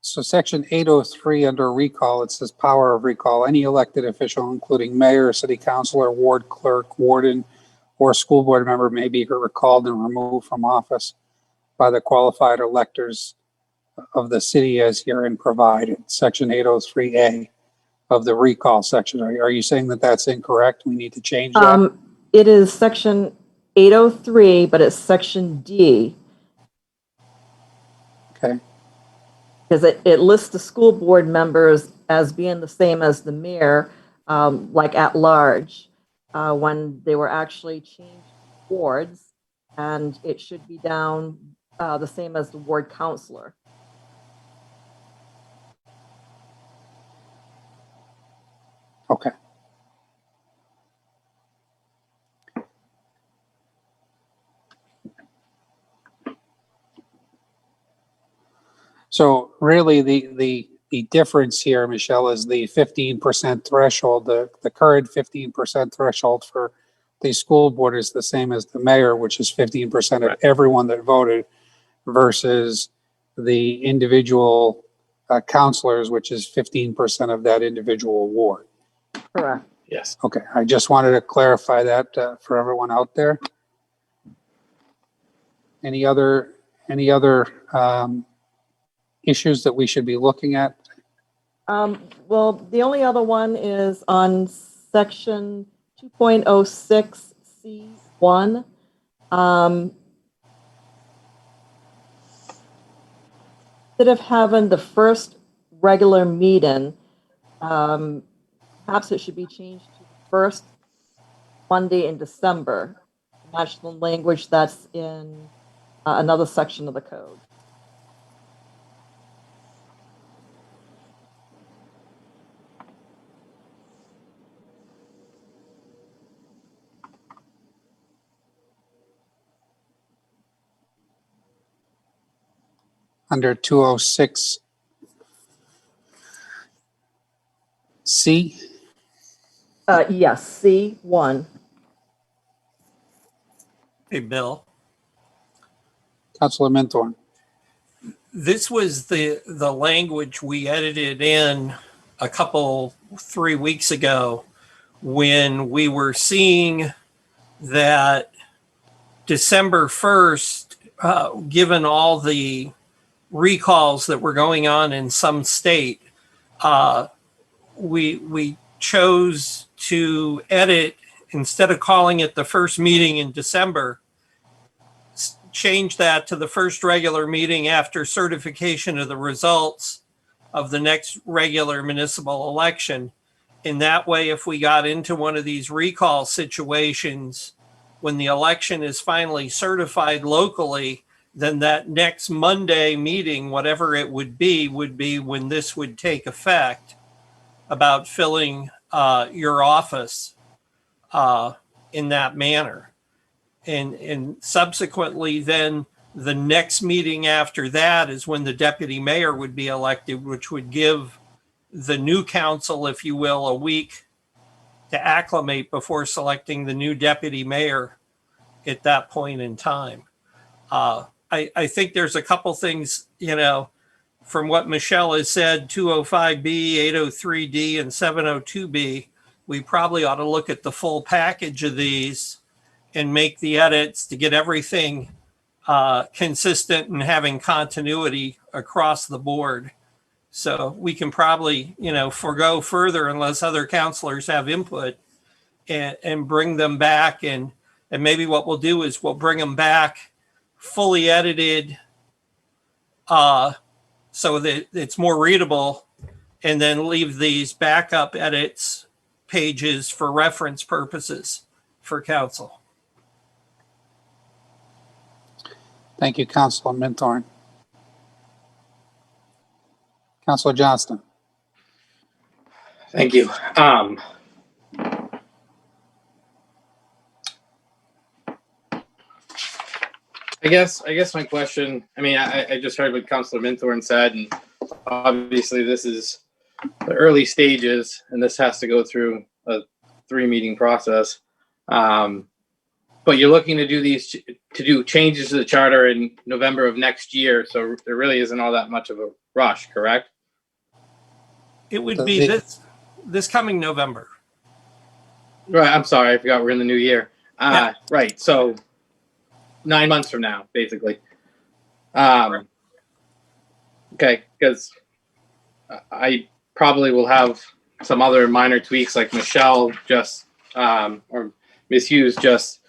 so section 803 under recall, it says power of recall. Any elected official, including mayor, city councilor, ward clerk, warden, or school board member may be recalled and removed from office by the qualified electors of the city as herein provided. Section 803A of the recall section. Are you saying that that's incorrect? We need to change that? It is section 803, but it's section D. Okay. Because it lists the school board members as being the same as the mayor, like at large, when they were actually changed wards, and it should be down the same as the ward counselor. Okay. So really the difference here, Michelle, is the 15% threshold. The current 15% threshold for the school board is the same as the mayor, which is 15% of everyone that voted, versus the individual counselors, which is 15% of that individual ward. Correct. Yes. Okay, I just wanted to clarify that for everyone out there. Any other issues that we should be looking at? Well, the only other one is on section 2.06C1. Instead of having the first regular meeting, perhaps it should be changed to the first Monday in December, to match the language that's in another section of the code. Under 206C. Yes, C1. Hey, Bill. Councilor Minthorn. This was the language we edited in a couple, 3 weeks ago when we were seeing that December 1st, given all the recalls that were going on in some state, we chose to edit, instead of calling it the first meeting in December, change that to the first regular meeting after certification of the results of the next regular municipal election. In that way, if we got into one of these recall situations, when the election is finally certified locally, then that next Monday meeting, whatever it would be when this would take effect, about filling your office in that manner. And subsequently, then the next meeting after that is when the deputy mayor would be elected, which would give the new council, if you will, a week to acclimate before selecting the new deputy mayor at that point in time. I think there's a couple things, from what Michelle has said, 205B, 803D, and 702B, we probably ought to look at the full package of these and make the edits to get everything consistent and having continuity across the board. So we can probably, forego further unless other counselors have input and bring them back. And maybe what we'll do is we'll bring them back fully edited so that it's more readable, and then leave these backup edits pages for reference purposes for council. Thank you, Councilor Minthorn. Councilor Johnston. Thank you. I guess my question, I just heard what Councilor Minthorn said, and obviously this is the early stages, and this has to go through a 3-meeting process. But you're looking to do changes to the charter in November of next year, so there really isn't all that much of a rush, correct? It would be this coming November. Right, I'm sorry, I forgot we're in the new year. Right, so 9 months from now, basically. Okay, because I probably will have some other minor tweaks like Michelle just, or Ms. Hughes just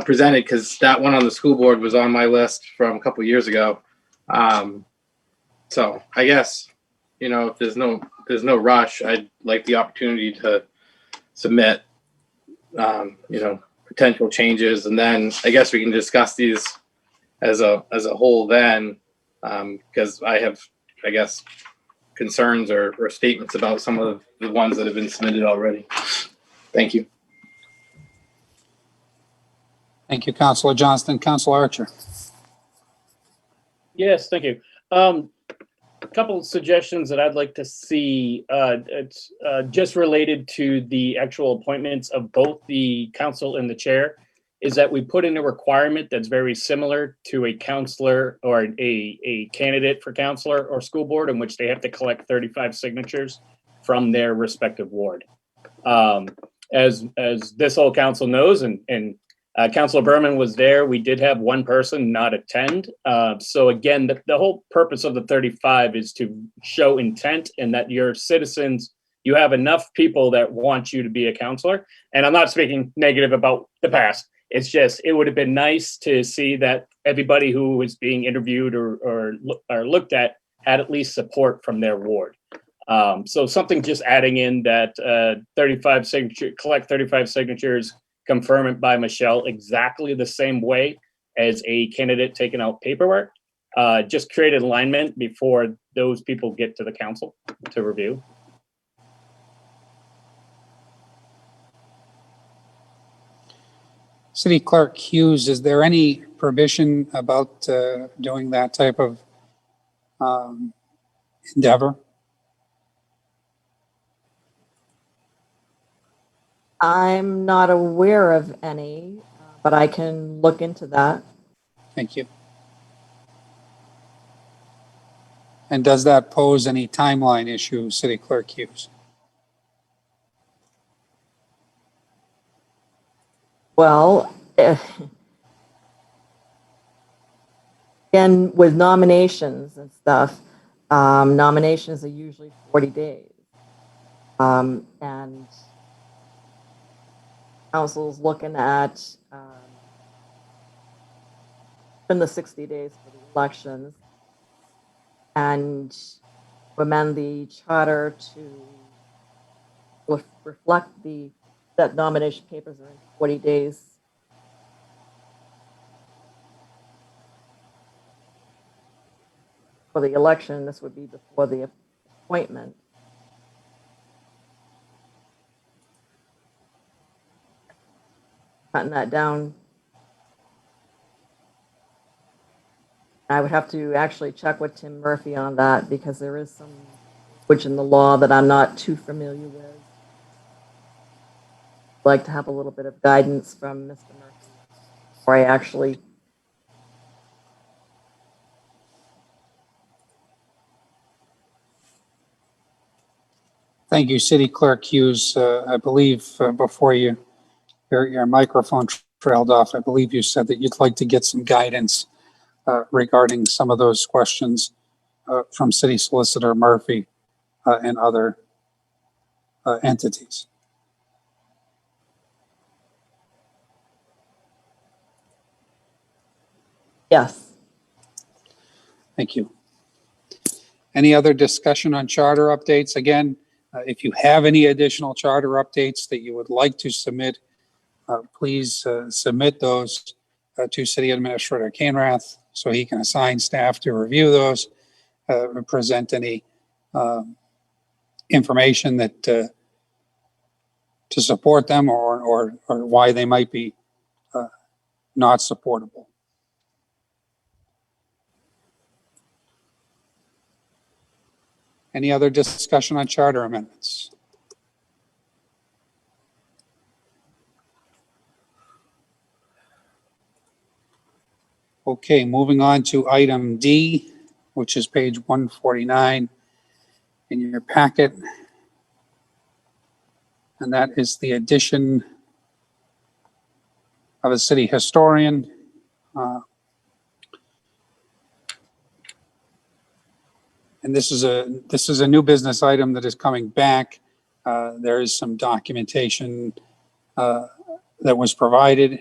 presented, because that one on the school board was on my list from a couple years ago. So I guess, if there's no rush, I'd like the opportunity to submit, potential changes, and then I guess we can discuss these as a whole then, because I have, I guess, concerns or statements about some of the ones that have been submitted already. Thank you. Thank you, Councilor Johnston. Councilor Archer. Yes, thank you. A couple of suggestions that I'd like to see. It's just related to the actual appointments of both the council and the chair, is that we put in a requirement that's very similar to a counselor or a candidate for counselor or school board, in which they have to collect 35 signatures from their respective ward. As this whole council knows, and Councilor Berman was there, we did have one person not attend. So again, the whole purpose of the 35 is to show intent, and that your citizens, you have enough people that want you to be a counselor. And I'm not speaking negative about the past. It's just, it would have been nice to see that everybody who was being interviewed or looked at had at least support from their ward. So something just adding in that 35 signature, collect 35 signatures, confirm it by Michelle exactly the same way as a candidate taking out paperwork. Just create an alignment before those people get to the council to review. City Clerk Hughes, is there any provision about doing that type of endeavor? I'm not aware of any, but I can look into that. Thank you. And does that pose any timeline issue, City Clerk Hughes? Well, again, with nominations and stuff, nominations are usually 40 days. And council's looking at in the 60 days for the elections, and amend the charter to reflect that nomination papers are in 40 days. For the election, this would be before the appointment. Cutting that down. I would have to actually check with Tim Murphy on that, because there is some language in the law that I'm not too familiar with. I'd like to have a little bit of guidance from Mr. Murphy before I actually. Thank you, City Clerk Hughes. I believe before your microphone trailed off, I believe you said that you'd like to get some guidance regarding some of those questions from City Solicitor Murphy and other entities. Yes. Thank you. Any other discussion on charter updates? Again, if you have any additional charter updates that you would like to submit, please submit those to City Administrator Canrath so he can assign staff to review those, and present any information that to support them or why they might be not supportable. Any other discussion on charter amendments? Okay, moving on to item D, which is page 149 in your packet. And that is the addition of a city historian. And this is a new business item that is coming back. There is some documentation that was provided.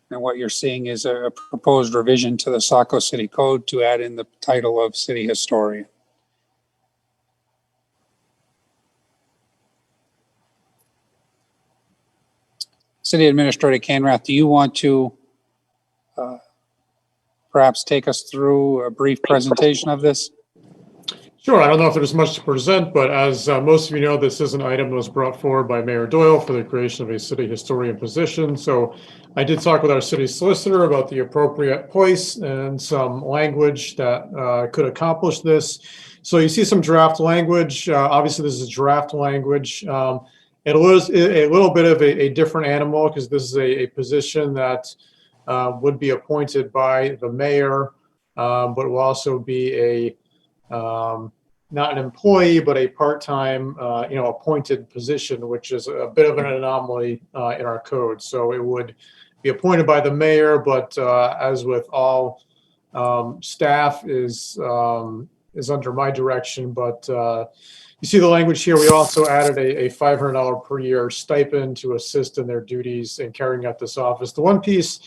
And what you're seeing is a proposed revision to the Saco City Code to add in the title of city historian. City Administrator Canrath, do you want to perhaps take us through a brief presentation of this? Sure. I don't know if there's much to present, but as most of you know, this is an item that was brought forward by Mayor Doyle for the creation of a city historian position. So I did talk with our city solicitor about the appropriate place and some language that could accomplish this. So you see some draft language. Obviously, this is draft language. It was a little bit of a different animal because this is a position that would be appointed by the mayor, but will also be a not an employee, but a part-time, appointed position, which is a bit of an anomaly in our code. So it would be appointed by the mayor, but as with all staff is under my direction. But you see the language here. We also added a $500 per year stipend to assist in their duties in carrying out this office. The one piece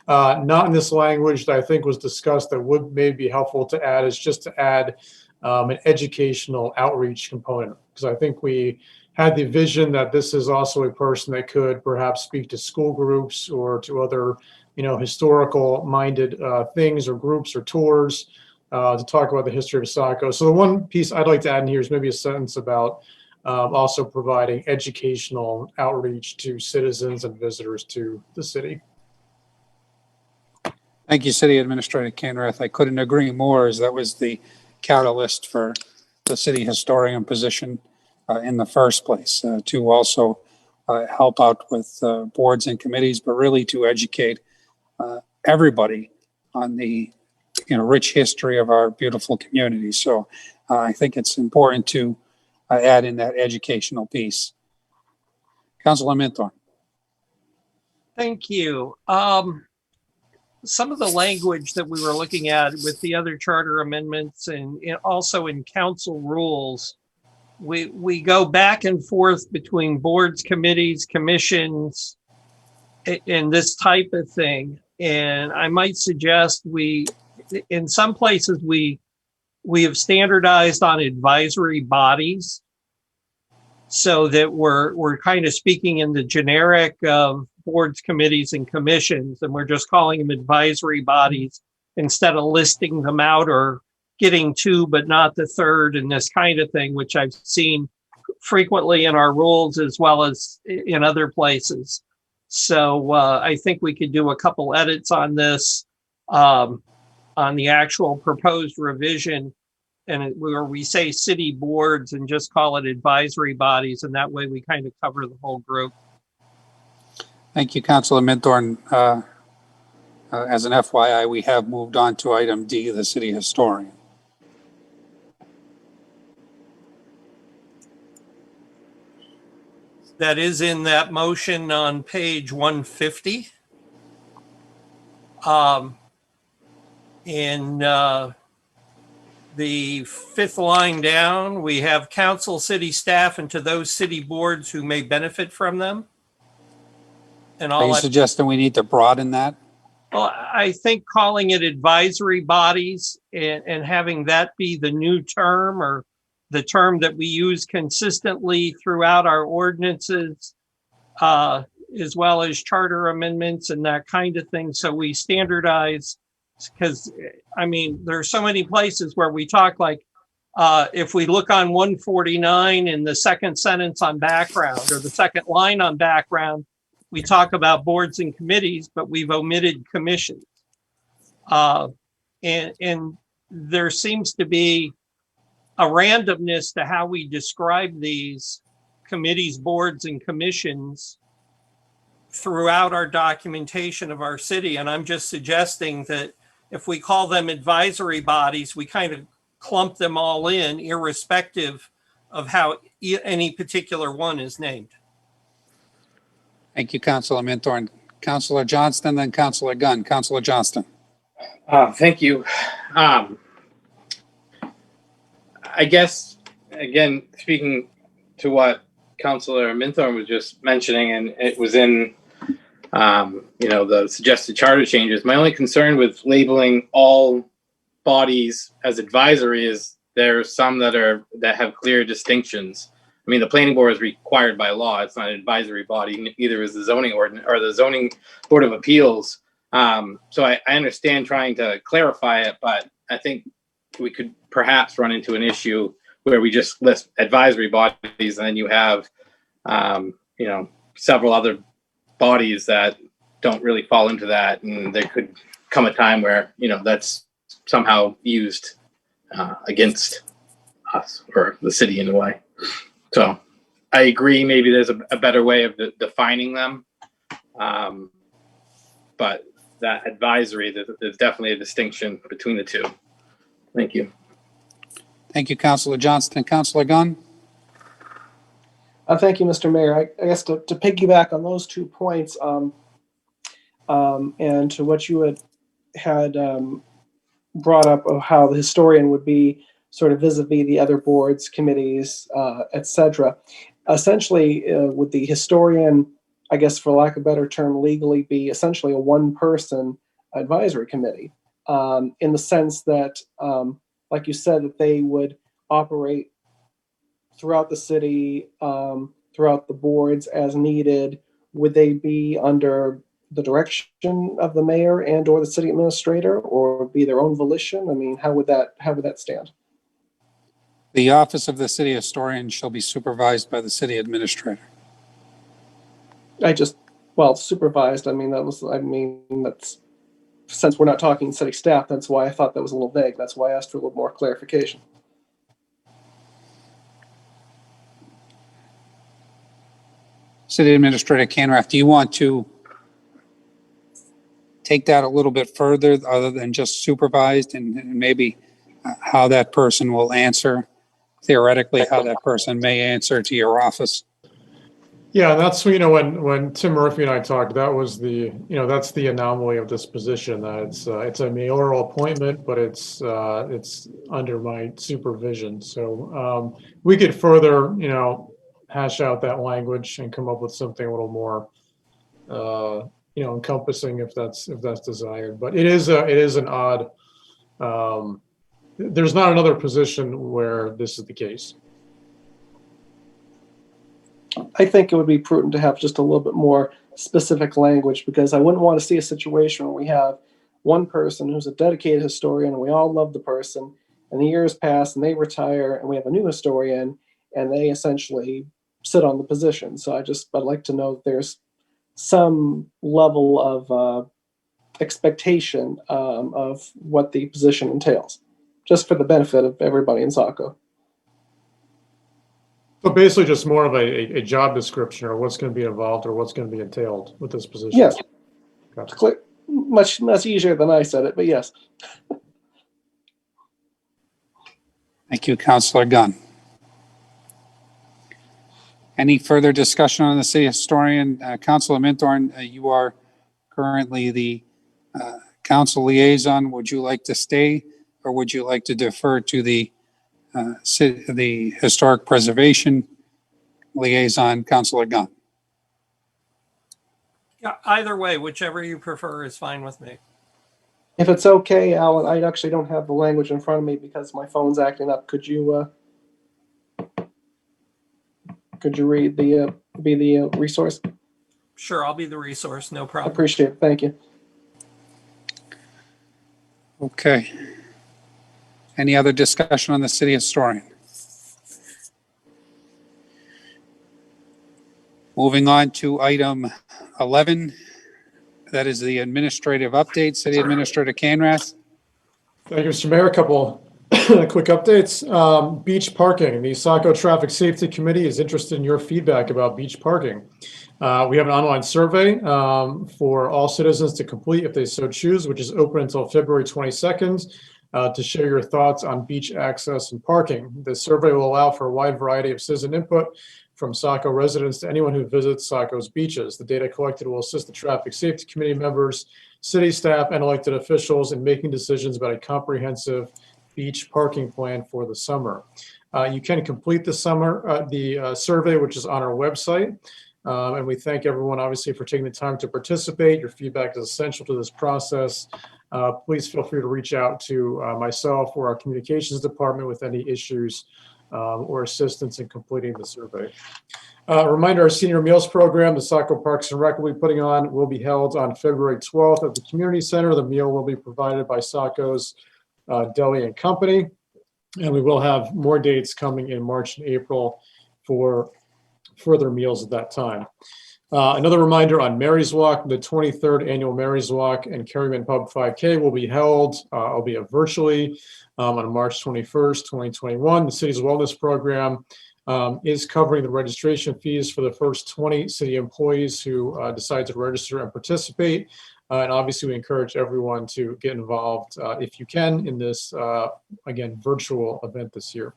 not in this language that I think was discussed that would maybe be helpful to add is just to add an educational outreach component. Because I think we had the vision that this is also a person that could perhaps speak to school groups or to other, historical minded things or groups or tours to talk about the history of Saco. So the one piece I'd like to add in here is maybe a sentence about also providing educational outreach to citizens and visitors to the city. Thank you, City Administrator Canrath. I couldn't agree more, as that was the catalyst for the city historian position in the first place, to also help out with boards and committees, but really to educate everybody on the rich history of our beautiful community. So I think it's important to add in that educational piece. Councilor Minthorn. Thank you. Some of the language that we were looking at with the other charter amendments and also in council rules, we go back and forth between boards, committees, commissions, and this type of thing. And I might suggest in some places we have standardized on advisory bodies, so that we're kind of speaking in the generic of boards, committees, and commissions, and we're just calling them advisory bodies instead of listing them out or getting two but not the third and this kind of thing, which I've seen frequently in our rules as well as in other places. So I think we could do a couple edits on this, on the actual proposed revision, and where we say city boards and just call it advisory bodies, and that way we kind of cover the whole group. Thank you, Councilor Minthorn. As an FYI, we have moved on to item D, the city historian. That is in that motion on page 150. In the fifth line down, we have council, city staff, and to those city boards who may benefit from them. And Are you suggesting we need to broaden that? Well, I think calling it advisory bodies and having that be the new term, or the term that we use consistently throughout our ordinances, as well as charter amendments and that kind of thing. So we standardize, because I mean, there are so many places where we talk like, if we look on 149 in the second sentence on background, or the second line on background, we talk about boards and committees, but we've omitted commissions. And there seems to be a randomness to how we describe these committees, boards, and commissions throughout our documentation of our city. And I'm just suggesting that if we call them advisory bodies, we kind of clump them all in, irrespective of how any particular one is named. Thank you, Councilor Minthorn. Councilor Johnston, then Councilor Gunn. Councilor Johnston. Thank you. I guess, again, speaking to what Councilor Minthorn was just mentioning, and it was in, the suggested charter changes. My only concern with labeling all bodies as advisory is there's some that have clear distinctions. I mean, the planning board is required by law. It's not an advisory body, either is the zoning ordinance or the zoning board of appeals. So I understand trying to clarify it, but I think we could perhaps run into an issue where we just list advisory bodies, and then you have, several other bodies that don't really fall into that, and there could come a time where that's somehow used against us or the city in a way. So I agree, maybe there's a better way of defining them, but that advisory, there's definitely a distinction between the two. Thank you. Thank you, Councilor Johnston. Councilor Gunn. Thank you, Mr. Mayor. I guess to piggyback on those 2 points, and to what you had brought up of how the historian would be sort of vis-a-vis the other boards, committees, et cetera. Essentially, would the historian I guess for lack of a better term, legally be essentially a one-person advisory committee, in the sense that, like you said, that they would operate throughout the city, throughout the boards as needed. Would they be under the direction of the mayor and or the city administrator, or be their own volition? I mean, how would that stand? The office of the city historian shall be supervised by the city administrator. Supervised, I mean, that's, since we're not talking city staff, that's why I thought that was a little vague. That's why I asked for a little more clarification. City Administrator Canrath, do you want to take that a little bit further other than just supervised, and maybe how that person will answer, theoretically, how that person may answer to your office? Yeah, that's, when Tim Murphy and I talked, that was that's the anomaly of this position, that it's a mayoral appointment, but it's under my supervision. So we could further, hash out that language and come up with something a little more, encompassing if that's desired. But it is an odd, there's not another position where this is the case. I think it would be prudent to have just a little bit more specific language, because I wouldn't want to see a situation where we have one person who's a dedicated historian and we all love the person, and the years pass and they retire and we have a new historian and they essentially sit on the position. So I'd like to know that there's some level of expectation of what the position entails, just for the benefit of everybody in Saco. So basically just more of a job description, or what's going to be involved, or what's going to be entailed with this position. Yes. Gotcha. Much easier than I said it, but yes. Thank you, Councilor Gunn. Any further discussion on the city historian? Councilor Minthorn, you are currently the council liaison. Would you like to stay, or would you like to defer to the historic preservation liaison, Councilor Gunn? Yeah, either way, whichever you prefer is fine with me. If it's okay, Alan, I actually don't have the language in front of me because my phone's acting up. Could you read be the resource? Sure, I'll be the resource, no I problem. appreciate it. Thank you. Okay. Any other discussion on the city historian? Moving on to item 11, that is the administrative update. City Administrator Canrath. Thank you, Mr. Mayor. A couple quick updates. Beach parking. The Saco Traffic Safety Committee is interested in your feedback about beach parking. We have an online survey for all citizens to complete if they so choose, which is open until February 22nd. To share your thoughts on beach access and parking. The survey will allow for a wide variety of citizen input, from Saco residents to anyone who visits Saco's beaches. The data collected will assist the Traffic Safety Committee members, city staff, and elected officials in making decisions about a comprehensive beach parking plan for the summer. You can complete the survey, which is on our website. And we thank everyone, obviously, for taking the time to participate. Your feedback is essential to this process. Please feel free to reach out to myself or our communications department with any issues or assistance in completing the survey. Reminder, our senior meals program, the Saco Parks and Rec will be putting on, will be held on February 12th at the community center. The meal will be provided by Saco's Deli and Company. And we will have more dates coming in March and April for further meals at that time. Another reminder on Mary's Walk, the 23rd annual Mary's Walk and Kerryman Pub 5K will be held, albeit virtually, on March 21st, 2021. The city's wellness program is covering the registration fees for the first 20 city employees who decide to register and participate. And obviously, we encourage everyone to get involved if you can in this, again, virtual event this year.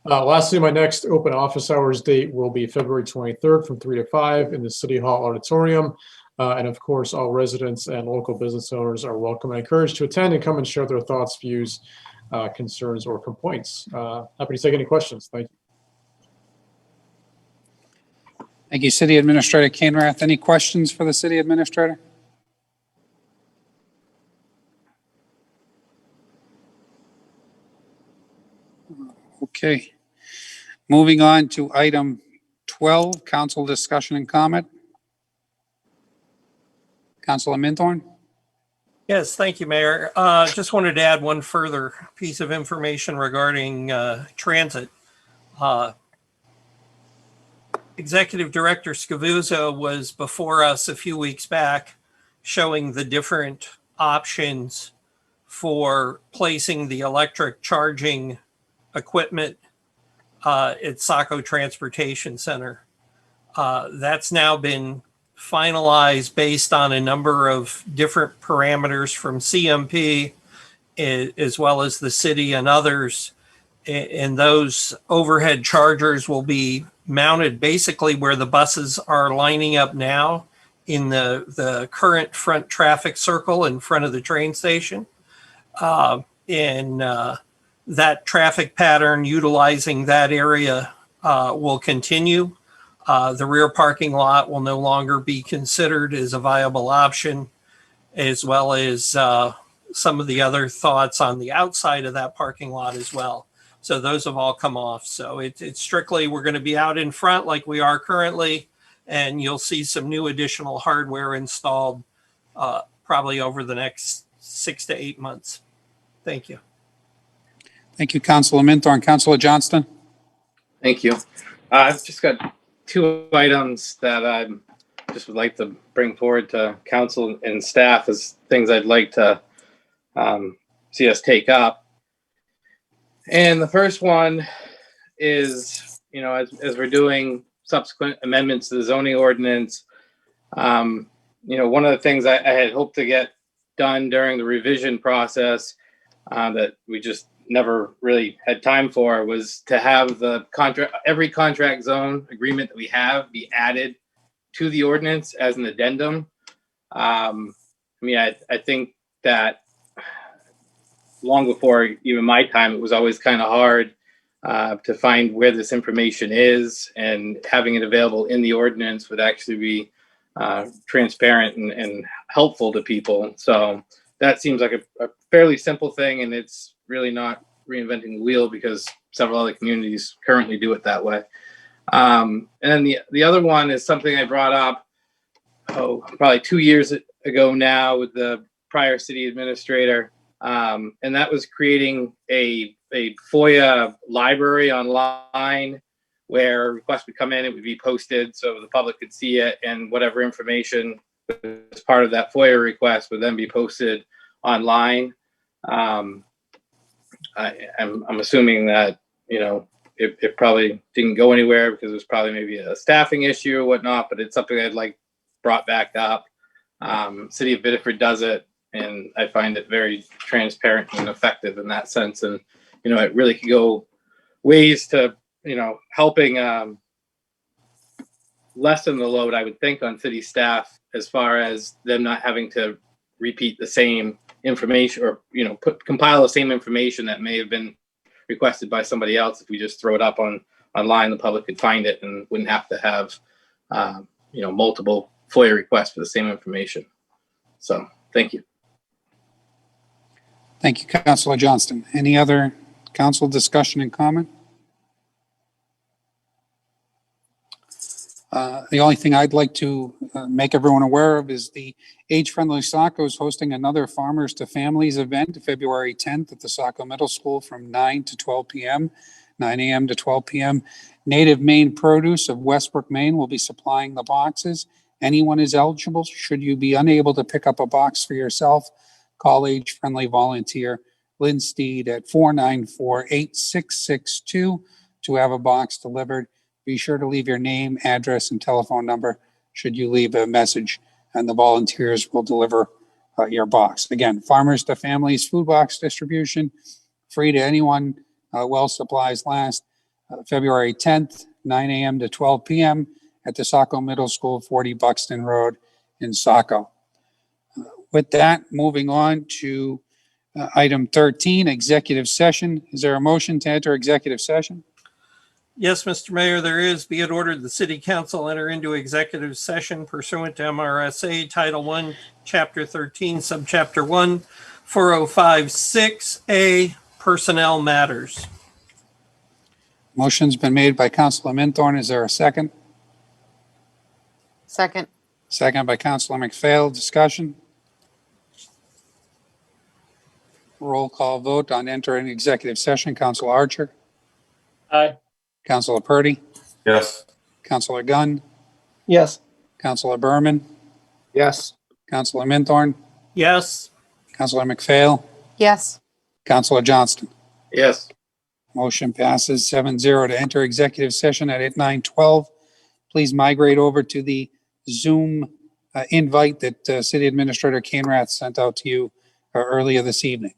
Lastly, my next open office hours date will be February 23rd from 3 to 5 in the City Hall Auditorium. And of course, all residents and local business owners are welcome and encouraged to attend and come and share their thoughts, views, concerns, or complaints. Happy to take any questions. Thank you. Thank you, City Administrator Canrath. Any questions for the City Administrator? Okay. Moving on to item 12, council discussion and comment. Councilor Minthorn? Yes, thank you, Mayor. Just wanted to add one further piece of information regarding transit. Executive Director Scavuzzo was before us a few weeks back showing the different options for placing the electric charging equipment at Saco Transportation Center. That's now been finalized based on a number of different parameters from CMP as well as the city and others. And those overhead chargers will be mounted basically where the buses are lining up now in the current front traffic circle in front of the train station. That traffic pattern utilizing that area will continue. The rear parking lot will no longer be considered as a viable option, as well as some of the other thoughts on the outside of that parking lot as well. So those have all come off. So it's strictly, we're going to be out in front like we are currently, and you'll see some new additional hardware installed probably over the next 6 to 8 months. Thank you. Thank you, Councilor Minthorn. Councilor Johnston? Thank you. I've just got 2 items that I just would like to bring forward to council and staff as things I'd like to see us take up. And the first one is, you know, as we're doing subsequent amendments to the zoning ordinance, you know, one of the things I had hoped to get done during the revision process that we just never really had time for was to have the contract, every contract zone agreement that we have be added to the ordinance as an addendum. I mean, I think that long before even my time, it was always kind of hard to find where this information is, and having it available in the ordinance would actually be transparent and helpful to people. So that seems like a fairly simple thing, and it's really not reinventing the wheel because several other communities currently do it that way. And then the other one is something I brought up, probably 2 years ago now with the prior city administrator. And that was creating a FOIA library online where requests would come in, it would be posted so the public could see it, and whatever information was part of that FOIA request would then be posted online. I'm assuming that, you know, it probably didn't go anywhere because it was probably maybe a staffing issue or whatnot, but it's something I'd like brought back up. City of Biddeford does it, and I find it very transparent and effective in that sense. And, you know, it really could go ways to, you know, helping lessen the load, I would think, on city staff as far as them not having to repeat the same information or, you know, compile the same information that may have been requested by somebody else. If we just throw it up online, the public could find it and wouldn't have to have, you know, multiple FOIA requests for the same information. So, thank you. Thank you, Councilor Johnston. Any other council discussion and comment? The only thing I'd like to make everyone aware of is the Age-Friendly Saco is hosting another Farmers to Families event February 10th at the Saco Middle School from 9 to 12 p.m., 9 a.m. to 12 p.m. Native Maine Produce of Westbrook, Maine will be supplying the boxes. Anyone is eligible. Should you be unable to pick up a box for yourself, call Age-Friendly Volunteer Lynn Steed at 494-8662 to have a box delivered. Be sure to leave your name, address, and telephone number should you leave a message, and the volunteers will deliver your box. Again, Farmers to Families food box distribution, free to anyone while supplies last. February 10th, 9 a.m. to 12 p.m. at the Saco Middle School, 40 Buxton Road in Saco. With that, moving on to item 13, executive session. Is there a motion to enter executive session? Yes, Mr. Mayor, there is. Be it ordered, the city council enter into executive session pursuant to MRSA Title I, Chapter 13, Subchapter 1, 4056A, Personnel Matters. Motion's been made by Councilor Minthorn. Is there a second? Second. Second by Councilor McPhail. Discussion? Roll call vote on entering executive session. Councilor Archer? Aye. Councilor Purdy? Yes. Councilor Gunn? Yes. Councilor Berman? Yes. Councilor Minthorn? Yes. Councilor McPhail? Yes. Councilor Johnston? Yes. Motion passes 7-0 to enter executive session at 9:12. Please migrate over to the Zoom invite that City Administrator Canrath sent out to you earlier this evening.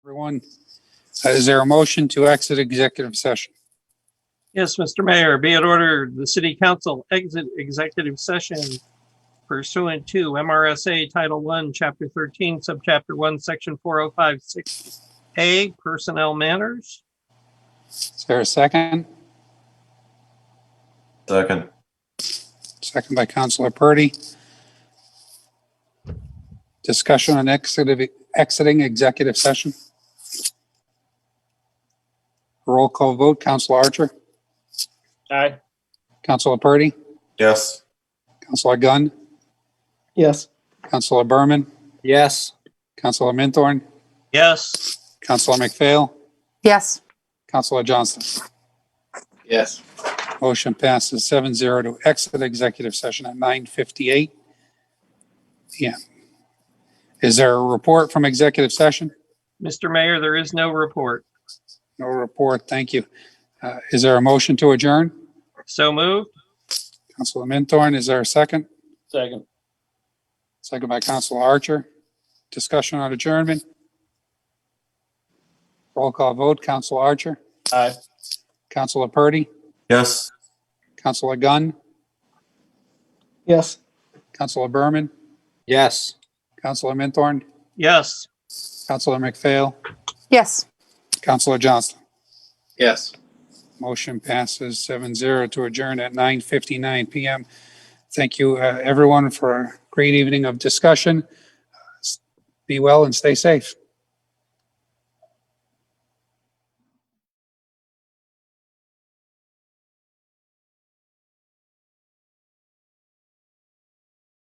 Everyone, is there a motion to exit executive session? Yes, Mr. Mayor, be it ordered, the city council exit executive session pursuant to MRSA Title I, Chapter 13, Subchapter 1, Section 4056A, Personnel Matters. Is there a second? Second. Second by Councilor Purdy. Discussion on exiting executive session. Roll call vote. Councilor Archer. Aye. Councilor Purdy. Yes. Councilor Gunn. Yes. Councilor Berman. Yes. Councilor Minthorn. Yes. Councilor McPhail. Yes. Councilor Johnston. Yes. Motion passes 7-0 to exit executive session at 9:58 p.m. Is there a report from executive session? Mr. Mayor, there is no report. No report. Thank you. Is there a motion to adjourn? So moved. Councilor Minthorn, is there a second? Second. Second by Councilor Archer. Discussion on adjournment. Roll call vote. Councilor Archer. Aye. Councilor Purdy. Yes. Councilor Gunn. Yes. Councilor Berman. Yes. Councilor Minthorn. Yes. Councilor McPhail. Yes. Councilor Johnston. Yes. Motion passes 7-0 to adjourn at 9:59 p.m. Thank you, everyone, for a great evening of discussion. Be well and stay safe.